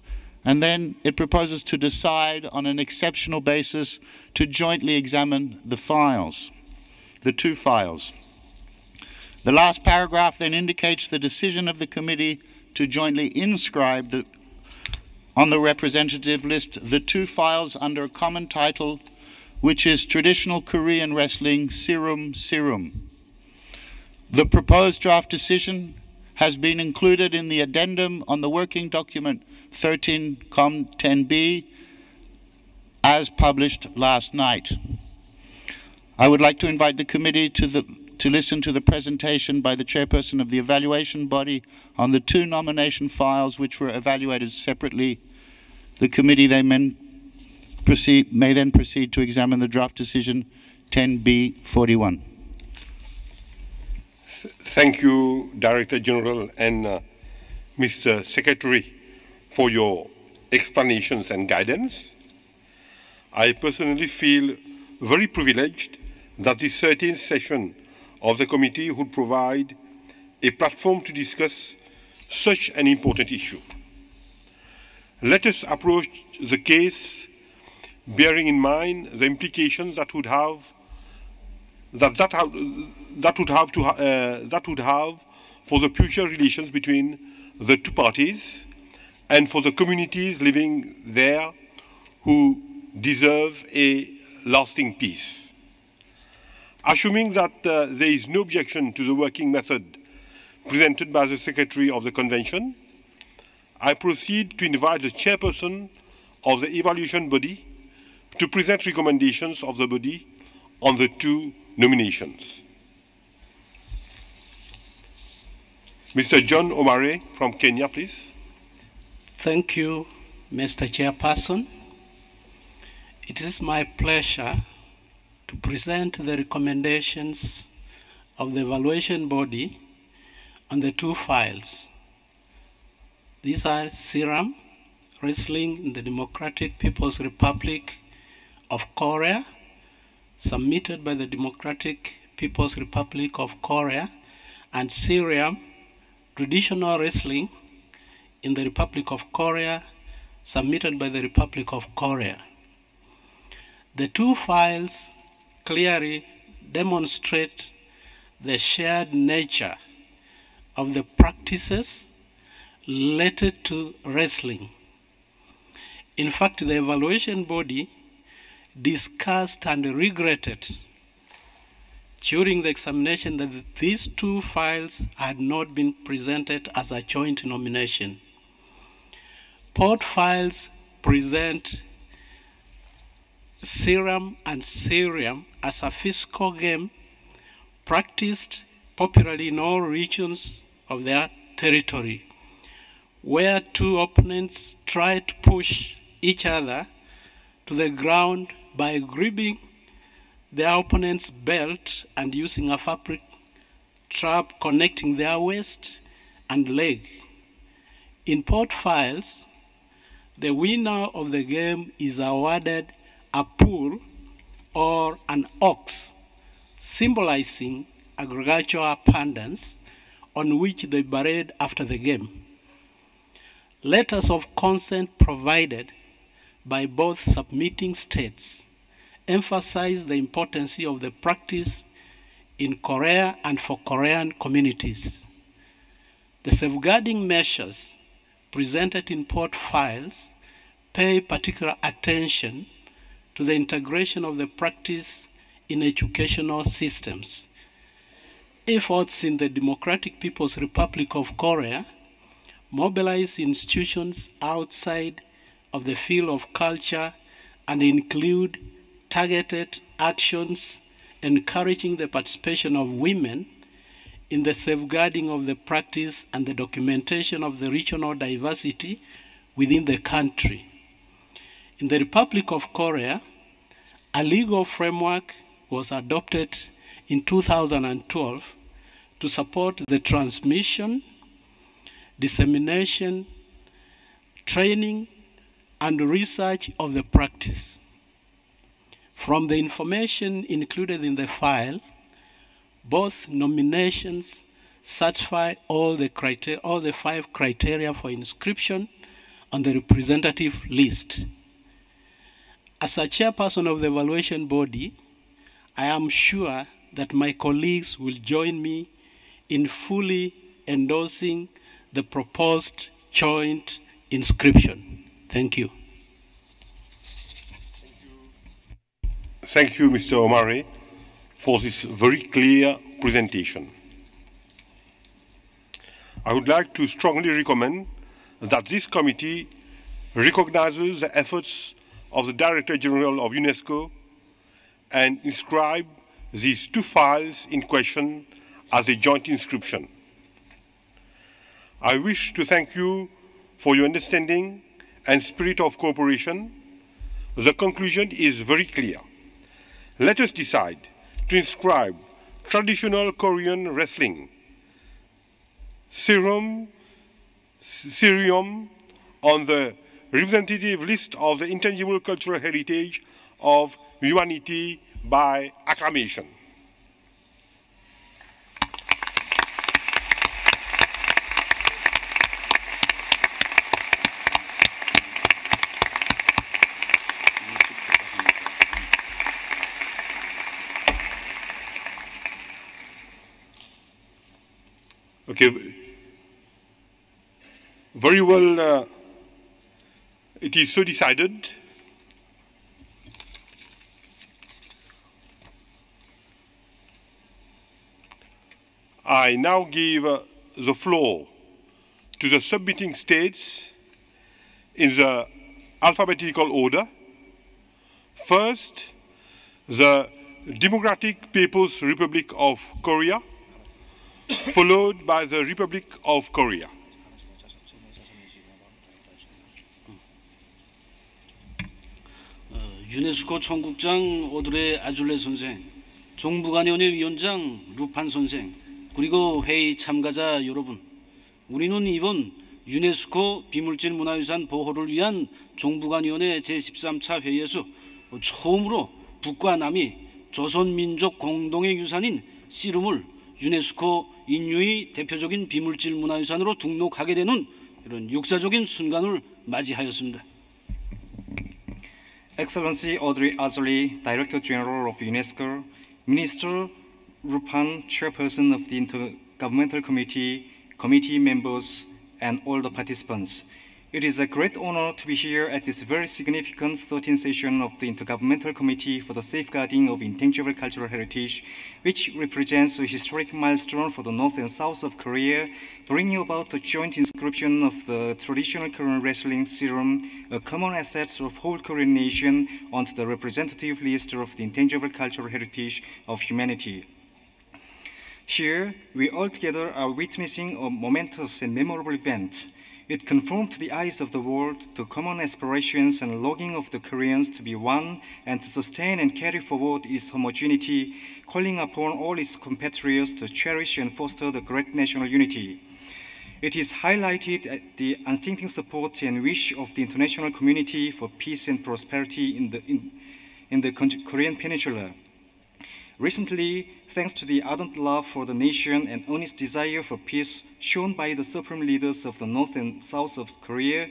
and then it proposes to decide on an exceptional basis to jointly examine the files, the two files. The last paragraph then indicates the decision of the committee to jointly inscribe on the representative list the two files under a common title, which is Traditional Korean Wrestling Serum Serum. The proposed draft decision has been included in the addendum on the working document 13com 10b as published last night. I would like to invite the committee to listen to the presentation by the chairperson of the evaluation body on the two nomination files which were evaluated separately. The committee may then proceed to examine the draft decision 10b41. Thank you, Director General and Mr. Secretary, for your explanations and guidance. I personally feel very privileged that this 13th session of the committee would provide a platform to discuss such an important issue. Let us approach the case bearing in mind the implications that would have for the future relations between the two parties and for the communities living there who deserve a lasting peace. Assuming that there is no objection to the working method presented by the Secretary of the Convention, I proceed to invite the chairperson of the evaluation body to present recommendations of the body on the two nominations. Mr. John Omare from Kenya, please. Thank you, Mr. Chairperson. It is my pleasure to present the recommendations of the evaluation body on the two files. These are Serum, Wrestling in the Democratic People's Republic of Korea, submitted by the Democratic People's Republic of Korea, and Syrian, Traditional Wrestling in the Republic of Korea, submitted by the Republic of Korea. The two files clearly demonstrate the shared nature of the practices related to wrestling. In fact, the evaluation body discussed and regretted during the examination that these two files had not been presented as a joint nomination. Both files present Serum and Syrian as a physical game practiced popularly in all regions of their territory, where two opponents try to push each other to the ground by gripping their opponent's belt and using a fabric strap connecting their waist and leg. In both files, the winner of the game is awarded a pool or an ox, symbolizing agricultural abundance on which they parade after the game. Letters of consent provided by both submitting states emphasize the importance of the practice in Korea and for Korean communities. The safeguarding measures presented in both files pay particular attention to the integration of the practice in educational systems. Efforts in the Democratic People's Republic of Korea mobilize institutions outside of the field of culture and include targeted actions encouraging the participation of women in the safeguarding of the practice and the documentation of the regional diversity within the country. In the Republic of Korea, a legal framework was adopted in 2012 to support the transmission, dissemination, training, and research of the practice. From the information included in the file, both nominations satisfy all the 5 criteria for inscription on the representative list. As a chairperson of the evaluation body, I am sure that my colleagues will join me in fully endorsing the proposed joint inscription. Thank you. Thank you, Mr. Omare, for this very clear presentation. I would like to strongly recommend that this committee recognizes the efforts of the Director General of UNESCO and inscribe these two files in question as a joint inscription. I wish to thank you for your understanding and spirit of cooperation. The conclusion is very clear. Let us decide to inscribe traditional Korean wrestling, Syrian, on the representative list of the Intangible Cultural Heritage of humanity by acclamation. Okay, very well, it is so decided. I now give the floor to the submitting states in the alphabetical order. First, the Democratic People's Republic of Korea, followed by the Republic of Korea. 유네스코 총국장 오드레 아줄레 선생, 종부관위원회 위원장 루판 선생, 그리고 회의 참가자 여러분, 우리는 이번 유네스코 비물질 문화유산 보호를 위한 종부관위원회 제13차 회의에서 처음으로 북과 남이 조선민족 공동의 유산인 씨름을 유네스코 인류의 대표적인 비물질 문화유산으로 등록하게 되는 이런 역사적인 순간을 맞이하였습니다. Excellency Audrey Azoulay, Director General of UNESCO, Minister Rupan, Chairperson of the Intergovernmental Committee, committee members, and all the participants. It is a great honor to be here at this very significant 13th session of the Intergovernmental Committee for the Safeguarding of Intangible Cultural Heritage, which represents a historic milestone for the North and South of Korea, bringing about the joint inscription of the traditional Korean wrestling serum, a common asset of whole Korean nation, onto the representative list of the intangible cultural heritage of humanity. Here, we all together are witnessing a momentous and memorable event. It confirmed to the eyes of the world the common aspirations and longing of the Koreans to be one and to sustain and carry forward its homogeneity, calling upon all its compatriots to cherish and foster the great national unity. It is highlighted the unstinting support and wish of the international community for peace and prosperity in the Korean Peninsula. Recently, thanks to the ardent love for the nation and earnest desire for peace shown by the supreme leaders of the North and South of Korea,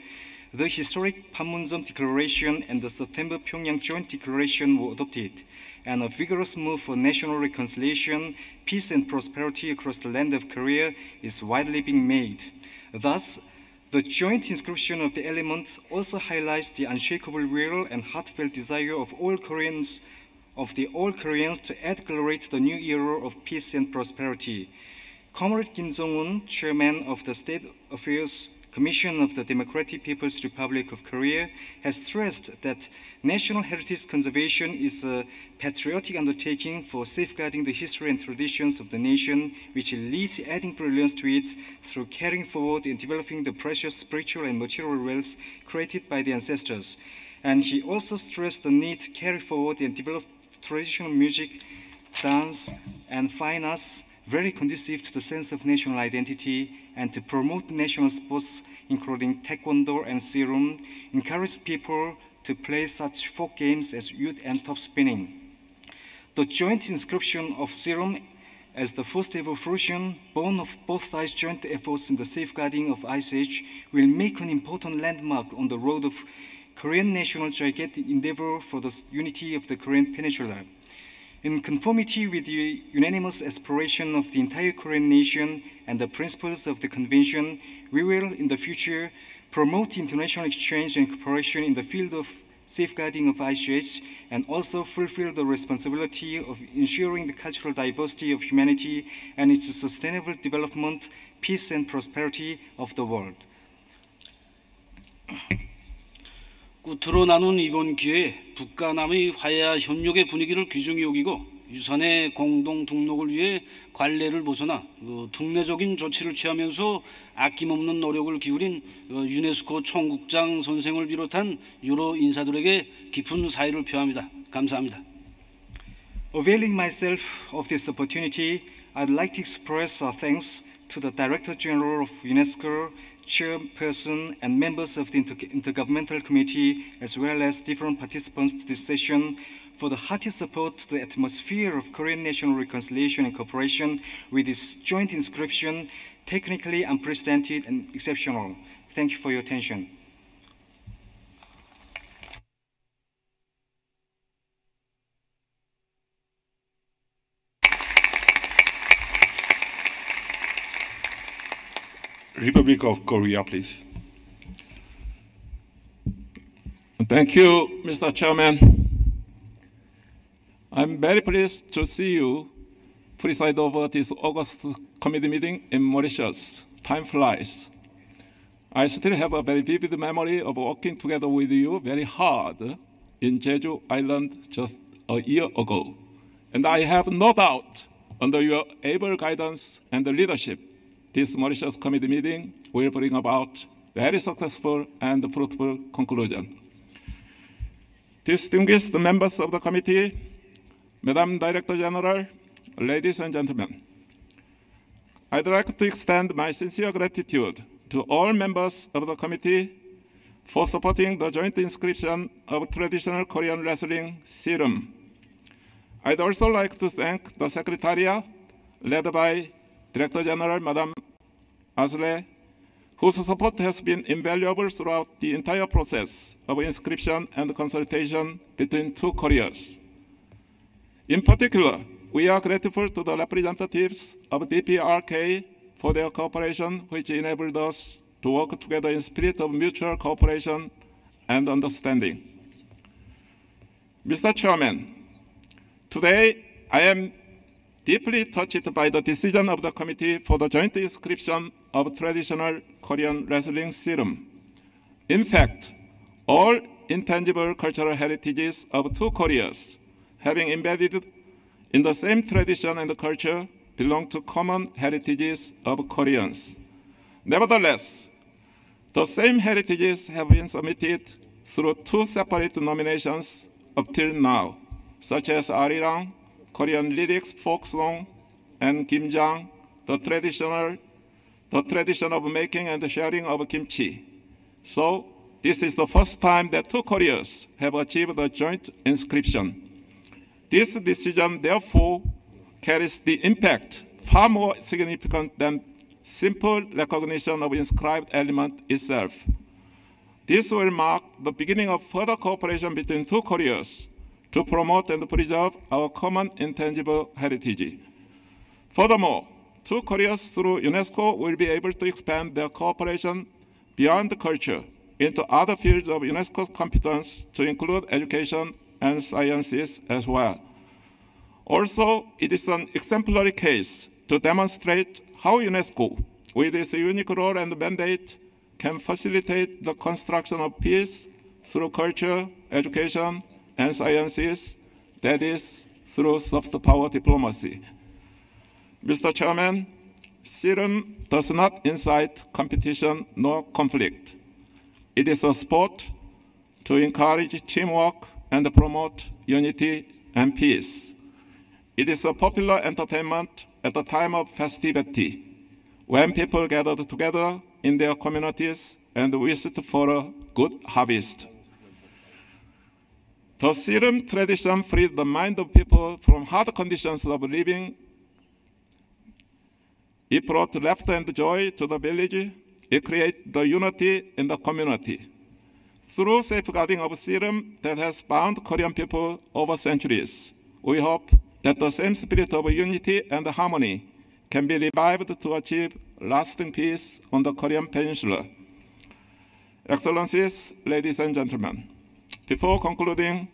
the historic Panmunjom Declaration and the September Pyongyang Joint Declaration were adopted, and a vigorous move for national reconciliation, peace and prosperity across the land of Korea is widely being made. Thus, the joint inscription of the element also highlights the unshakable will and heartfelt desire of all Koreans to add glory to the new era of peace and prosperity. Comrade Kim Jong-un, chairman of the State Affairs Commission of the Democratic People's Republic of Korea, has stressed that national heritage conservation is a patriotic undertaking for safeguarding the history and traditions of the nation, which will lead to adding brilliance to it through carrying forward and developing the precious spiritual and material wealth created by the ancestors. And he also stressed the need to carry forward and develop traditional music, dance, and fine arts very conducive to the sense of national identity, and to promote national sports, including taekwondo and serum, encourage people to play such folk games as oud and top spinning. The joint inscription of serum as the first ever fruition, born of both sides' joint efforts in the safeguarding of Ice Age, will make an important landmark on the road of Korean national gigantic endeavor for the unity of the Korean Peninsula. In conformity with the unanimous aspiration of the entire Korean nation and the principles of the Convention, we will, in the future, promote international exchange and cooperation in the field of safeguarding of ICH, and also fulfill the responsibility of ensuring the cultural diversity of humanity and its sustainable development, peace and prosperity of the world. 끝으로 나눈 이번 기회에 북과 남의 화해와 협력의 분위기를 귀중히 여기고 유산의 공동 등록을 위해 관례를 벗어나 특례적인 조치를 취하면서 아낌없는 노력을 기울인 유네스코 총국장 선생을 비롯한 여러 인사들에게 깊은 사의를 표합니다. 감사합니다. Availing myself of this opportunity, I'd like to express our thanks to the Director General of UNESCO, Chairperson, and members of the Intergovernmental Committee, as well as different participants to this session, for the hearty support to the atmosphere of Korean national reconciliation and cooperation with this joint inscription, technically unprecedented and exceptional. Thank you for your attention. Republic of Korea, please. Thank you, Mr. Chairman. I'm very pleased to see you preside over this August committee meeting in Mauritius. Time flies. I still have a very vivid memory of working together with you very hard in Jeju Island just a year ago. And I have no doubt, under your able guidance and leadership, this Mauritius committee meeting will bring about very successful and fruitful conclusion. Distinguished members of the committee, Madam Director General, ladies and gentlemen, I'd like to extend my sincere gratitude to all members of the committee for supporting the joint inscription of traditional Korean wrestling serum. I'd also like to thank the Secretariat, led by Director General Madam Asle, whose support has been invaluable throughout the entire process of inscription and consultation between two Koreas. In particular, we are grateful to the representatives of DPRK for their cooperation, which enabled us to work together in spirit of mutual cooperation and understanding. Mr. Chairman, today I am deeply touched by the decision of the Committee for the joint inscription of traditional Korean wrestling serum. In fact, all intangible cultural heritages of two Koreas, having embedded in the same tradition and culture, belong to common heritages of Koreans. Nevertheless, the same heritages have been submitted through two separate nominations up till now, such as Arirang, Korean lyrics, folk song, and Kimjang, the tradition of making and sharing of kimchi. So, this is the first time that two Koreas have achieved a joint inscription. This decision, therefore, carries the impact far more significant than simple recognition of inscribed element itself. This will mark the beginning of further cooperation between two Koreas to promote and preserve our common intangible heritage. Furthermore, two Koreas through UNESCO will be able to expand their cooperation beyond culture into other fields of UNESCO's competence to include education and sciences as well. Also, it is an exemplary case to demonstrate how UNESCO, with its unique role and mandate, can facilitate the construction of peace through culture, education, and sciences, that is, through soft power diplomacy. Mr. Chairman, serum does not incite competition nor conflict. It is a sport to encourage teamwork and promote unity and peace. It is a popular entertainment at the time of festivity, when people gathered together in their communities and wished for a good harvest. The serum tradition freed the mind of people from hard conditions of living. It brought laughter and joy to the village. It created the unity in the community. Through safeguarding of serum that has bound Korean people over centuries, we hope that the same spirit of unity and harmony can be revived to achieve lasting peace on the Korean Peninsula. Excellencies, ladies and gentlemen, before concluding,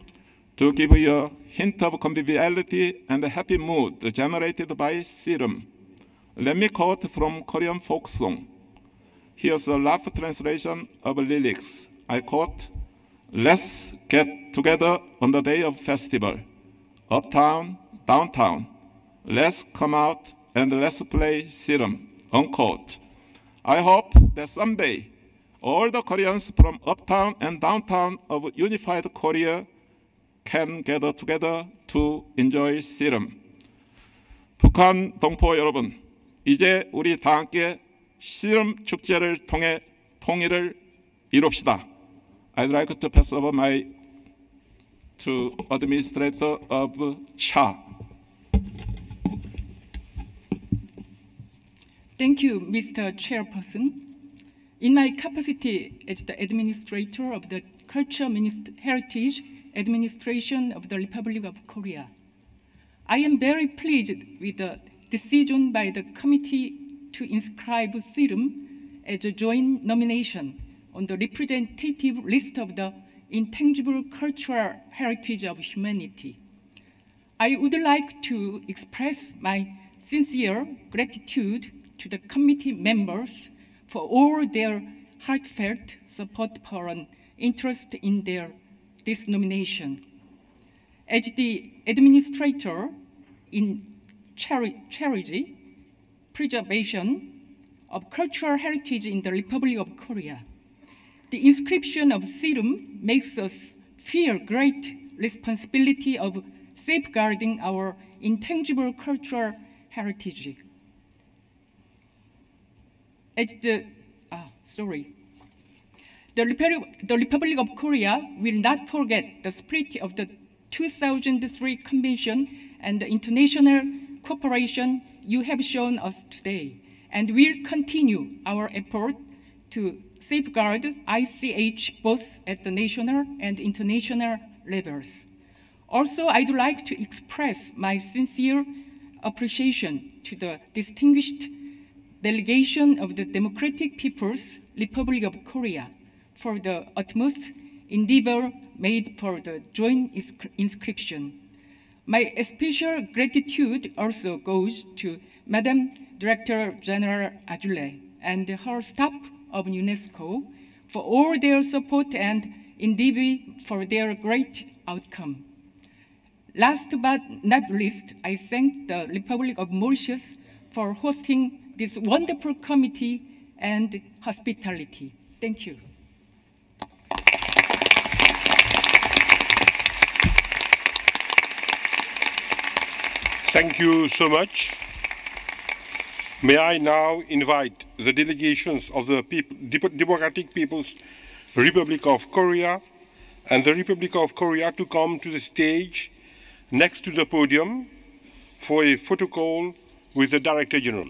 to give you a hint of conviviality and a happy mood generated by serum, let me quote from Korean folk song. Here's a rough translation of lyrics. I quote, "Let's get together on the day of festival. Uptown, downtown. Let's come out and let's play serum," unquote. I hope that someday all the Koreans from uptown and downtown of unified Korea can gather together to enjoy serum. 북한 동포 여러분, 이제 우리 다 함께 씨름 축제를 통해 통일을 이룹시다. I'd like to pass over to Administrator of CHA. Thank you, Mr. Chairperson. In my capacity as the Administrator of the Culture Heritage Administration of the Republic of Korea, I am very pleased with the decision by the committee to inscribe Serum as a joint nomination on the representative list of the Intangible Cultural Heritage of Humanity. I would like to express my sincere gratitude to the committee members for all their heartfelt support for an interest in this nomination. As the administrator in charity, preservation of cultural heritage in the Republic of Korea, the inscription of Serum makes us feel great responsibility of safeguarding our intangible cultural heritage. The Republic of Korea will not forget the spirit of the 2003 Convention and the international cooperation you have shown us today, and will continue our effort to safeguard ICH both at the national and international levels. Also, I'd like to express my sincere appreciation to the distinguished delegation of the Democratic People's Republic of Korea for the utmost endeavor made for the joint inscription. My special gratitude also goes to Madam Director General Ajule and her staff of UNESCO for all their support and endeavor for their great outcome. Last but not least, I thank the Republic of Mauritius for hosting this wonderful committee and hospitality. Thank you. Thank you so much. May I now invite the delegations of the Democratic People's Republic of Korea and the Republic of Korea to come to the stage next to the podium for a photo call with the Director General.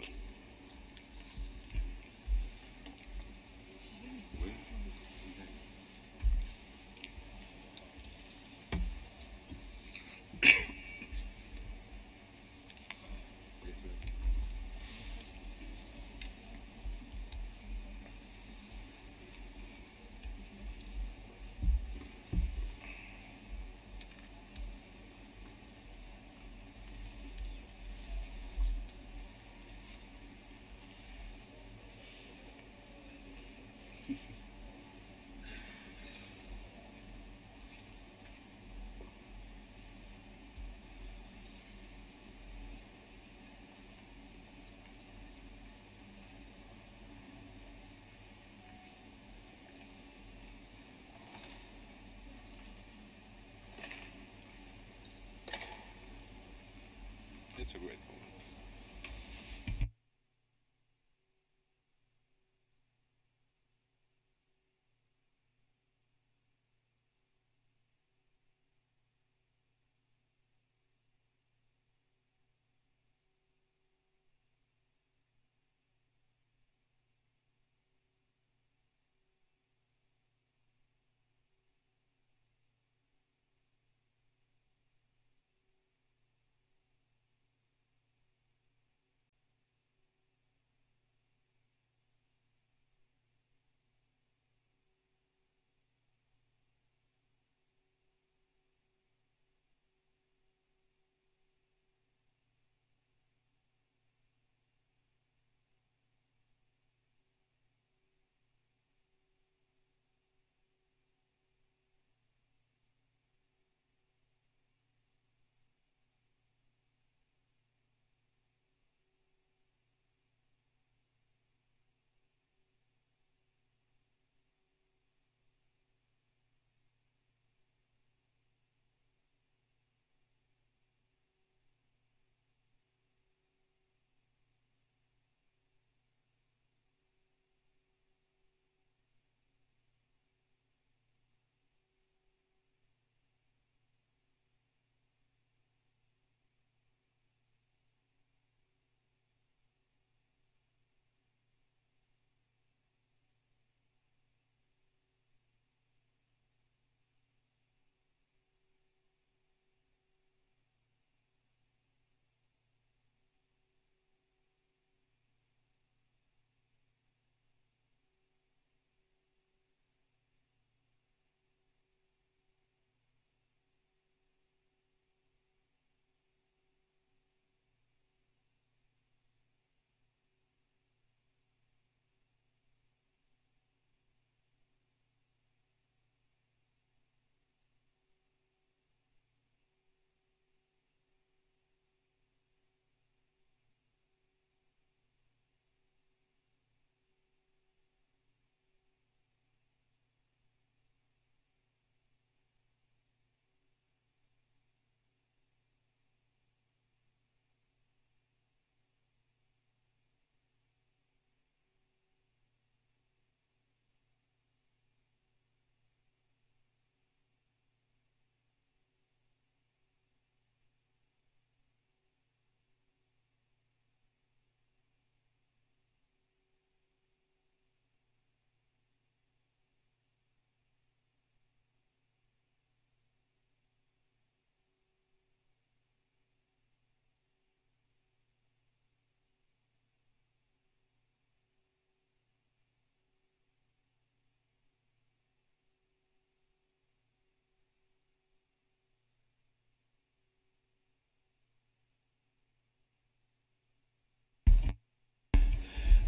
It's a great one.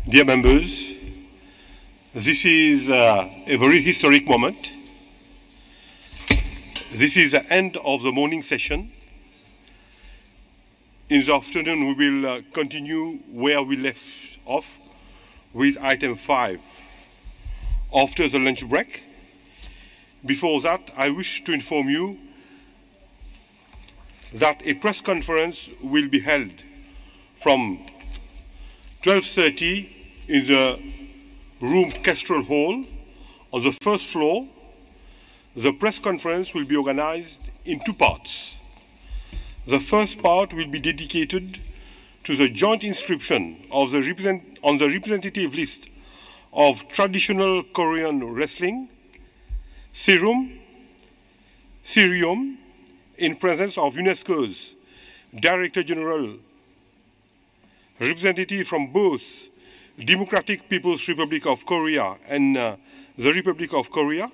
Dear members, this is a very historic moment. This is the end of the morning session. In the afternoon, we will continue where we left off with item 5 after the lunch break. Before that, I wish to inform you that a press conference will be held from 12:30 in the room Kestrel Hall on the first floor. The press conference will be organized in two parts. The first part will be dedicated to the joint inscription of the on the representative list of traditional Korean wrestling, Cerium, in presence of UNESCO's Director General, representative from both Democratic People's Republic of Korea and the Republic of Korea.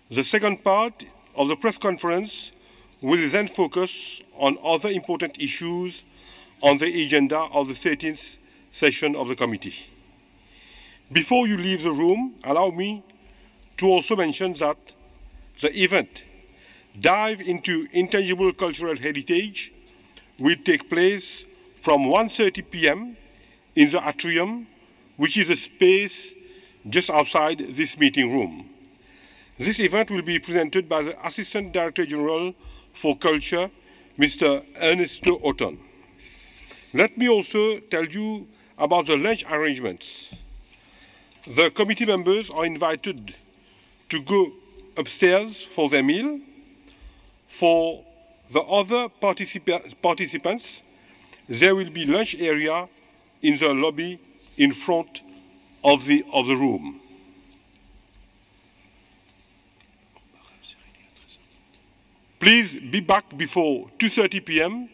The second part of the press conference will then focus on other important issues on the agenda of the 13th session of the committee. Before you leave the room, allow me to also mention that the event, Dive into Intangible Cultural Heritage, will take place from 1:30 p.m. in the atrium, which is a space just outside this meeting room. This event will be presented by the Assistant Director General for Culture, Mr. Ernesto Oton. Let me also tell you about the lunch arrangements. The committee members are invited to go upstairs for their meal. For the other participants, there will be lunch area in the lobby in front of the room. Please be back before 2:30 p.m.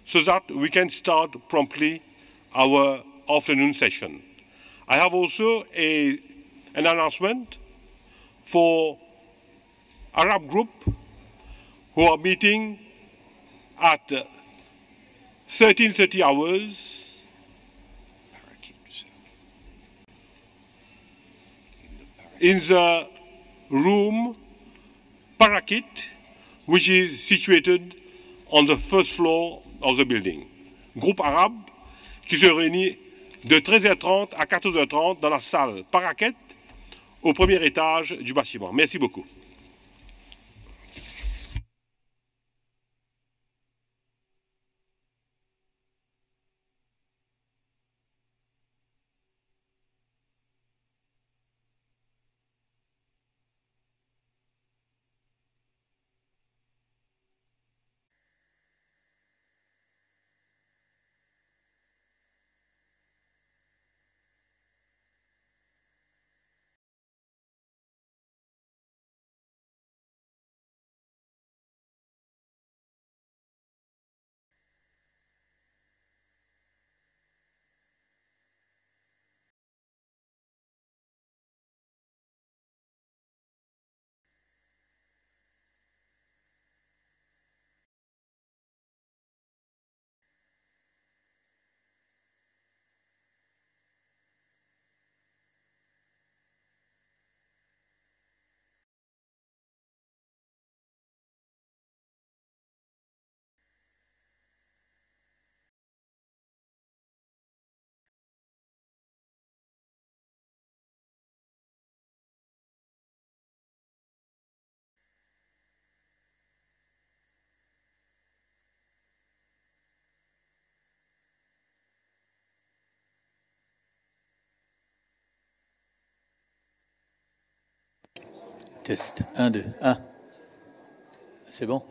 so that we can start promptly our afternoon session. I have also an announcement for Arab group who are meeting at 13:30 hours in the room Parakit, which is situated on the first floor of the building. Groupe arabe qui se réunit de 13h30 à 14h30 dans la salle Paraquet au premier étage du bâtiment. Merci beaucoup. Test 1, 2, 1. C'est bon?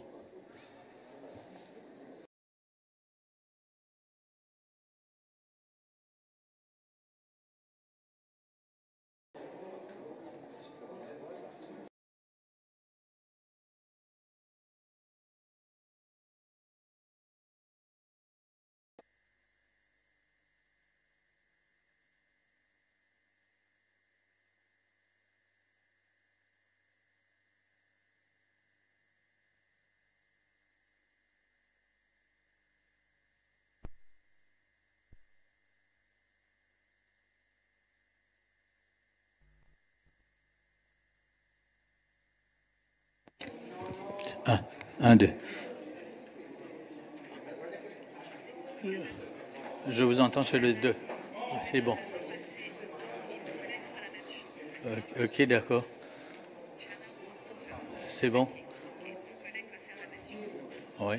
Un, deux. Je vous entends sur le 2. C'est bon. Ok, d'accord. C'est bon. Oui.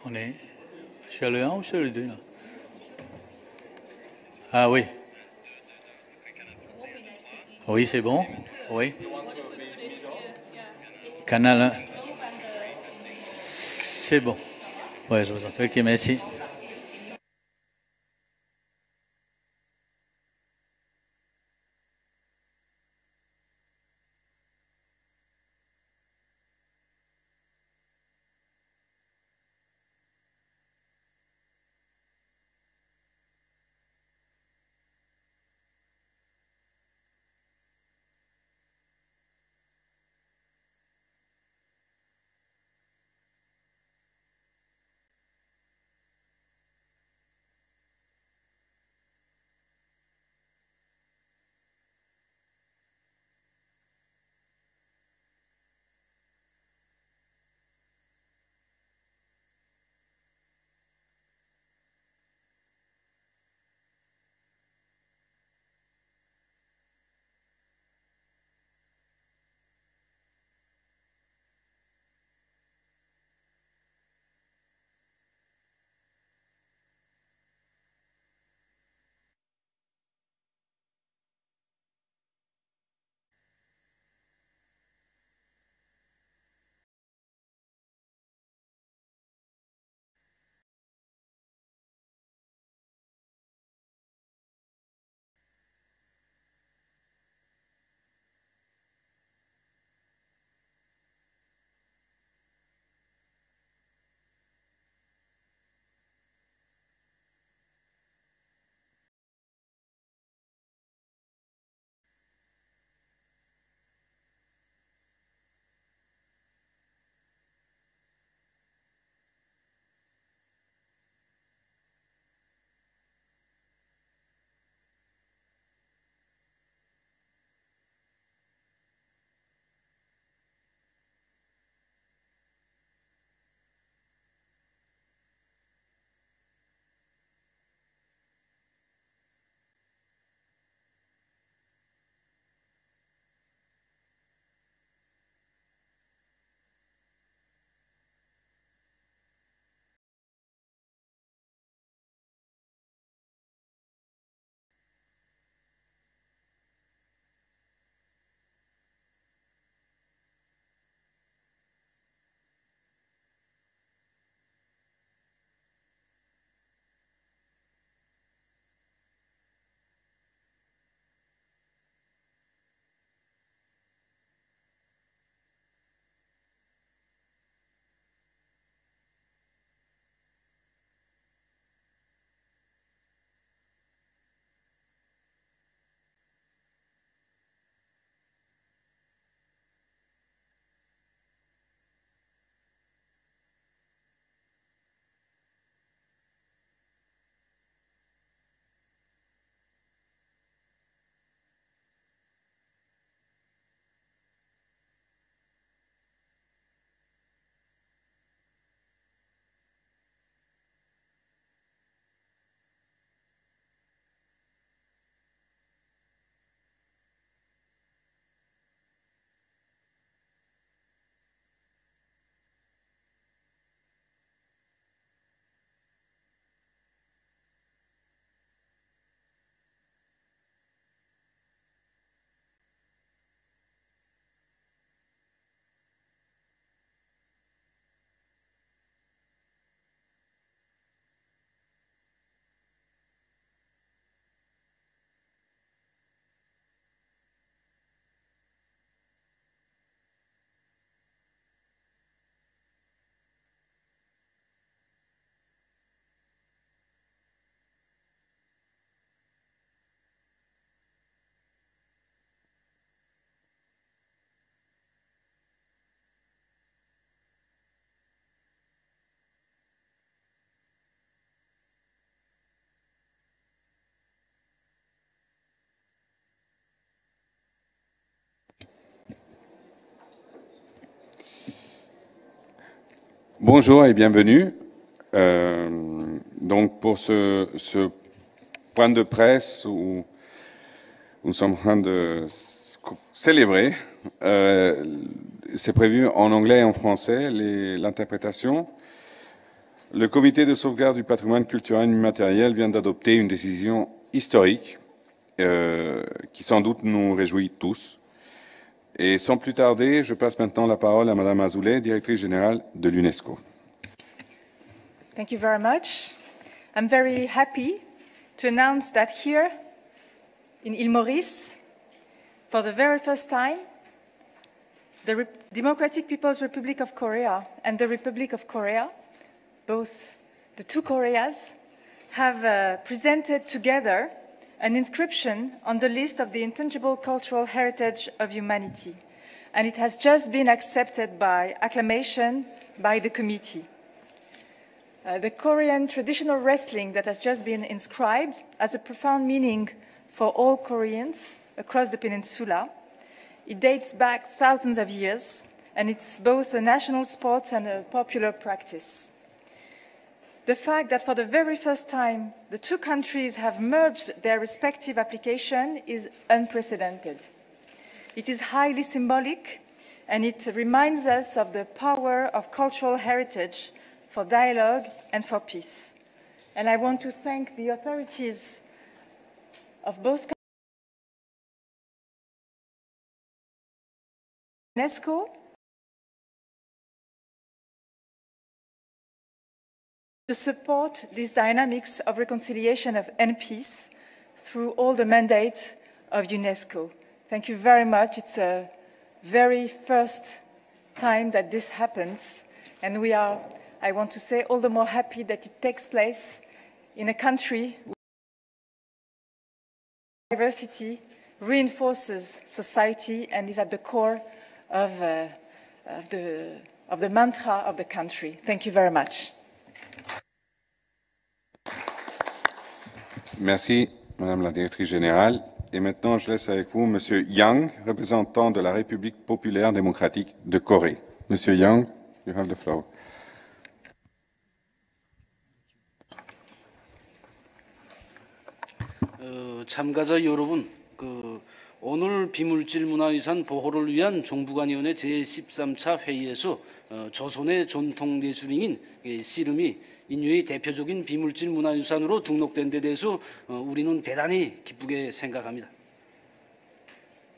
On est sur le 1 ou sur le 2 là? Ah oui. Oui, c'est bon. Oui. Canal 1. C'est bon. Oui, je vous entends. Ok, merci. Bonjour et bienvenue. Donc pour ce point de presse où nous sommes en train de célébrer, c'est prévu en anglais et en français l'interprétation. Le comité de sauvegarde du patrimoine culturel immatériel vient d'adopter une décision historique qui sans doute nous réjouit tous. Et sans plus tarder, je passe maintenant la parole à Madame Azoulay, directrice générale de l'UNESCO. Thank you very much. I'm very happy to announce that here in Île Maurice, for the very first time, the Democratic People's Republic of Korea and the Republic of Korea, both the two Koreas, have presented together an inscription on the list of the Intangible Cultural Heritage of Humanity, and it has just been accepted by acclamation by the committee. The Korean traditional wrestling that has just been inscribed has a profound meaning for all Koreans across the peninsula. It dates back thousands of years, and it's both a national sport and a popular practice. The fact that for the very first time the two countries have merged their respective application is unprecedented. It is highly symbolic, and it reminds us of the power of cultural heritage for dialogue and for peace. And I want to thank the authorities of both countries, UNESCO, to support these dynamics of reconciliation and peace through all the mandates of UNESCO. Thank you very much. It's a very first time that this happens, and we are, I want to say, all the more happy that it takes place in a country where diversity reinforces society and is at the core of the mantra of the country. Thank you very much. Merci, Madame la Directrice Générale. Et maintenant, je laisse avec vous Monsieur Yang, représentant de la République populaire démocratique de Corée. Monsieur Yang, you have the floor. 참가자 여러분, 오늘 비물질 문화유산 보호를 위한 정부간위원회 제13차 회의에서 조선의 전통 예술인 씨름이 인류의 대표적인 비물질 문화유산으로 등록된 데 대해서 우리는 대단히 기쁘게 생각합니다.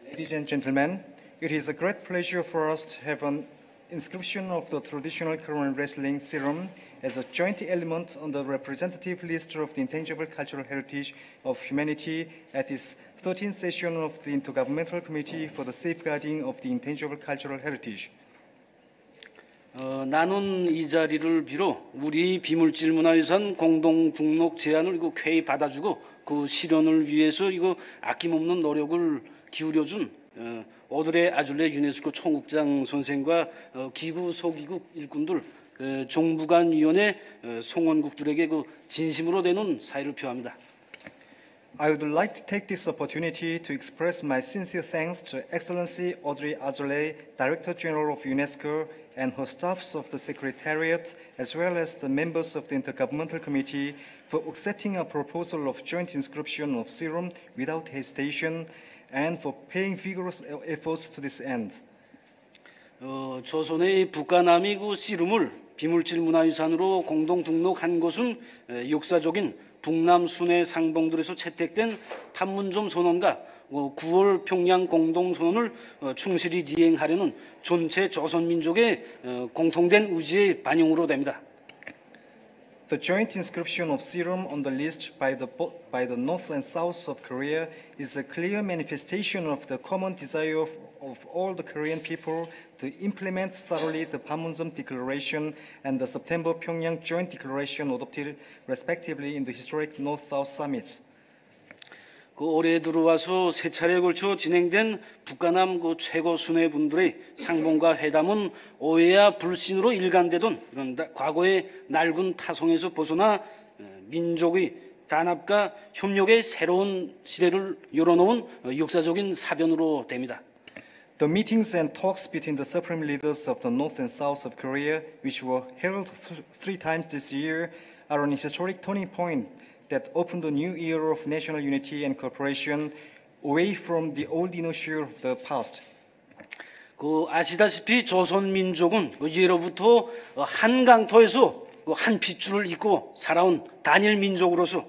Ladies and gentlemen, it is a great pleasure for us to have an inscription of the traditional Korean wrestling serum as a joint element on the representative list of the Intangible Cultural Heritage of Humanity at this 13th session of the Intergovernmental Committee for the Safeguarding of the Intangible Cultural Heritage. 나는 이 자리를 빌어 우리 비물질 문화유산 공동 등록 제안을 쾌히 받아주고 그 실현을 위해서 아낌없는 노력을 기울여준 오드레 아줄레 유네스코 총국장 선생과 기구 소기국 일꾼들, 정부간위원회 송원국들에게 진심으로 되는 사의를 표합니다. I would like to take this opportunity to express my sincere thanks to Excellency Audrey Azoulay, Director General of UNESCO, and her staffs of the Secretariat, as well as the members of the Intergovernmental Committee, for accepting a proposal of joint inscription of serum without hesitation, and for paying vigorous efforts to this end. 조선의 북한남이 씨름을 비물질 문화유산으로 공동 등록한 것은 역사적인 북남 순회 상봉들에서 채택된 판문점 선언과 9월 평양 공동선언을 충실히 이행하려는 전체 조선민족의 공통된 의지의 반영으로 됩니다. The joint inscription of serum on the list by the North and South of Korea is a clear manifestation of the common desire of all the Korean people to implement thoroughly the Panmunjom Declaration and the September Pyongyang Joint Declaration adopted respectively in the historic North-South summits. 올해 들어와서 세 차례에 걸쳐 진행된 북한남 최고 수뇌분들의 상봉과 회담은 오해와 불신으로 일관되던 이런 과거의 낡은 타성에서 벗어나 민족의 단합과 협력의 새로운 시대를 열어놓은 역사적인 사변으로 됩니다. The meetings and talks between the supreme leaders of the North and South of Korea, which were held 3 times this year, are an historic turning point that opened a new era of national unity and cooperation away from the old inertia of the past. 아시다시피 조선 민족은 예로부터 한강토에서 한 핏줄을 잇고 살아온 단일 민족으로서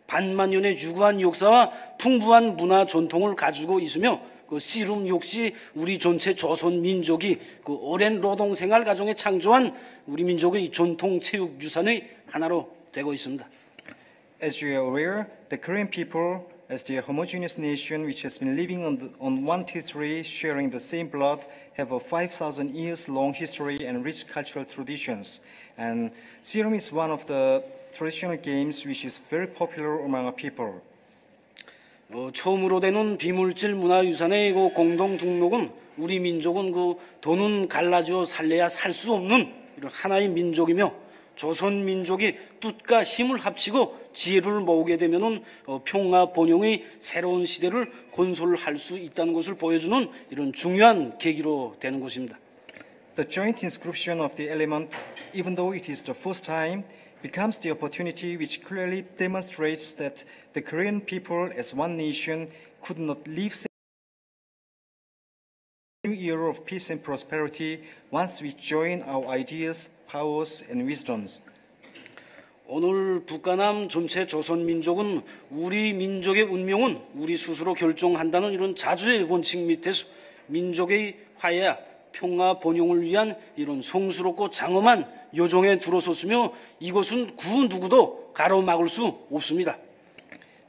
반만년의 유구한 역사와 풍부한 문화 전통을 가지고 있으며 씨름 역시 우리 전체 조선 민족이 오랜 노동 생활 가정에 창조한 우리 민족의 전통 체육 유산의 하나로 되고 있습니다. As you are aware, the Korean people, as the homogeneous nation which has been living on one territory, sharing the same blood, have a 5,000 years long history and rich cultural traditions. And 씨름 is one of the traditional games which is very popular among our people. 처음으로 되는 비물질 문화유산의 공동 등록은 우리 민족은 돈은 갈라져 살래야 살 수 없는 이런 하나의 민족이며 조선 민족이 뜻과 힘을 합치고 지혜를 모으게 되면은 평화 번영의 새로운 시대를 건설할 수 있다는 것을 보여주는 이런 중요한 계기로 되는 것입니다. The joint inscription of the element, even though it is the first time, becomes the opportunity which clearly demonstrates that the Korean people as one nation could not live a new era of peace and prosperity once we join our ideas, powers and wisdoms. 오늘 북한남 전체 조선 민족은 우리 민족의 운명은 우리 스스로 결정한다는 이런 자주의 원칙 밑에서 민족의 화해와 평화 번영을 위한 이런 성스럽고 장엄한 요정에 들어섰으며 이것은 그 누구도 가로막을 수 없습니다.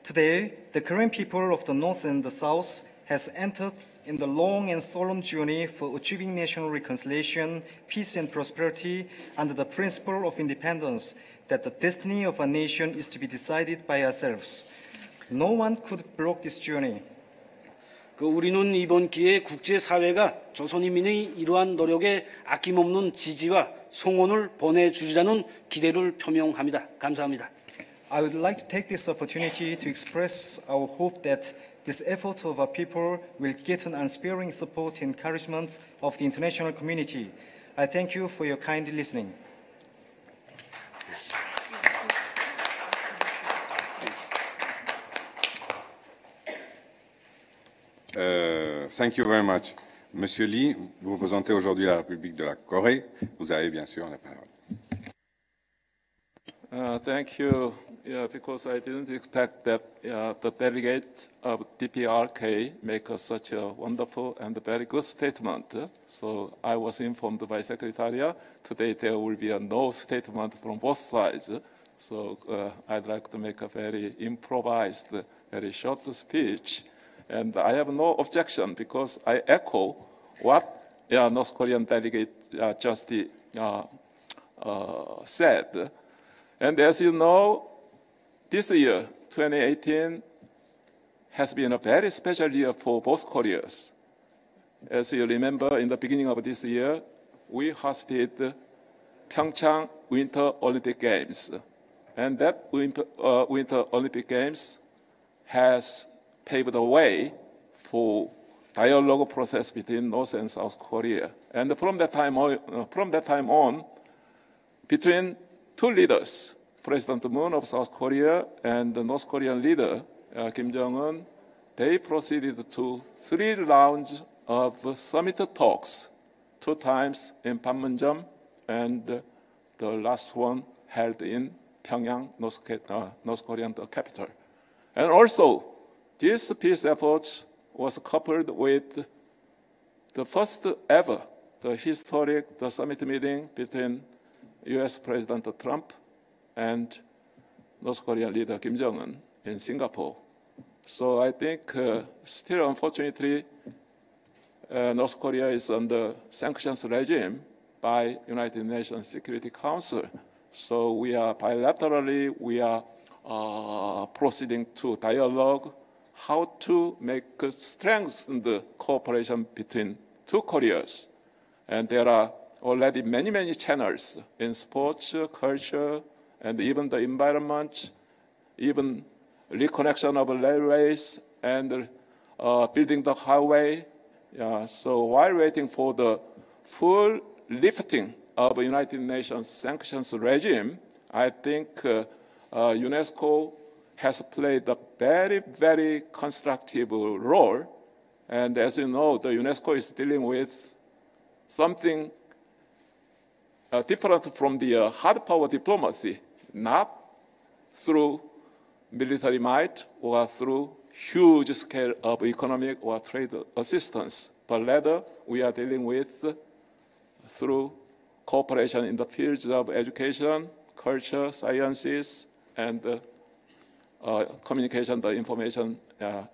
Today, the Korean people of the North and the South has entered in the long and solemn journey for achieving national reconciliation, peace and prosperity under the principle of independence, that the destiny of a nation is to be decided by ourselves. No one could block this journey. 우리는 이번 기회에 국제사회가 조선인민의 이러한 노력에 아낌없는 지지와 성원을 보내주리라는 기대를 표명합니다. 감사합니다. I would like to take this opportunity to express our hope that this effort of our people will get an unsparing support and encouragement of the international community. I thank you for your kind listening. Thank you very much. Monsieur Lee, vous représentez aujourd'hui la République de la Corée. Vous avez bien sûr la parole. Thank you. Yeah, because I didn't expect that the delegate of DPRK make such a wonderful and very good statement. So I was informed by Secretariat today there will be no statement from both sides. So I'd like to make a very improvised, very short speech. And I have no objection because I echo what North Korean delegate just said. And as you know, this year, 2018, has been a very special year for both Koreas. As you remember, in the beginning of this year, we hosted Pyeongchang Winter Olympic Games. And that Winter Olympic Games has paved the way for dialogue process between North and South Korea. And from that time on, between two leaders, President Moon of South Korea and the North Korean leader, Kim Jong-un, they proceeded to 3 rounds of summit talks, 2 times in Panmunjom, and the last one held in Pyongyang, North Korean capital. And also, this peace effort was coupled with the first ever, the historic summit meeting between US President Trump and North Korean leader Kim Jong-un in Singapore. So I think still, unfortunately, North Korea is under sanctions regime by United Nations Security Council. So we are bilaterally, we are proceeding to dialogue how to make strengthened cooperation between two Koreas. And there are already many, many channels in sports, culture, and even the environment, even reconnection of railways and building the highway, Yeah, so while waiting for the full lifting of United Nations sanctions regime, I think UNESCO has played a very, very constructive role. And as you know, the UNESCO is dealing with something different from the hard power diplomacy, not through military might or through huge scale of economic or trade assistance, but rather we are dealing with through cooperation in the fields of education, culture, sciences, and communication, the information,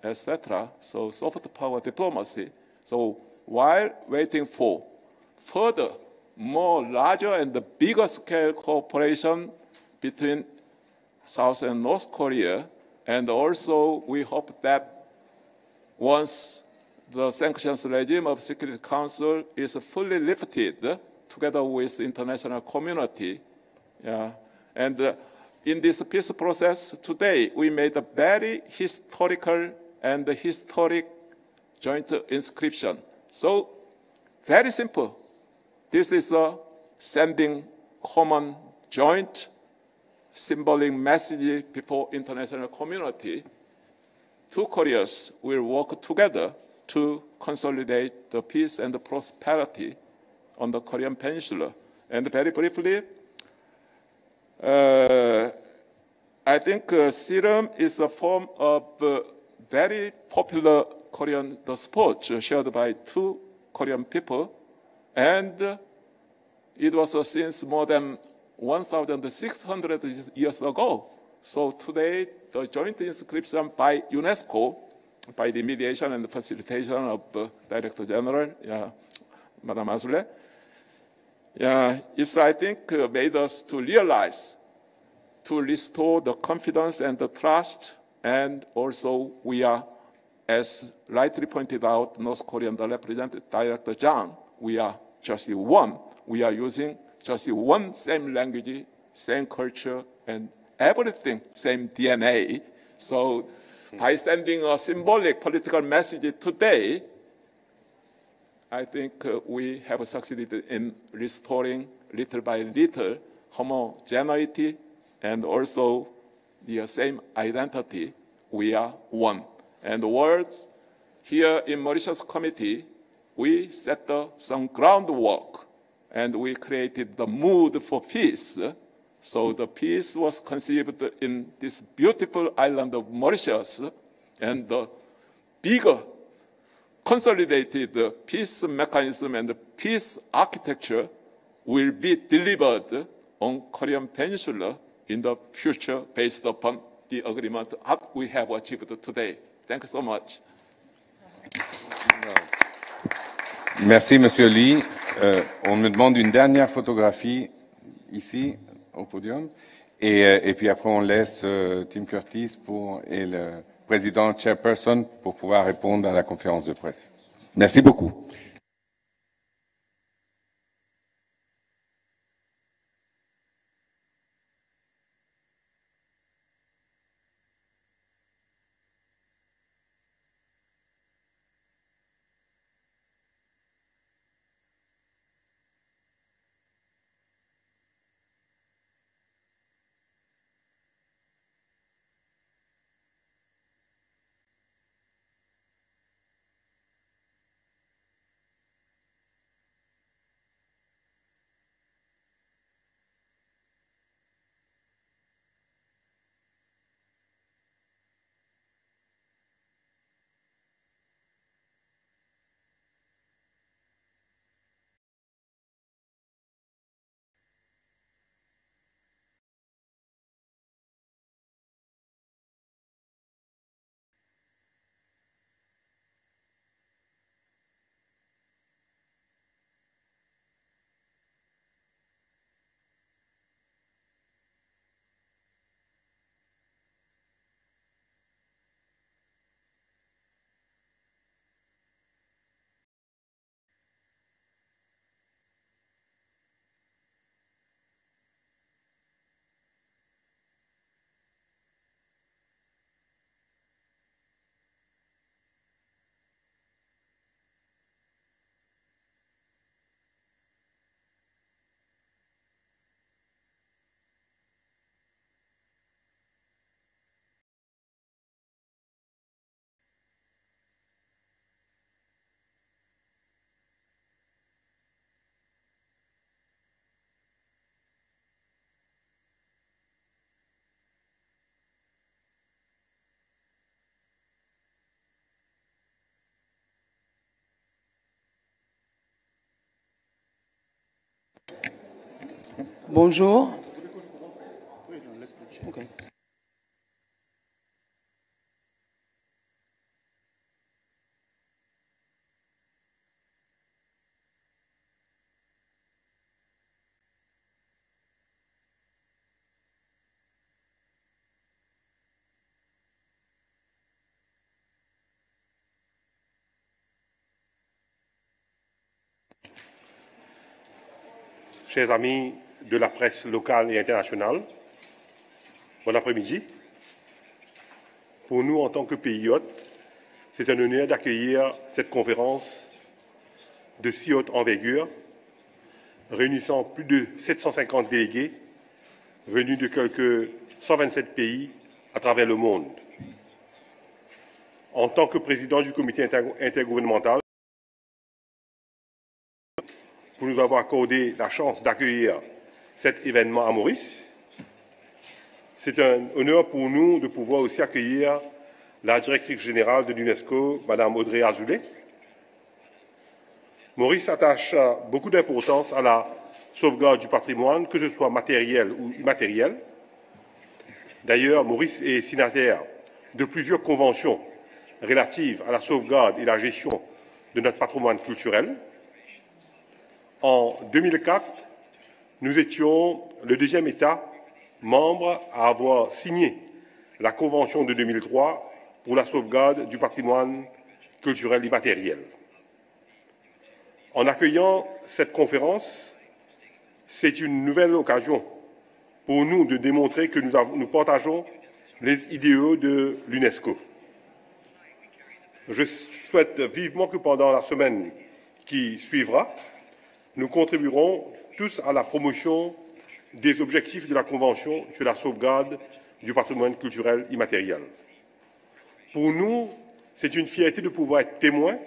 etc. So soft power diplomacy. So while waiting for further, more larger and bigger scale cooperation between South and North Korea, and also we hope that once the sanctions regime of Security Council is fully lifted, together with the international community, and in this peace process today, we made a very historical and historic joint inscription. So, very simple. This is a sending common joint symbolic message before international community. Two Koreas will work together to consolidate the peace and the prosperity on the Korean Peninsula. And very briefly, I think serum is a form of very popular Korean sport shared by two Korean people. And it was since more than 1,600 years ago. So today, the joint inscription by UNESCO, by the mediation and facilitation of Director General, Madame Azule, it's, I think, made us to realize, to restore the confidence and the trust, and also we are, as rightly pointed out, North Korean, the representative Director Jang, we are just one. We are using just one same language, same culture, and everything, same DNA. So by sending a symbolic political message today, I think we have succeeded in restoring little by little homogeneity and also the same identity. We are one. And the words here in Mauritius Committee, we set some groundwork and we created the mood for peace. So the peace was conceived in this beautiful island of Mauritius, and the bigger consolidated peace mechanism and peace architecture will be delivered on Korean Peninsula in the future based upon the agreement that we have achieved today. Thank you so much. Merci, Monsieur Lee. On me demande une dernière photographie ici, au podium. Et puis après, on laisse Tim Curtis et le président chairperson pour pouvoir répondre à la conférence de presse. Merci beaucoup. Bonjour. Okay. Chers amis de la presse locale et internationale, bon après-midi. Pour nous, en tant que pays hôte, c'est un honneur d'accueillir cette conférence de si haute envergure, réunissant plus de 750 délégués venus de quelques 127 pays à travers le monde. En tant que président du comité intergouvernemental, pour nous avoir accordé la chance d'accueillir cet événement à Maurice. C'est un honneur pour nous de pouvoir aussi accueillir la directrice générale de l'UNESCO, Mme Audrey Azoulay. Maurice attache beaucoup d'importance à la sauvegarde du patrimoine, que ce soit matériel ou immatériel. D'ailleurs, Maurice est signataire de plusieurs conventions relatives à la sauvegarde et la gestion de notre patrimoine culturel. En 2004, nous étions le deuxième État membre à avoir signé la Convention de 2003 pour la sauvegarde du patrimoine culturel immatériel. En accueillant cette conférence, c'est une nouvelle occasion pour nous de démontrer que nous partageons les idéaux de l'UNESCO. Je souhaite vivement que pendant la semaine qui suivra, nous contribuerons tous à la promotion des objectifs de la Convention sur la sauvegarde du patrimoine culturel immatériel. Pour nous, c'est une fierté de pouvoir être témoin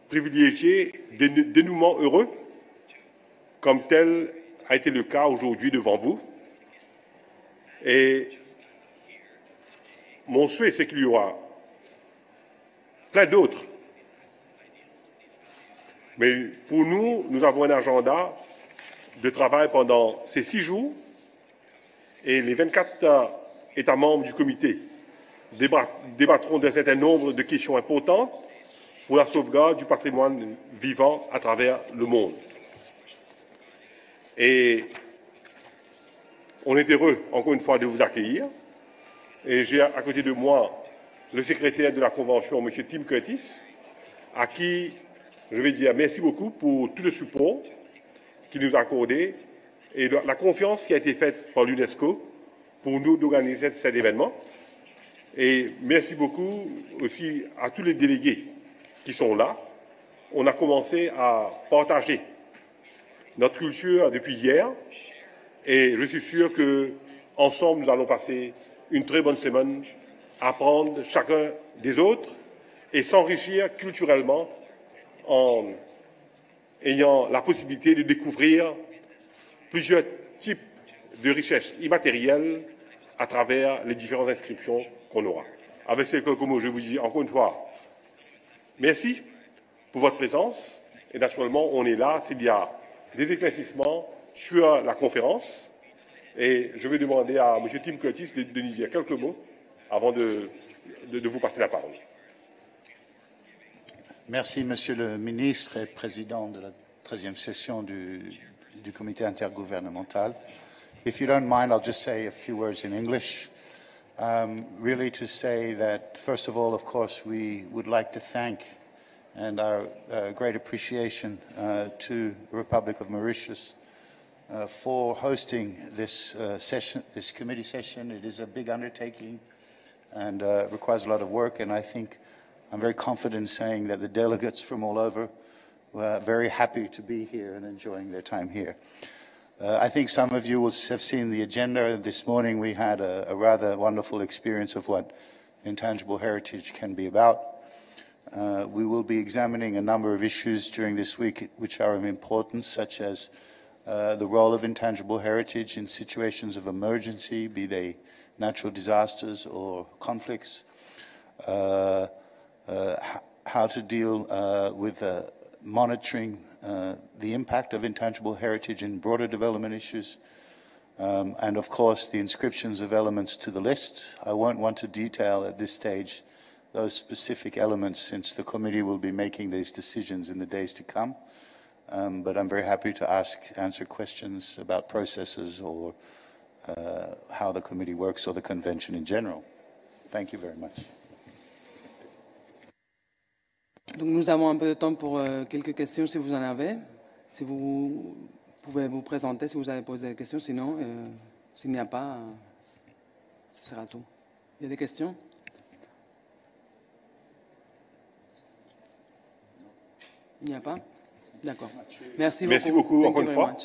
privilégié des dénouements heureux, comme tel a été le cas aujourd'hui devant vous. Et mon souhait, c'est qu'il y aura plein d'autres. Mais pour nous, nous avons un agenda de travail pendant ces 6 jours et les 24 États membres du comité débattront d'un certain nombre de questions importantes pour la sauvegarde du patrimoine vivant à travers le monde. Et on est heureux, encore une fois, de vous accueillir. Et j'ai à côté de moi le secrétaire de la Convention, M. Tim Curtis, à qui je vais dire merci beaucoup pour tout le support qu'il nous a accordé et la confiance qui a été faite par l'UNESCO pour nous d'organiser cet événement. Et merci beaucoup aussi à tous les délégués qui sont là. On a commencé à partager notre culture depuis hier et je suis sûr qu'ensemble, nous allons passer une très bonne semaine, apprendre chacun des autres et s'enrichir culturellement en ayant la possibilité de découvrir plusieurs types de richesses immatérielles à travers les différentes inscriptions qu'on aura. Avec ces quelques mots, je vous dis encore une fois, merci pour votre présence. Et naturellement, on est là s'il y a des éclaircissements sur la conférence. Et je vais demander à M. Tim Curtis de nous dire quelques mots avant de vous passer la parole. Merci, Monsieur le ministre et président de la 13e session du comité intergouvernemental. If you don't mind, I'll just say a few words in English. Really to say that, first of all, of course, we would like to thank and our great appreciation to the Republic of Mauritius for hosting this session, this committee session. It is a big undertaking and requires a lot of work, and I think I'm very confident in saying that the delegates from all over were very happy to be here and enjoying their time here. I think some of you will have seen the agenda. This morning we had a rather wonderful experience of what intangible heritage can be about. We will be examining a number of issues during this week which are of importance, such as the role of intangible heritage in situations of emergency, be they natural disasters or conflicts, how to deal with monitoring the impact of intangible heritage in broader development issues, And of course, the inscriptions of elements to the list. I won't want to detail at this stage those specific elements since the committee will be making these decisions in the days to come. But I'm very happy to answer questions about processes or how the committee works or the convention in general. Thank you very much. Donc nous avons un peu de temps pour quelques questions si vous en avez. Si vous pouvez vous présenter si vous avez posé des questions, sinon s'il n'y a pas, ce sera tout. Il y a des questions? Il n'y a pas? D'accord. Merci beaucoup. Merci beaucoup encore une fois.